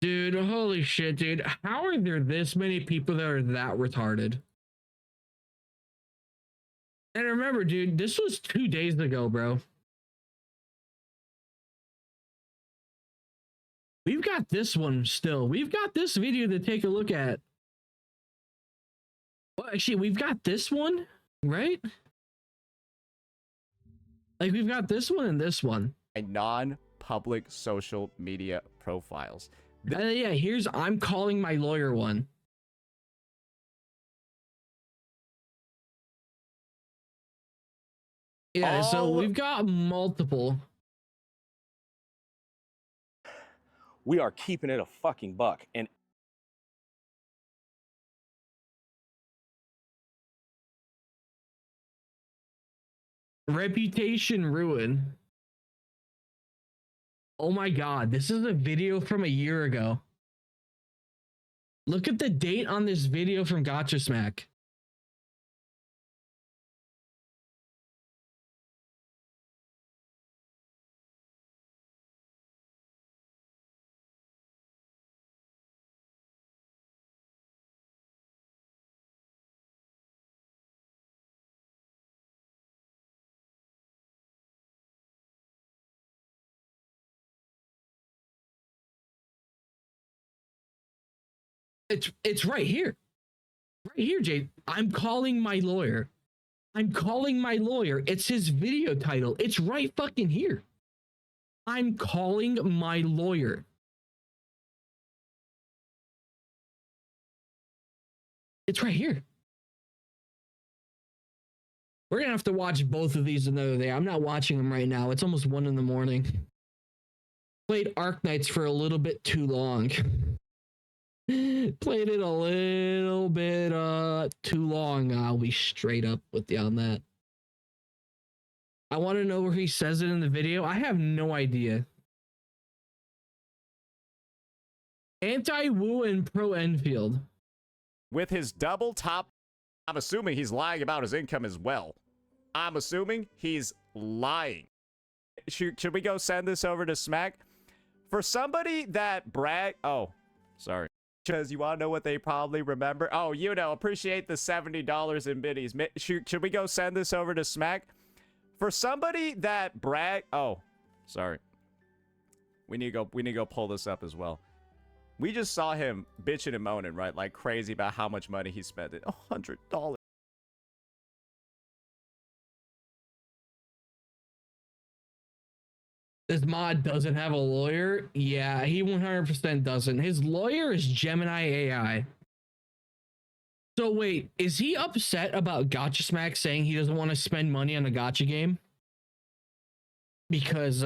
Dude, holy shit, dude. How are there this many people that are that retarded? And remember, dude, this was 2 days ago, bro. We've got this one still. We've got this video to take a look at. Well, actually, we've got this one, right? Like, we've got this one and this one. Non-public social media profiles. Yeah, here's I'm calling my lawyer one. Yeah, so we've got multiple. We are keeping it a fucking buck. And Reputation ruin. Oh my god, this is a video from a year ago. Look at the date on this video from Gacha Smack. It's right here. Right here, Jade. I'm calling my lawyer. I'm calling my lawyer. It's his video title. It's right fucking here. I'm calling my lawyer. It's right here. We're gonna have to watch both of these another day. I'm not watching them right now. It's almost 1 in the morning. Played Arc Knights for a little bit too long. Played it a little bit too long. I'll be straight up with you on that. I want to know where he says it in the video. I have no idea. Anti-woo and pro-Enfield. With his double top, I'm assuming he's lying about his income as well. I'm assuming he's lying. Should we go send this over to Smack? For somebody that oh, sorry. Because you want to know what they probably remember? Oh, appreciate the $70 in biddies. Should we go send this over to Smack? For somebody that oh, sorry. We need to go pull this up as well. We just saw him bitching and moaning, right? Like crazy about how much money he spent. $100. This mod doesn't have a lawyer. Yeah, he 100% doesn't. His lawyer is Gemini AI. So wait, is he upset about Gacha Smack saying he doesn't want to spend money on a gacha game? Because,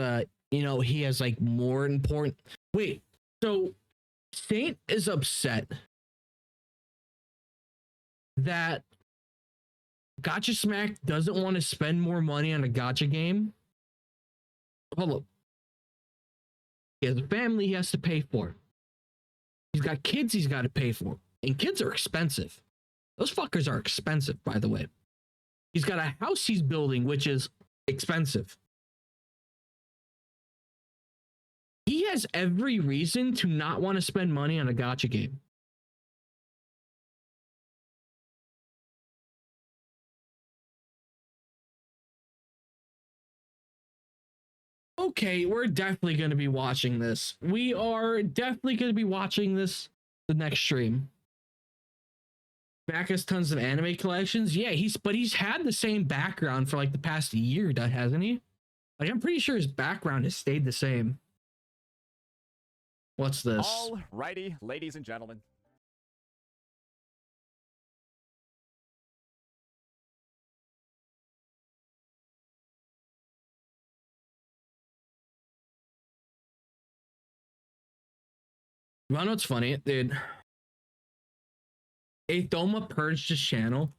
he has like more important... Wait, so Saint is upset that Gacha Smack doesn't want to spend more money on a gacha game? Hold up. He has a family he has to pay for. He's got kids he's got to pay for. And kids are expensive. Those fuckers are expensive, by the way. He's got a house he's building, which is expensive. He has every reason to not want to spend money on a gacha game. Okay, we're definitely going to be watching this. We are definitely going to be watching this the next stream. Mac has tons of anime collections. Yeah, he's had the same background for like the past year, hasn't he? Like, I'm pretty sure his background has stayed the same. What's this? Alrighty, ladies and gentlemen. You wanna know what's funny, dude? Athoma purged his channel.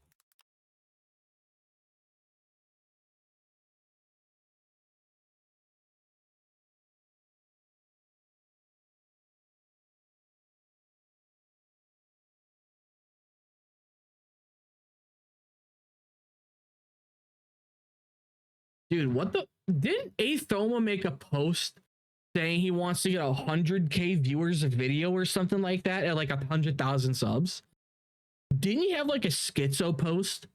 Dude, what the? Didn't Athoma make a post saying he wants to get 100K viewers a video or something like that at like 100,000 subs? Didn't he have like a schizo post?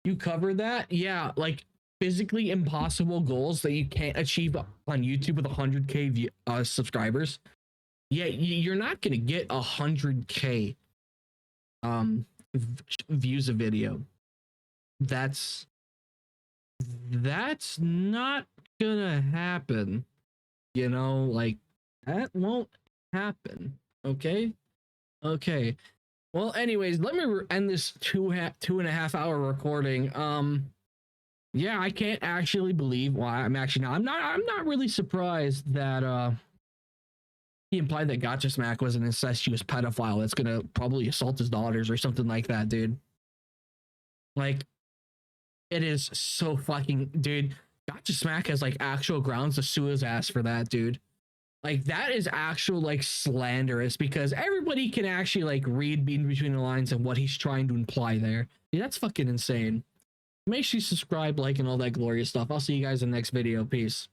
You covered that? Yeah, like physically impossible goals that you can't achieve on YouTube with 100K subscribers. Yeah, you're not gonna get 100K views a video. That's not gonna happen. You know, like that won't happen. Okay. Well, anyways, let me end this 2.5 hour recording. Yeah, I can't actually believe why I'm not really surprised that he implied that Gacha Smack was an incestuous pedophile that's gonna probably assault his daughters or something like that, dude. Like, it is so fucking, dude. Gacha Smack has like actual grounds to sue his ass for that, dude. Like, that is actual like slanderous, because everybody can actually like read between the lines and what he's trying to imply there. Dude, that's fucking insane. Make sure you subscribe, like, and all that glorious stuff. I'll see you guys in the next video. Peace.